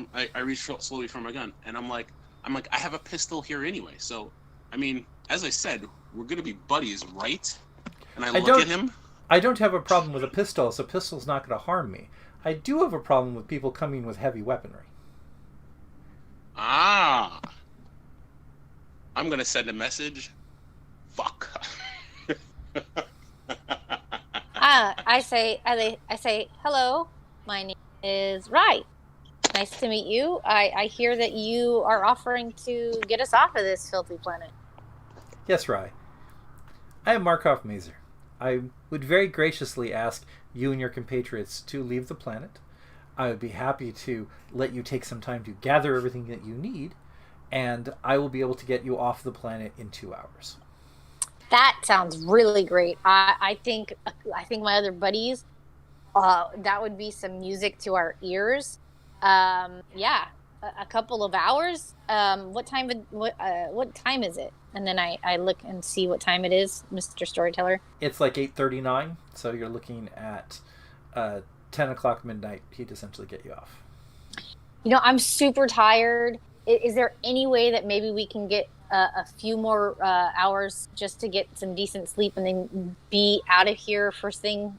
slowly for my gun, and I'm like, I have a pistol here anyway. So, I mean, as I said, we're gonna be buddies, right? And I look at him. I don't have a problem with a pistol, so a pistol's not going to harm me. I do have a problem with people coming with heavy weaponry. Ah. I'm going to send a message. Fuck. I say, hello, my name is Rye. Nice to meet you. I hear that you are offering to get us off of this filthy planet. Yes, Rye. I am Markov Mazer. I would very graciously ask you and your compatriots to leave the planet. I would be happy to let you take some time to gather everything that you need, and I will be able to get you off the planet in 2 hours. That sounds really great. I think my other buddies, that would be some music to our ears. Yeah, a couple of hours. What time is it? And then I look and see what time it is, Mr. Storyteller. It's like 8:39, so you're looking at 10 o'clock midnight. He'd essentially get you off. I'm super tired. Is there any way that maybe we can get a few more hours just to get some decent sleep and then be out of here first thing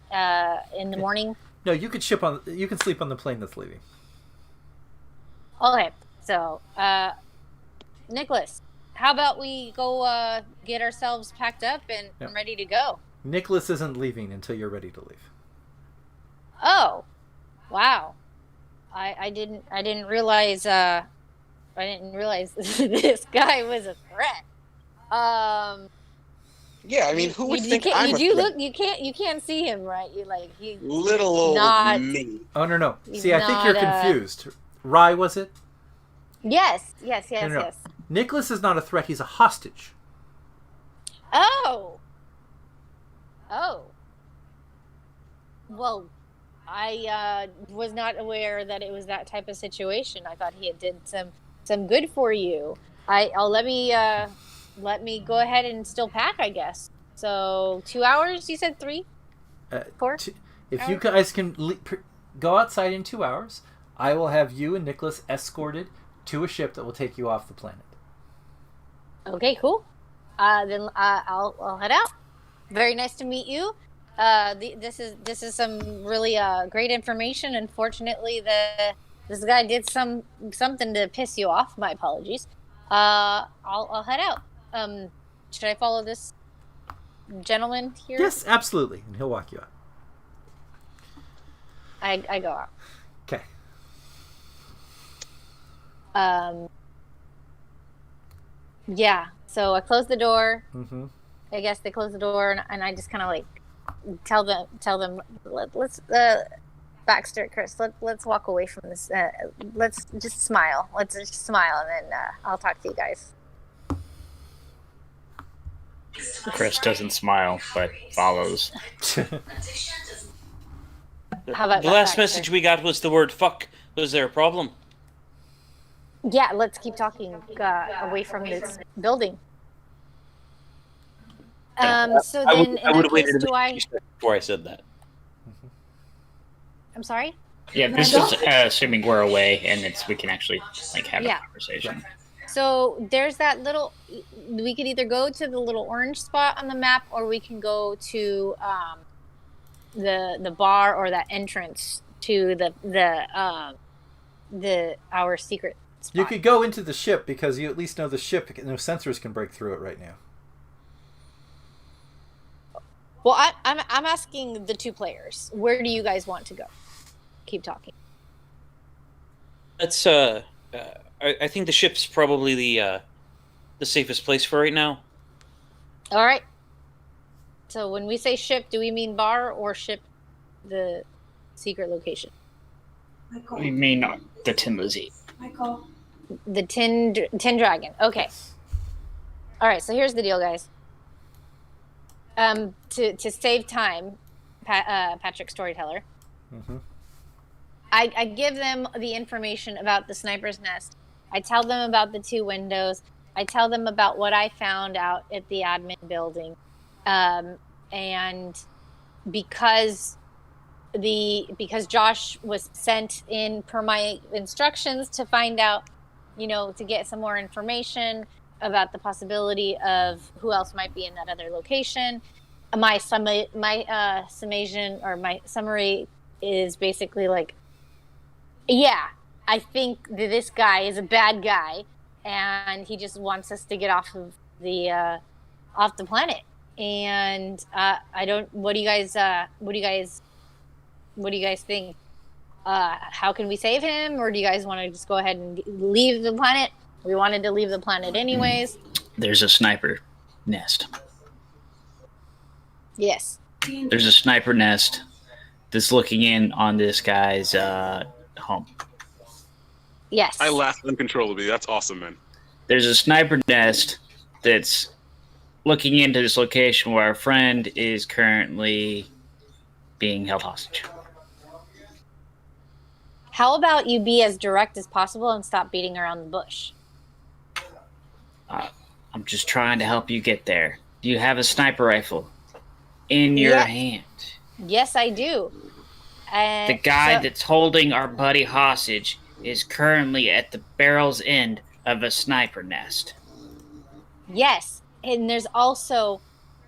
in the morning? No, you can sleep on the plane that's leaving. Okay, so Nicholas, how about we go get ourselves packed up and ready to go? Nicholas isn't leaving until you're ready to leave. Oh, wow! I didn't realize this guy was a threat. Yeah, I mean, who would think I'm a threat? You can't see him, right? Little old me. Oh no! See, I think you're confused. Rye, was it? Yes. No. Nicholas is not a threat. He's a hostage. Oh. Well, I was not aware that it was that type of situation. I thought he had did some good for you. I'll let me go ahead and still pack, I guess. So 2 hours. You said 3, Uh, 4. if you guys can go outside in 2 hours, I will have you and Nicholas escorted to a ship that will take you off the planet. Okay, cool. Then I'll head out. Very nice to meet you. This is some really great information. Unfortunately, this guy did something to piss you off. My apologies. I'll head out. Should I follow this gentleman here? Yes, absolutely, and he'll walk you out. I go out. Okay. Yeah. So I close the door. Mm-hmm. I guess they close the door, and I just kind of like tell them let's Baxter, Chris, let's walk away from this. Let's just smile. Let's just smile, and then I'll talk to you guys. Chris doesn't smile, but follows. How about The that, last Baxter? message we got was the word fuck. Was there a problem? Yeah, let's keep talking away from this building. So then, in that case, do I? Before I said that. I'm sorry. Yeah, this is assuming we're away and we can actually have a conversation. So there's that little. We could either go to the little orange spot on the map, or we can go to the bar or that entrance to our secret spot. You could go into the ship because you at least know the ship. No sensors can break through it right now. Well, I'm asking the 2 players. Where do you guys want to go? Keep talking. That's I think the ship's probably the safest place for right now. All right. So when we say ship, do we mean bar or ship the secret location? We mean the Tin Lizzie. The tin dragon. Okay. All right. So here's the deal, guys. To save time, Patrick Storyteller, I give them the information about the sniper's nest. I tell them about the 2 windows. I tell them about what I found out at the admin building, and because Josh was sent in per my instructions to find out, to get some more information about the possibility of who else might be in that other location. My summation or my summary is basically like, yeah, I think that this guy is a bad guy, and he just wants us to get off of the planet. And I don't. What do you guys think? How can we save him, or do you guys want to just go ahead and leave the planet? We wanted to leave the planet anyways. There's a sniper nest. Yes. There's a sniper nest that's looking in on this guy's home. Yes. I laughed uncontrollably. That's awesome, man. There's a sniper nest that's looking into this location where our friend is currently being held hostage. How about you be as direct as possible and stop beating around the bush? I'm just trying to help you get there. Do you have a sniper rifle in your hand? Yes, I do. The guy that's holding our buddy hostage is currently at the barrel's end of a sniper nest. Yes, and there's also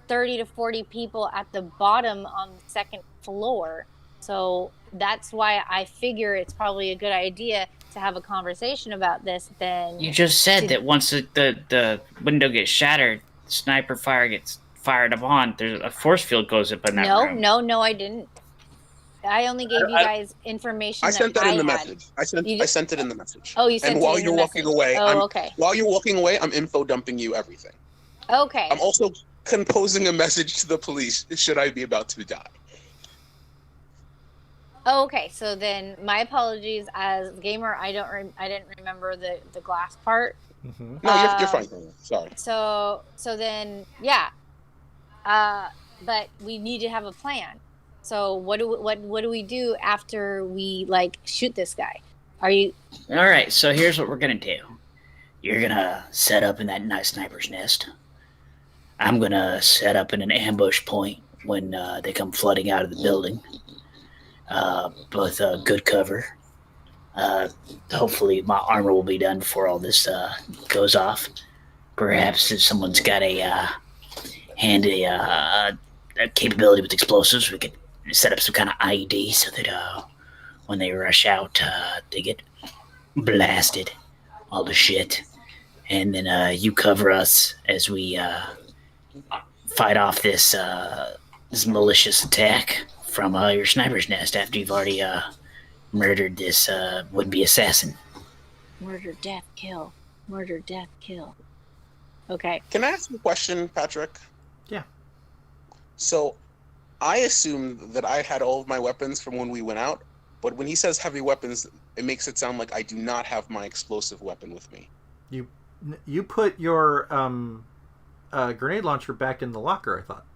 30 to 40 people at the bottom on the 2nd floor. So that's why I figure it's probably a good idea to have a conversation about this. Then you just said that once the window gets shattered, sniper fire gets fired upon. There's a force field goes up in that room. No, I didn't. I only gave you guys information. I sent that in the had. message. I sent it in the message. Oh, you sent and it while in you're the walking message. away, okay. While you're walking away, I'm info dumping you everything. Okay. I'm also composing a message to the police should I be about to die. Oh, okay. So then, my apologies. As a gamer, I didn't remember the glass part. Mm-hmm. No, you're fine. Sorry. So then, yeah. But we need to have a plan. So what do we do after we like shoot this guy? Are you All right, so here's what we're gonna do. You're gonna set up in that nice sniper's nest. I'm gonna set up in an ambush point when they come flooding out of the building, with good cover. Hopefully, my armor will be done before all this goes off. Perhaps if someone's got a handy a capability with explosives, we could set up some kind of IED so that when they rush out, they get blasted, all the shit. And then you cover us as we fight off this malicious attack from your sniper's nest after you've already murdered this would-be assassin. murder, death, kill, murder, death, kill? Okay. Can I ask you a question, Patrick? Yeah. So, I assumed that I had all of my weapons from when we went out, but when he says heavy weapons, it makes it sound like I do not have my explosive weapon with me. You put your grenade launcher back in the locker, I thought.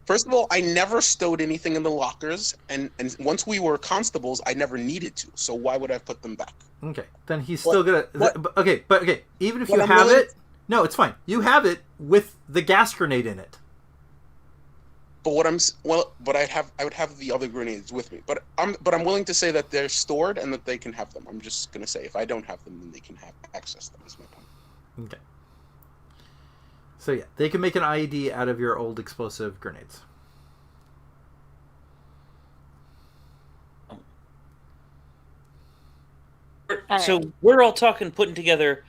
First of all, I never stowed anything in the lockers, and once we were constables, I never needed to. So why would I put them back? Okay, then he's still gonna. Okay, even if What you I'm have willing- it, no, it's fine. You have it with the gas grenade in it. But I would have the other grenades with me. But I'm willing to say that they're stored and that they can have them. I'm just gonna say if I don't have them, then they can have access them. Is my point. Okay. So yeah, they can make an IED out of your old explosive grenades. So we're all putting together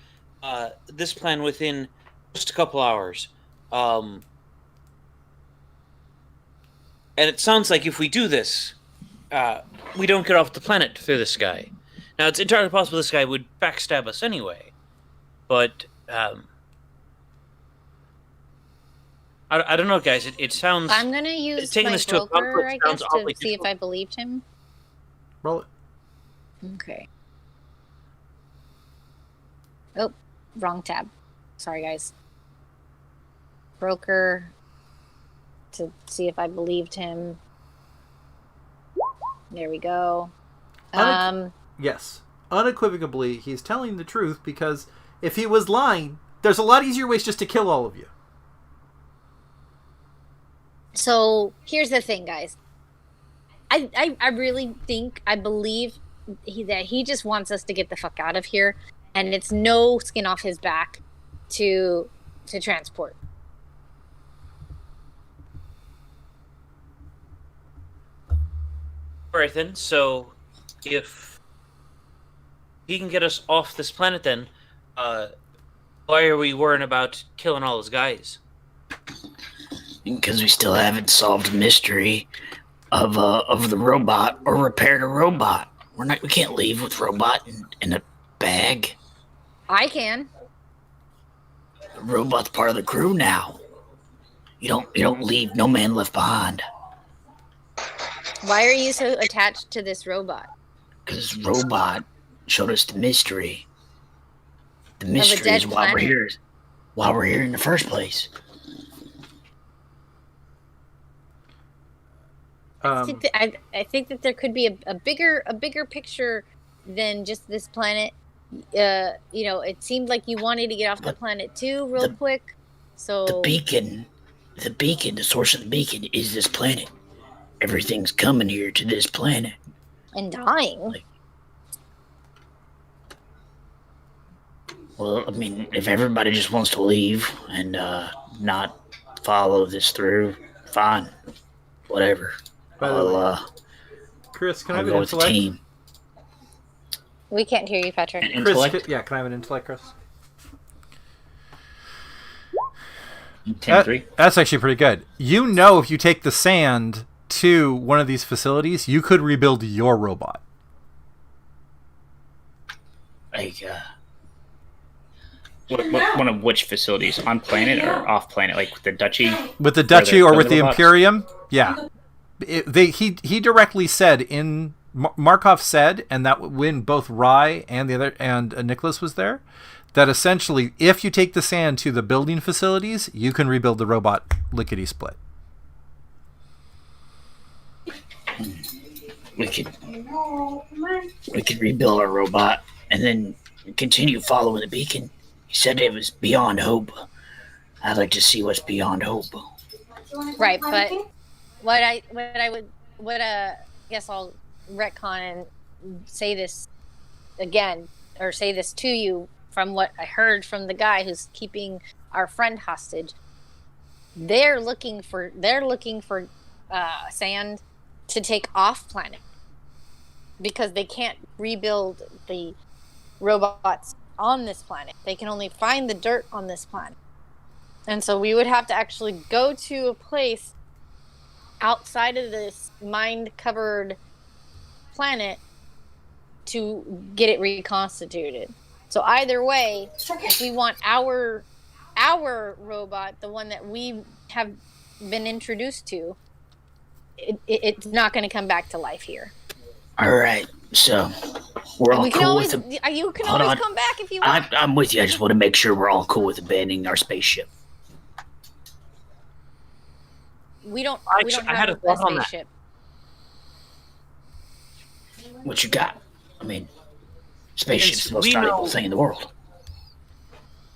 this plan within just a couple hours. And it sounds like if we do this, we don't get off the planet through this guy. Now, it's entirely possible this guy would backstab us anyway. But I don't know, guys. It sounds... I'm gonna use taking my this to a broker, I conflict guess, sounds oddly to see if difficult. I believed him. Roll it. Okay. Oh, wrong tab. Sorry, guys. Broker, to see if I believed him. There we go. Yes. Unequivocally, he's telling the truth, because if he was lying, there's a lot easier ways just to kill all of you. So here's the thing, guys. I really think, I believe that he just wants us to get the fuck out of here, and it's no skin off his back to transport. Alright then, so if he can get us off this planet then, why are we worrying about killing all those guys? Because we still haven't solved the mystery of the robot or repaired a robot. We can't leave with robot in a bag. I can. The robot's part of the crew now. You don't leave no man left behind. Why are you so attached to this robot? Because robot showed us the mystery. The mystery dead is why we're planet. here. Why we're here in the first place. I think that there could be a bigger picture than just this planet. It seemed like you wanted to get off the planet too, real quick. So The beacon, the source of the beacon is this planet. Everything's coming here to this planet. and dying. Well, I mean, if everybody just wants to leave and not follow this through, fine. Whatever. By the way, I'll Chris, can I have go an with the intellect? team. We can't hear you, Patrick. An Chris, intellect? can I have an intellect, Chris? 10-3. That's actually pretty good. You know, if you take the sand to one of these facilities, you could rebuild your robot. Like, One of which facilities? On planet or off planet? Like with the duchy? With the Duchy or with the robots? Imperium? Yeah. he directly said in Markov said, and that when both Rye and the other and Nicholas was there, that essentially if you take the sand to the building facilities, you can rebuild the robot lickety split. We could rebuild our robot and then continue following the beacon. He said it was beyond hope. I'd like to see what's beyond hope. Right, but I guess I'll retcon and say this again, or say this to you from what I heard from the guy who's keeping our friend hostage. They're looking for sand to take off planet because they can't rebuild the robots on this planet. They can only find the dirt on this planet. And so we would have to actually go to a place outside of this mine-covered planet to get it reconstituted. So either way, if we want our robot, the one that we have been introduced to, it's not going to come back to life here. All right, so we're all cool with it. You can always come back if you want. I'm with you. I just want to make sure we're all cool with abandoning our spaceship. We don't I had have a thought on that. spaceship. What you got? I mean, spaceship's the most valuable thing in the world.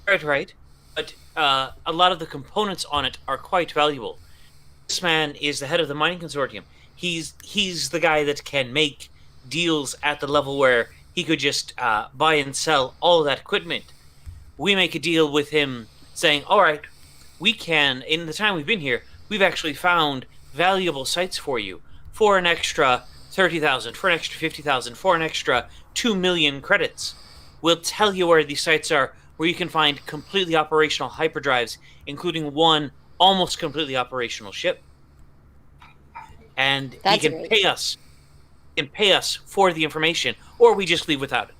Right. But a lot of the components on it are quite valuable. This man is the head of the mining consortium. He's the guy that can make deals at the level where he could just buy and sell all of that equipment. We make a deal with him saying, all right, we can, in the time we've been here, we've actually found valuable sites for you for an extra 30,000, for an extra 50,000, for an extra 2 million credits. We'll tell you where these sites are, where you can find completely operational hyperdrives, including one almost completely operational ship. And he can pay us. He can pay us for the information, or we just leave without it.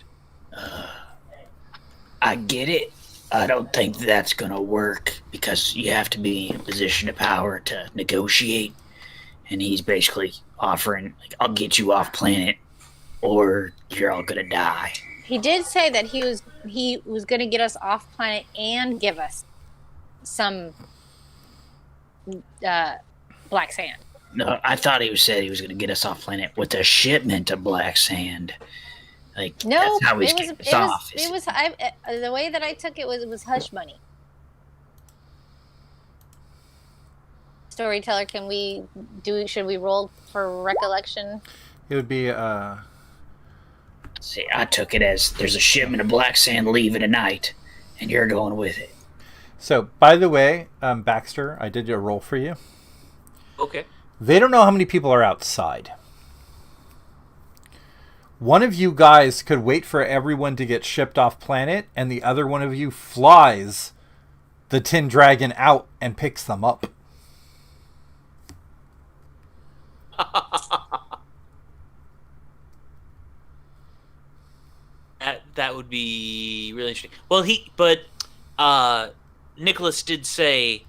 I get it. I don't think that's gonna work because you have to be in a position of power to negotiate. And he's basically offering, like, I'll get you off planet, or you're all gonna die. He did say that he was going to get us off planet and give us some black sand. No, I thought he said he was going to get us off planet with a shipment of black sand. Like, No, that's how he's it getting us was off. the way that I took it was hush money. Storyteller, should we roll for recollection? It would be See, I took it as there's a shipment of black sand leaving tonight, and you're going with it. So, by the way, Baxter, I did a roll for you. Okay. They don't know how many people are outside. One of you guys could wait for everyone to get shipped off planet, and the other one of you flies the Tin Dragon out and picks them up. That would be really interesting. Well, Nicholas did say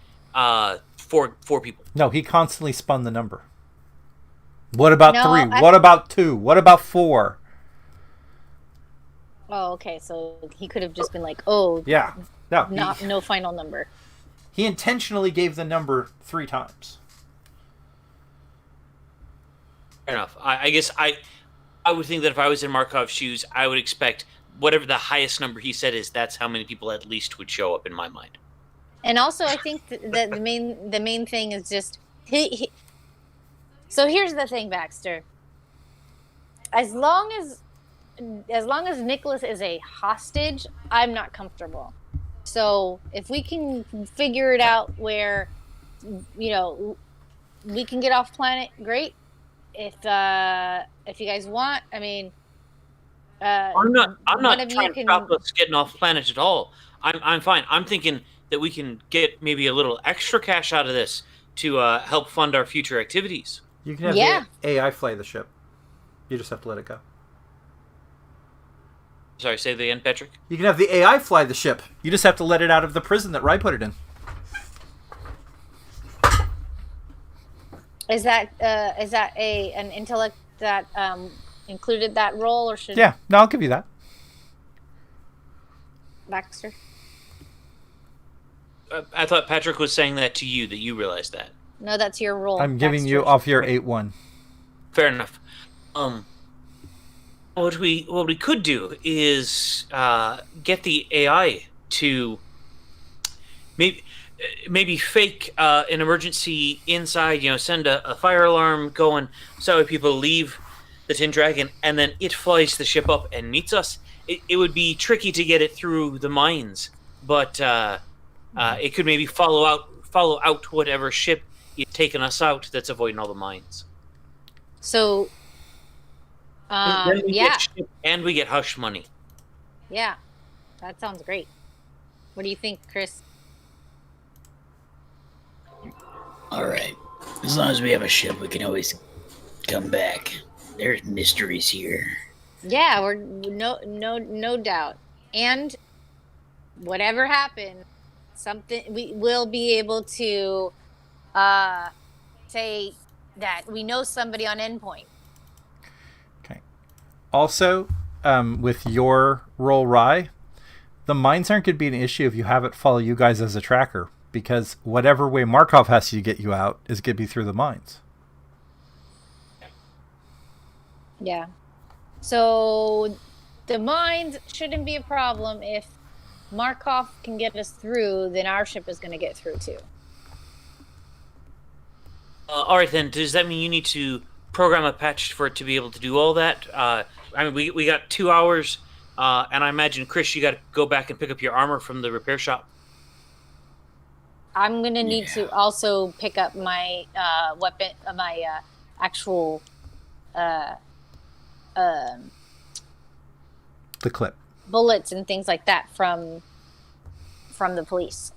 four people. No, he constantly spun the number. What about No, 3? What about 2? What about 4? Oh, okay. So he could have just been like, "Oh, Yeah. No. no final number." He intentionally gave the number 3 times. Fair enough. I guess I would think that if I was in Markov's shoes, I would expect whatever the highest number he said is, that's how many people at least would show up in my mind. And also, I think that the main thing is just he. So here's the thing, Baxter. As long as Nicholas is a hostage, I'm not comfortable. So if we can figure it out where, we can get off planet, great. If you guys want, I mean, I'm not one of trying you to stop us getting off planet at all. I'm fine. I'm thinking that we can get maybe a little extra cash out of this to help fund our future activities. You can have the AI fly the ship. You just have to let it go. Sorry, say that again, Patrick. You can have the AI fly the ship. You just have to let it out of the prison that Rye put it in. Is that an intellect that included that role, or should Yeah, no, I'll give you that. Baxter? I thought Patrick was saying that to you, that you realized that. No, that's your role. I'm giving you Baxter. off your 8-1. Fair enough. What we could do is get the AI to maybe fake an emergency inside. Send a fire alarm going so that people leave the Tin Dragon, and then it flies the ship up and meets us. It would be tricky to get it through the mines, but it could maybe follow out whatever ship is taking us out that's avoiding all the mines. So, Then we yeah, get ship and we get hush money. yeah, that sounds great. What do you think, Chris? All right. As long as we have a ship, we can always come back. There's mysteries here. Yeah, we're no doubt. And whatever happened, something we will be able to say that we know somebody on Endpoint. Okay. Also, with your roll, Rye, the mines aren't going to be an issue if you have it follow you guys as a tracker, because whatever way Markov has to get you out is going to be through the mines. Yeah. So the mines shouldn't be a problem. If Markov can get us through, then our ship is going to get through too. All right, then. Does that mean you need to program a patch for it to be able to do all that? We got 2 hours, and I imagine, Chris, you got to go back and pick up your armor from the repair shop. I'm going to need to also pick up my weapon, my actual The clip. bullets and things like that from the police.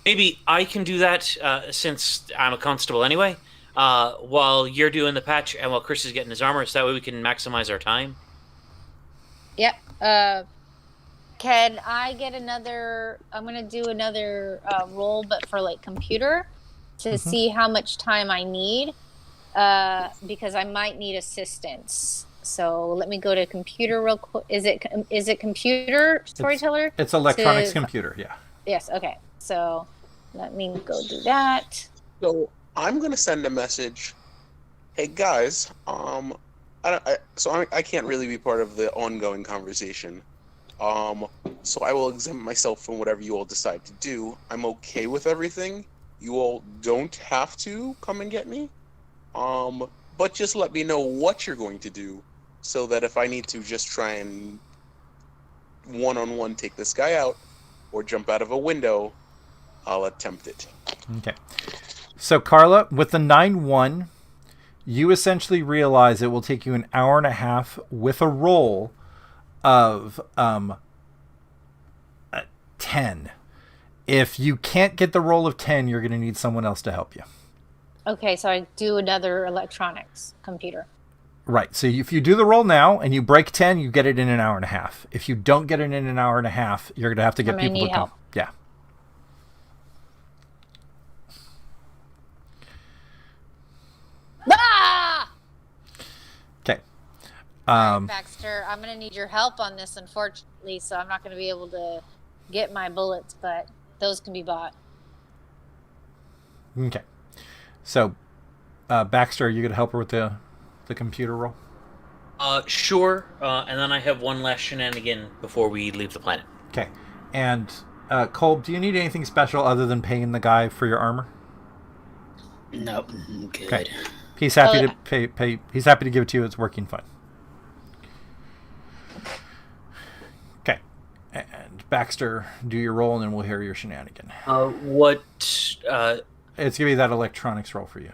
Maybe I can do that since I'm a constable anyway, while you're doing the patch and while Chris is getting his armor, so that way we can maximize our time. Yep. Can I get another? I'm gonna do another roll, but for like computer, to see how much time I need, because I might need assistance. So let me go to computer real quick. Is it computer storyteller? It's electronics computer, yeah. Yes. Okay. So let me go do that. So I'm gonna send a message. Hey guys, I can't really be part of the ongoing conversation. So I will exempt myself from whatever you all decide to do. I'm okay with everything. You all don't have to come and get me. But just let me know what you're going to do, so that if I need to just try and one-on-one take this guy out, or jump out of a window, I'll attempt it. Okay. So, Carla, with the 9-1, you essentially realize it will take you an hour and a half with a roll of 10. If you can't get the roll of 10, you're going to need someone else to help you. Okay, so I do another electronics computer. Right. So if you do the roll now and you break 10, you get it in an hour and a half. If you don't get it in an hour and a half, you're going to have to get people to come. Help. Yeah. Ah! Okay. Baxter, I'm going to need your help on this, unfortunately, so I'm not going to be able to get my bullets, but those can be bought. Okay. So, Baxter, are you going to help her with the computer roll? Sure. And then I have one last shenanigan before we leave the planet. Okay. And, Kolb, do you need anything special other than paying the guy for your armor? Nope. Good. Okay. He's happy to pay. He's happy to give it to you. It's working fine. Okay. And Baxter, do your roll, and then we'll hear your shenanigan. What? It's going to be that electronics roll for you.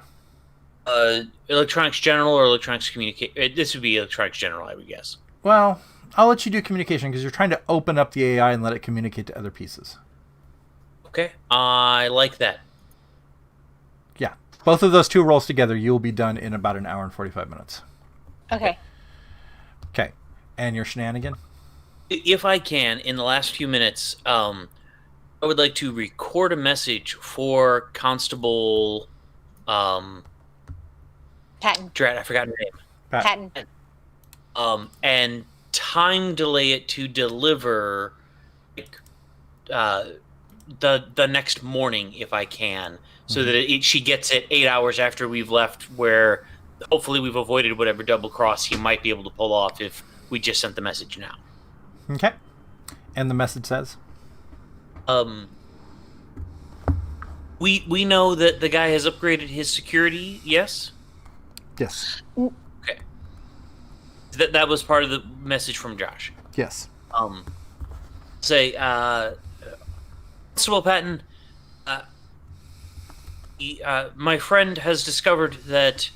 Electronics general or electronics communicate? This would be electronics general, I would guess. Well, I'll let you do communication because you're trying to open up the AI and let it communicate to other pieces. Okay, I like that. Yeah. Both of those two rolls together, you'll be done in about an hour and 45 minutes. Okay. Okay. And your shenanigan? If I can, in the last few minutes, I would like to record a message for Constable Patton. Drat, I forgot her name. Patton. And time delay it to deliver like the next morning if I can, so that she gets it 8 hours after we've left, where hopefully we've avoided whatever double cross he might be able to pull off if we just sent the message now. Okay. And the message says? We know that the guy has upgraded his security, yes? Yes. Okay. That was part of the message from Josh. Yes. Say, Constable Patton, my friend has discovered that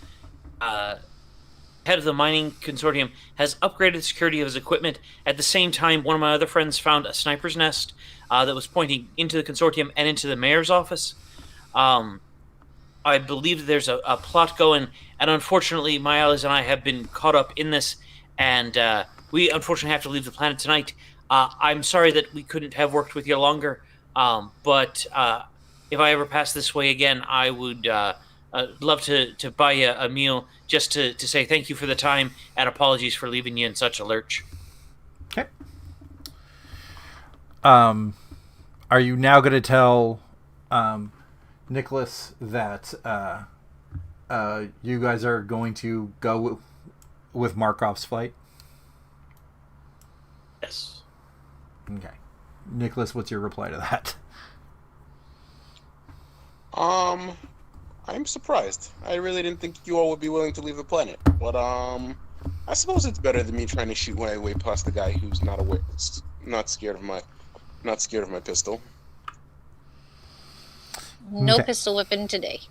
head of the mining consortium has upgraded the security of his equipment. At the same time, one of my other friends found a sniper's nest that was pointing into the consortium and into the mayor's office. I believe there's a plot going, and unfortunately, my allies and I have been caught up in this, and we unfortunately have to leave the planet tonight. I'm sorry that we couldn't have worked with you longer, but if I ever pass this way again, I would love to buy you a meal just to say thank you for the time and apologies for leaving you in such a lurch. Okay. Are you now going to tell Nicholas that you guys are going to go with Markov's flight? Yes. Okay. Nicholas, what's your reply to that? I'm surprised. I really didn't think you all would be willing to leave the planet. But I suppose it's better than me trying to shoot my way past the guy who's not scared of my pistol. No Okay. pistol whipping today.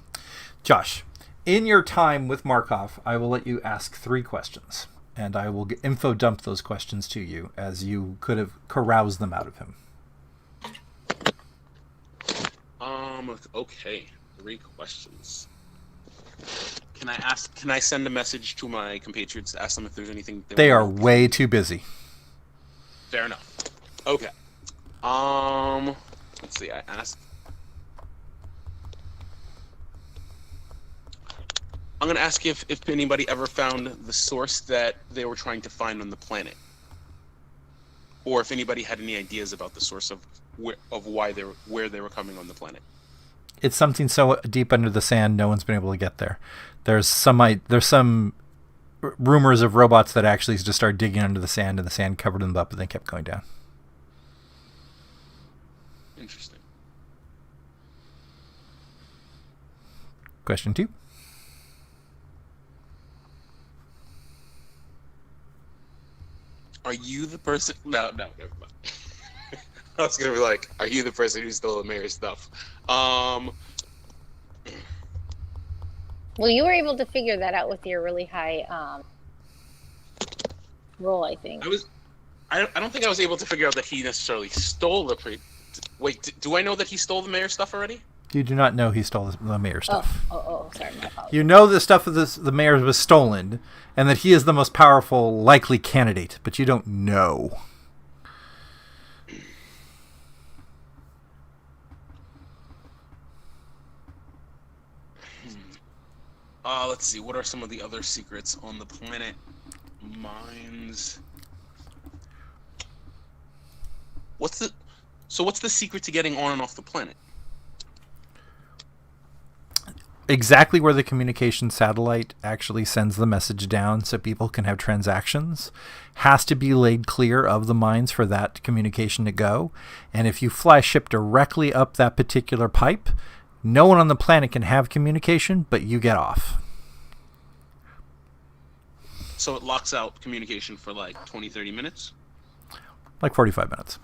Josh, in your time with Markov, I will let you ask 3 questions, and I will info dump those questions to you as you could have caroused them out of him. Okay. 3 questions. Can I send a message to my compatriots to ask them if there's anything They are way too busy. Fair enough. Okay. Let's see. I asked. I'm gonna ask if anybody ever found the source that they were trying to find on the planet, or if anybody had any ideas about the source of where they were coming on the planet. It's something so deep under the sand, no one's been able to get there. There's some rumors of robots that actually just started digging under the sand, and the sand covered them up, and they kept going down. Interesting. Question 2. Are you the person? No, never mind. I was gonna be like, are you the person who stole the mayor's stuff? Well, you were able to figure that out with your really high roll, I think. I don't think I was able to figure out that he necessarily stole the Wait, do I know that he stole the mayor's stuff already? You do not know he stole the mayor's stuff. Sorry, my apologies. You know the stuff of the mayor's was stolen, and that he is the most powerful likely candidate, but you don't know. Let's see. What are some of the other secrets on the planet? Mines. What's the secret to getting on and off the planet? Exactly where the communication satellite actually sends the message down so people can have transactions has to be laid clear of the mines for that communication to go. And if you fly ship directly up that particular pipe, no one on the planet can have communication, but you get off. So it locks out communication for like 20, 30 minutes? Like 45 minutes.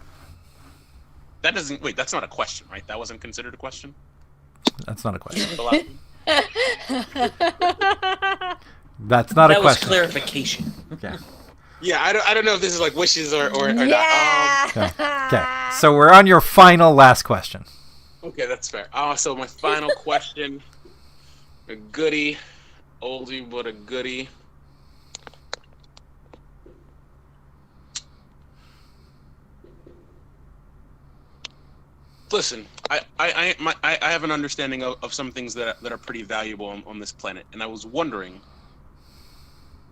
Wait, that's not a question, right? That wasn't considered a question? That's not a question. The last one? That's not a question. That was clarification. Okay. Yeah, I don't know if this is like wishes or Yeah. not. Okay. So we're on your final last question. Okay, that's fair. So my final question, a goodie, oldie but a goodie. listen, I have an understanding of some things that are pretty valuable on this planet, and I was wondering,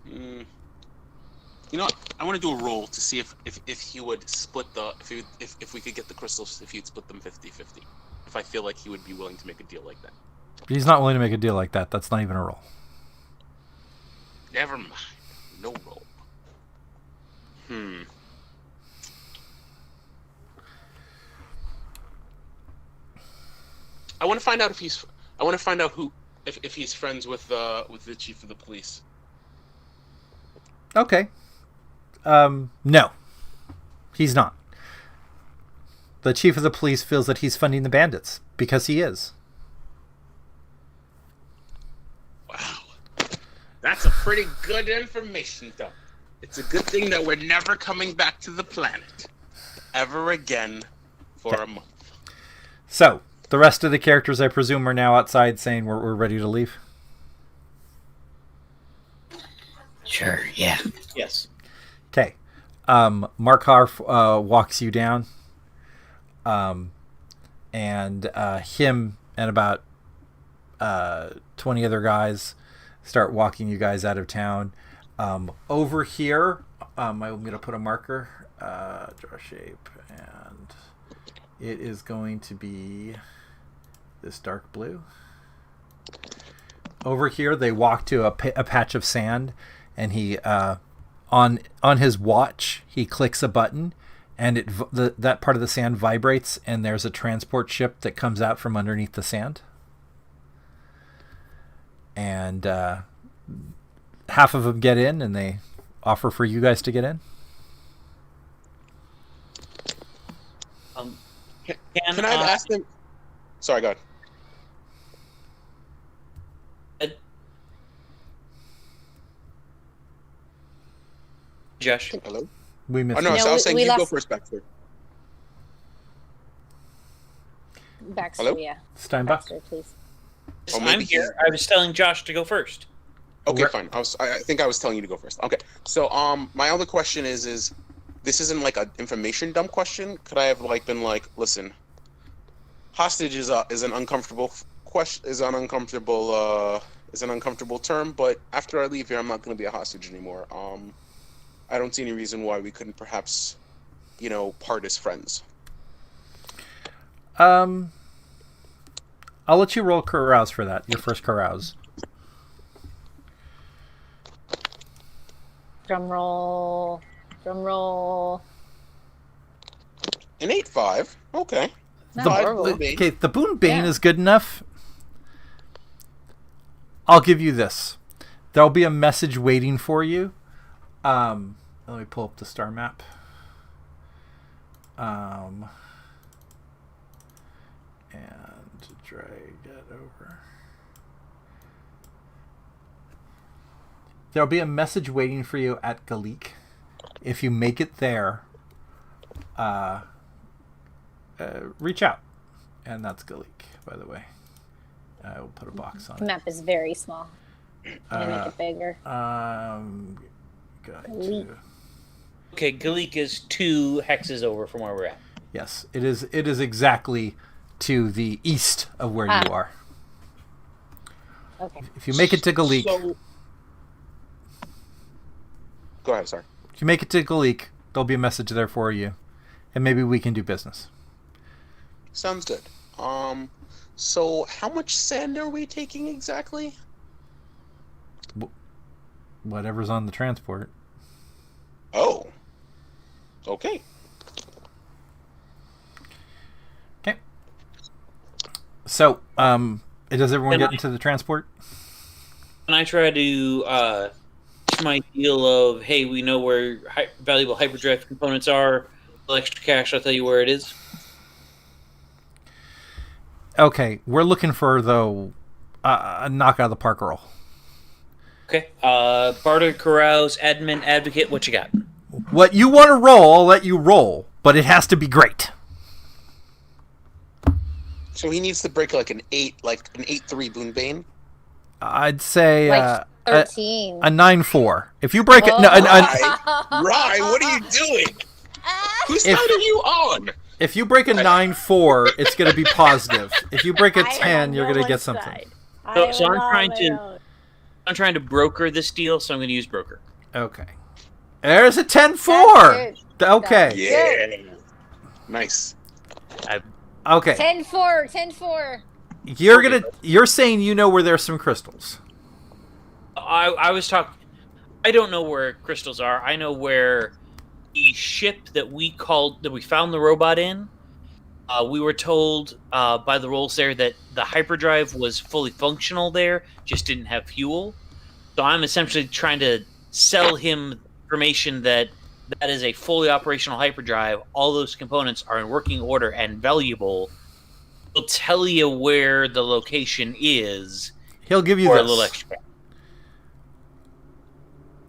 you know, I want to do a roll to see if he would split if we could get the crystals, if he'd split them 50-50. If I feel like he would be willing to make a deal like that. He's not willing to make a deal like that. That's not even a roll. Never mind. No roll. I want to find out if he's. I want to find out if he's friends with the chief of the police. Okay. No. He's not. The chief of the police feels that he's funding the bandits because he is. Wow. That's a pretty good information, though. It's a good thing that we're never coming back to the planet ever again for a month. So, the rest of the characters, I presume, are now outside saying we're ready to leave? Sure, yeah. Yes. Okay. Markar walks you down. And him and about 20 other guys start walking you guys out of town. Over here, I'm going to put a marker, draw shape, and it is going to be this dark blue. Over here, they walk to a patch of sand, and he on his watch he clicks a button, and that part of the sand vibrates, and there's a transport ship that comes out from underneath the sand. And half of them get in, and they offer for you guys to get in. Can I ask them? Sorry, go ahead. Josh. Hello? We missed. Oh, no, No, so I was saying we you go lost- first, Baxter. Baxter, Hello? yeah. Steinbach. Baxter, please. Oh, maybe I'm here. I was telling Josh to go first. Okay, fine. I think I was telling you to go first. Okay. So my other question is this isn't like an information dump question. Could I have been listen, hostage is an uncomfortable question, is an uncomfortable term, but after I leave here, I'm not going to be a hostage anymore. I don't see any reason why we couldn't perhaps, part as friends. I'll let you roll carouse for that. Your first carouse. Drum roll. Drum roll. An 8-5. Okay. Not The- horrible. Okay, the Boon Bane Yeah. is good enough. I'll give you this. There'll be a message waiting for you. Let me pull up the star map. And drag that over. There'll be a message waiting for you at Galik. If you make it there, reach out. And that's Galik, by the way. I will put a box on The it. map is very small. Can I make it bigger? Guide Galik. to- Okay, Galik is 2 hexes over from where we're at. Yes, it is. It is exactly to the east of where you are. Okay. If you make it to Galik, So... Go ahead, sorry. if you make it to Galik, there'll be a message there for you, and maybe we can do business. Sounds good. So how much sand are we taking exactly? Whatever's on the transport. Oh. Okay. Okay. So, does everyone Can get I- into the transport? And I try to my deal of, hey, we know where valuable hyperdrive components are. The extra cash, I'll tell you where it is. Okay, we're looking for though a knock out of the park roll. Okay. Barter, carouse, admin, advocate. What you got? What you want to roll, I'll let you roll, but it has to be great. So he needs to break like an 8-3 Boonbane. I'd say Like 13. a 9-4. If you break it, Whoa. no, Rye, what are you doing? Whose side are you on? If you break a 9-4, it's going to be positive. If you break a 10, you're going to get something. So I'm trying to broker this deal, so I'm going to use broker. Okay. There's a 10-4. Okay. Yeah. Nice. Okay. 10-4, 10-4. You're saying you know where there's some crystals. I was talking. I don't know where crystals are. I know where the ship that we found the robot in. We were told by the rolls there that the hyperdrive was fully functional there, just didn't have fuel. So I'm essentially trying to sell him information that is a fully operational hyperdrive. All those components are in working order and valuable. He'll tell you where the location is. He'll give you for this. a little extra.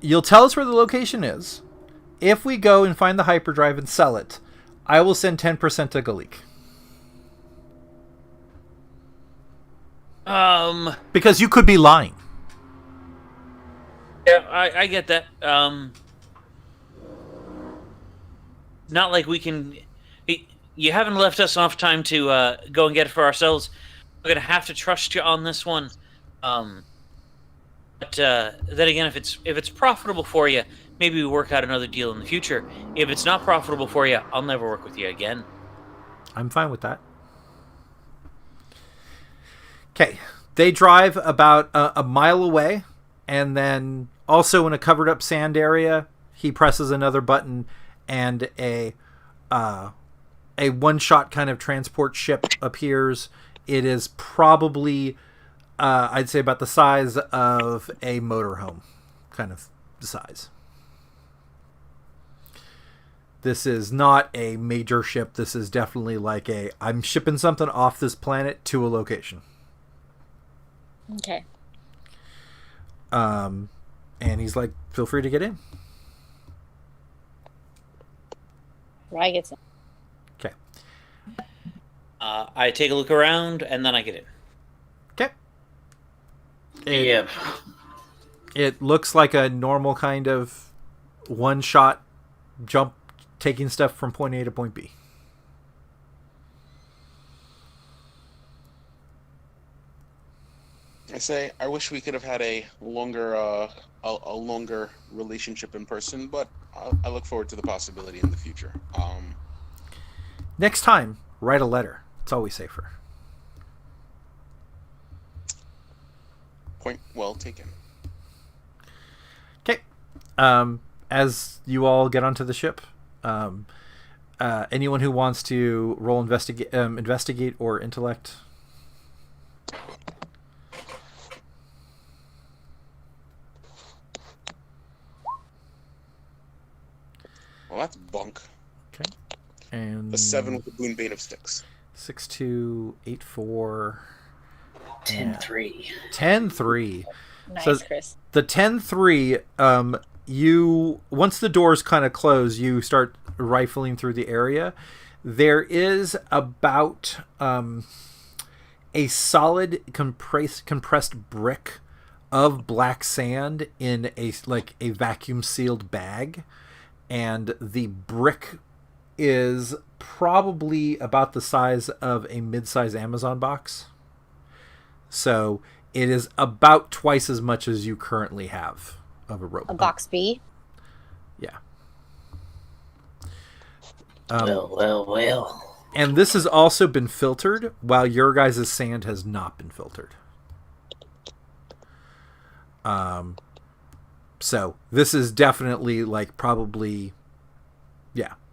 You'll tell us where the location is. If we go and find the hyperdrive and sell it, I will send 10% to Galik. Because you could be lying. Yeah, I get that. Not like we can. You haven't left us enough time to go and get it for ourselves. We're gonna have to trust you on this one. But then again, if it's profitable for you, maybe we work out another deal in the future. If it's not profitable for you, I'll never work with you again. I'm fine with that. Okay. They drive about a mile away, and then also in a covered up sand area, he presses another button, and a one-shot kind of transport ship appears. It is probably, I'd say, about the size of a motorhome, kind of size. This is not a major ship. This is definitely like I'm shipping something off this planet to a location. Okay. And he's like, feel free to get in. Rye gets in. Okay. I take a look around, and then I get in. Okay. Yep. It looks like a normal kind of one-shot jump, taking stuff from point A to point B. I say, I wish we could have had a longer relationship in person, but I look forward to the possibility in the future. Next time, write a letter. It's always safer. Point well taken. Okay. As you all get onto the ship, anyone who wants to roll investigate or intellect. Well, that's bunk. Okay. And A 7 with the boon bane of sticks. 6, 2, 8, 4. 10-3. 10-3. Nice, So- Chris. The 10-3, you once the doors kind of close, you start rifling through the area. There is about a solid compressed brick of black sand in a vacuum sealed bag, and the brick is probably about the size of a mid-size Amazon box. So it is about twice as much as you currently have of a rope. A box B. Yeah. Well. And this has also been filtered, while your guys' sand has not been filtered. So this is definitely probably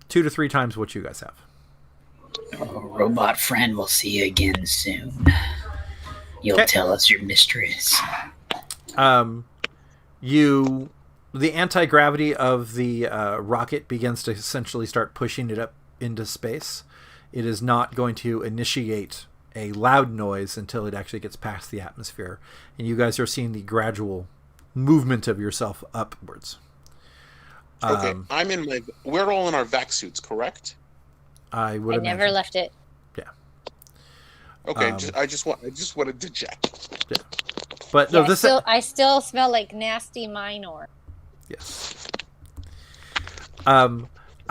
2 to 3 times what you guys have. Oh, robot friend, we'll see you again soon. You'll Okay. tell us your mysteries. The anti-gravity of the rocket begins to essentially start pushing it up into space. It is not going to initiate a loud noise until it actually gets past the atmosphere, and you guys are seeing the gradual movement of yourself upwards. Okay, we're all in our vac suits, correct? I would I imagine. never left it. Okay, I just wanted to check. But Yeah, no, this I still smell like nasty minor. yes.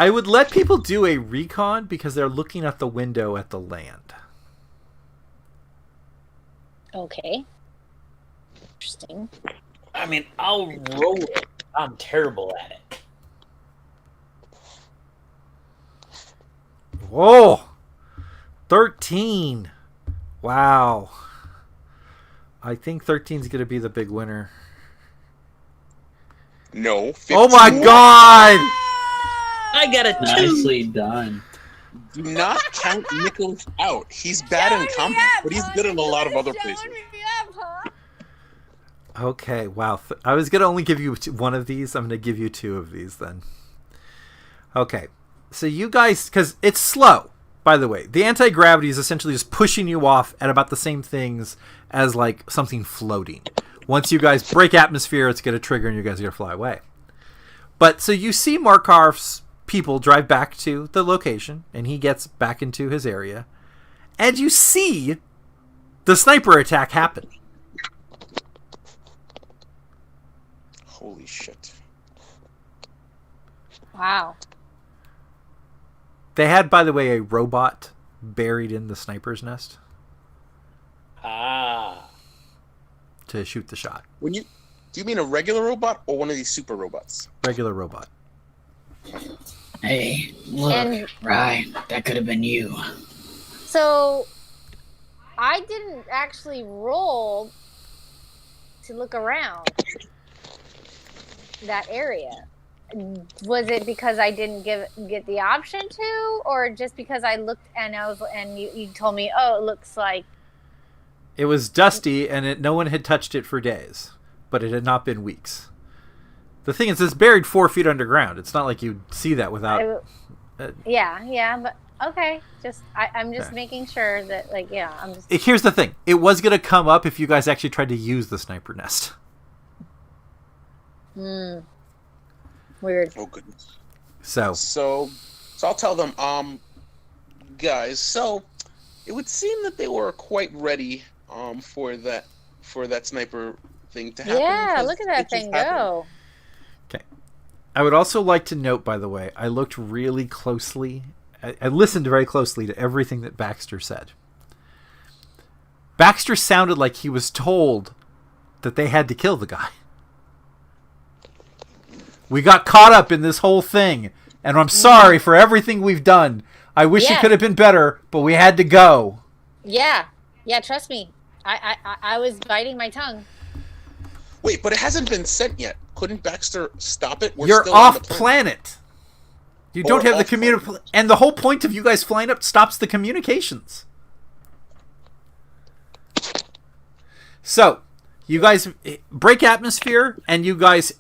I would let people do a recon because they're looking at the window at the land. Okay. Interesting. I mean, I'll roll it. I'm terrible at it. Whoa! 13. Wow. I think 13 is going to be the big winner. No. 15. Oh my god! I got a 2. Nicely done. Do not count Nicholas out. He's bad in combat, but he's good in a lot of other places. Okay, wow. I was going to only give you one of these. I'm going to give you 2 of these then. Okay. So you guys, because it's slow, by the way. The anti-gravity is essentially just pushing you off at about the same things as like something floating. Once you guys break atmosphere, it's going to trigger and you guys are going to fly away. But so you see Markov's people drive back to the location and he gets back into his area. And you see the sniper attack happen. Holy shit. Wow. They had, by the way, a robot buried in the sniper's nest Ah. to shoot the shot. Do you mean a regular robot or one of these super robots? Regular robot. Hey, look, And- right? That could have been you. So, I didn't actually roll to look around that area. Was it because I didn't get the option to, or just because I looked and you told me, oh, it looks like It was dusty and no one had touched it for days, but it had not been weeks. The thing is, it's buried 4 feet underground. It's not like you'd see that without. yeah, but okay. I'm just Okay. making sure that, like, yeah, I'm just. Here's the thing: it was going to come up if you guys actually tried to use the sniper nest. Weird. Oh goodness. So So I'll tell them, guys. So it would seem that they were quite ready, for that sniper thing to happen. Yeah, because look at that it just thing happened. go. I would also like to note, by the way, I looked really closely. I listened very closely to everything that Baxter said. Baxter sounded like he was told that they had to kill the guy. We got caught up in this whole thing, and I'm sorry for everything we've done. I wish it Yeah. could have been better, but we had to go. Yeah, trust me. I was biting my tongue. Wait, but it hasn't been sent yet. Couldn't Baxter stop it? We're You're still on the off plane. planet. You don't have the off communication, and the whole point of you guys flying up stops the communications. So, you guys break atmosphere, and you guys,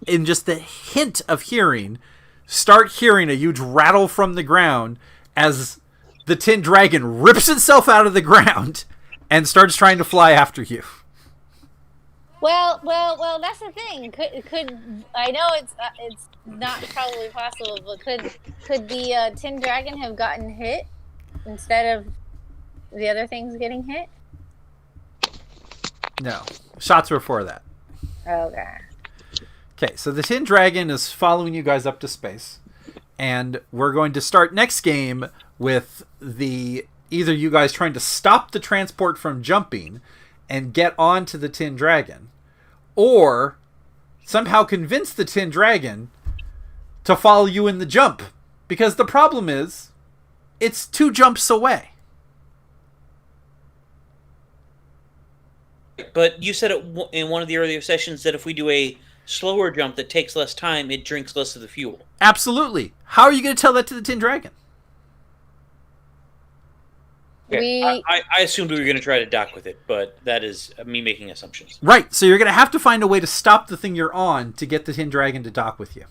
in just the hint of hearing, start hearing a huge rattle from the ground as the Tin Dragon rips itself out of the ground and starts trying to fly after you. Well, that's the thing. Could I know it's not probably possible, but could the Tin Dragon have gotten hit instead of the other things getting hit? No. Shots were for that. Okay. Okay, so the Tin Dragon is following you guys up to space. And we're going to start next game with either you guys trying to stop the transport from jumping and get onto the Tin Dragon, or somehow convince the Tin Dragon to follow you in the jump. Because the problem is, it's 2 jumps away. But you said it in one of the earlier sessions that if we do a slower jump that takes less time, it drinks less of the fuel. Absolutely. How are you going to tell that to the Tin Dragon? I assumed we were going to try to dock with it, but that is me making assumptions. Right, so you're going to have to find a way to stop the thing you're on to get the Tin Dragon to dock with you.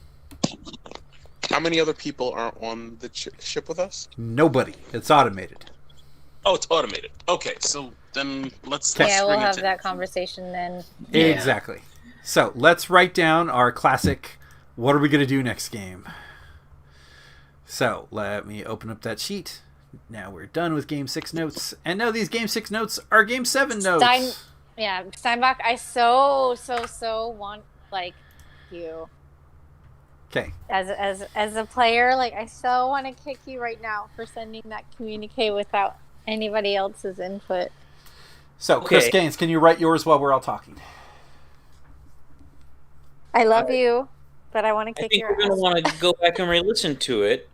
How many other people are on the ship with us? Nobody. It's automated. Oh, it's automated. Okay, so then let's Yeah, we'll bring it have to- that conversation then. Yeah. Exactly. So let's write down our classic, what are we going to do next game? So let me open up that sheet. Now we're done with Game 6 notes. And now these Game 6 notes are Game 7 notes. Steinbach, I so want, like, you. Okay. As a player, like I so want to kick you right now for sending that communique without anybody else's input. So, Chris Okay. Gaines, can you write yours while we're all talking? I love you, but I want to I kick think your we're going to ass. want to go back and re-listen to it.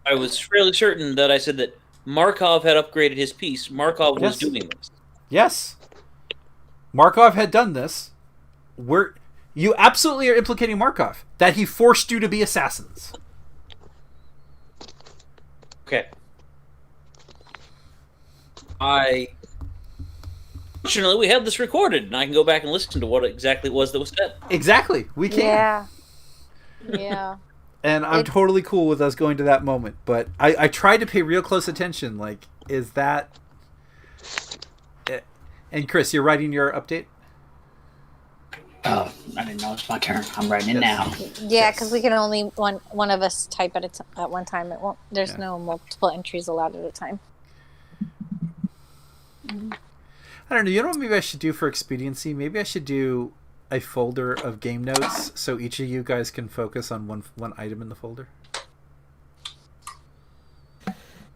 I was fairly certain that I said that Markov had upgraded his piece. Markov was Yes. doing this. Yes. Markov had done this. You absolutely are implicating Markov, that he forced you to be assassins. Okay. Fortunately, we have this recorded, and I can go back and listen to what exactly it was that was said. Exactly. We can. Yeah. Yeah. And I'm totally cool with us going to that moment. But I tried to pay real close attention. Like, is that... And Chris, you're writing your update? Oh, I didn't know it's my turn. I'm writing it now. Yeah, because we can only one of us type at one time. It won't. There's no multiple entries allowed at a time. I don't know. You know what maybe I should do for expediency? Maybe I should do a folder of game notes so each of you guys can focus on one item in the folder.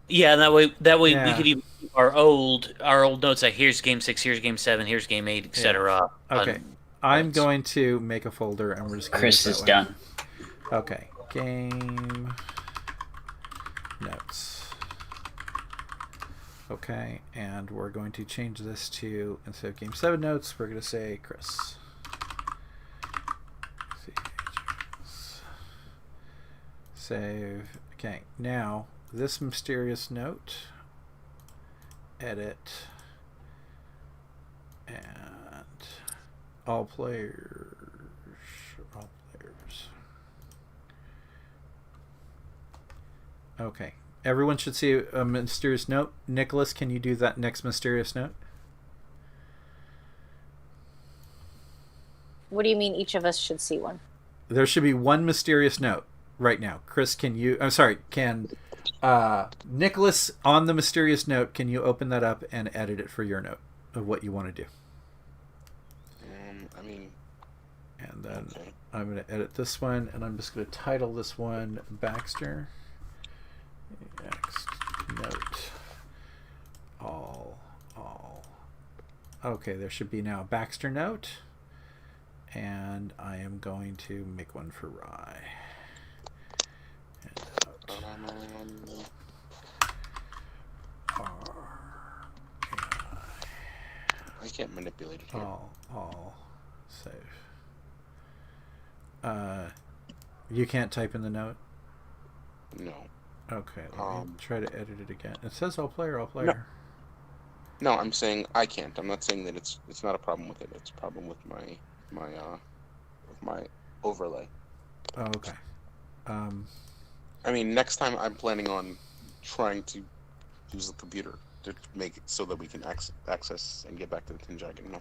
Yeah, that way Yeah. we could even keep our old notes like here's game 6, here's game 7, here's game 8, etc. Okay. I'm going to make a folder and we're just going Chris is done. Okay. Game notes. Okay, and we're going to change this to, instead of game 7 notes, we're going to say Chris. Save. Okay, now this mysterious note, edit, and all players. Okay, everyone should see a mysterious note. Nicholas, can you do that next mysterious note? What do you mean each of us should see one? There should be one mysterious note right now. Chris, can you... I'm sorry, can... Nicholas, on the mysterious note, can you open that up and edit it for your note of what you want to do? I mean... And then I'm going to edit this one, and I'm just going to title this one Baxter. Next note. All. Okay, there should be now a Baxter note. And I am going to make one for Rye. I can't manipulate it here. All save. You can't type in the note? No. Okay, let me try to edit it again. It says all player. No, I'm saying I can't. I'm not saying that it's not a problem with it. It's a problem with my overlay. Oh, okay. I mean, next time I'm planning on trying to use the computer to make it so that we can access and get back to the Tin Dragon.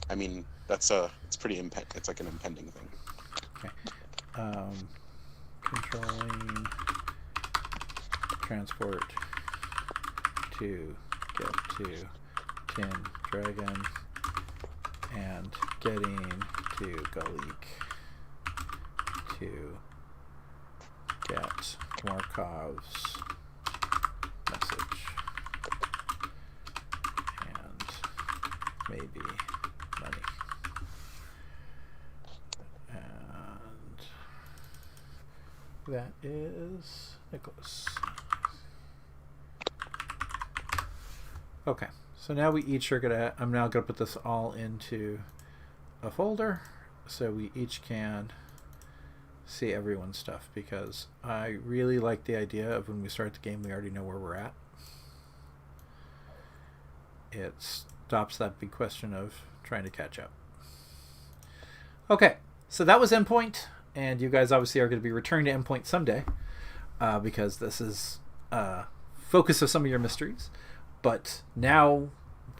I mean, it's pretty it's like an impending thing. Okay. Controlling transport to get to Tin Dragon and getting to Galik to get Markov's message and maybe money. And that is Nicholas. Okay, so now we each are gonna, I'm now gonna put this all into a folder so we each can see everyone's stuff, because I really like the idea of when we start the game we already know where we're at. It stops that big question of trying to catch up. Okay, so that was Endpoint, and you guys obviously are going to be returning to Endpoint someday, because this is focus of some of your mysteries. But now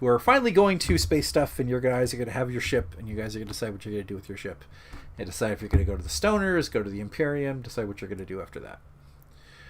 we're finally going to space stuff, and you guys are going to have your ship, and you guys are going to decide what you're going to do with your ship. And decide if you're going to go to the Stoners, go to the Imperium, decide what you're going to do after that.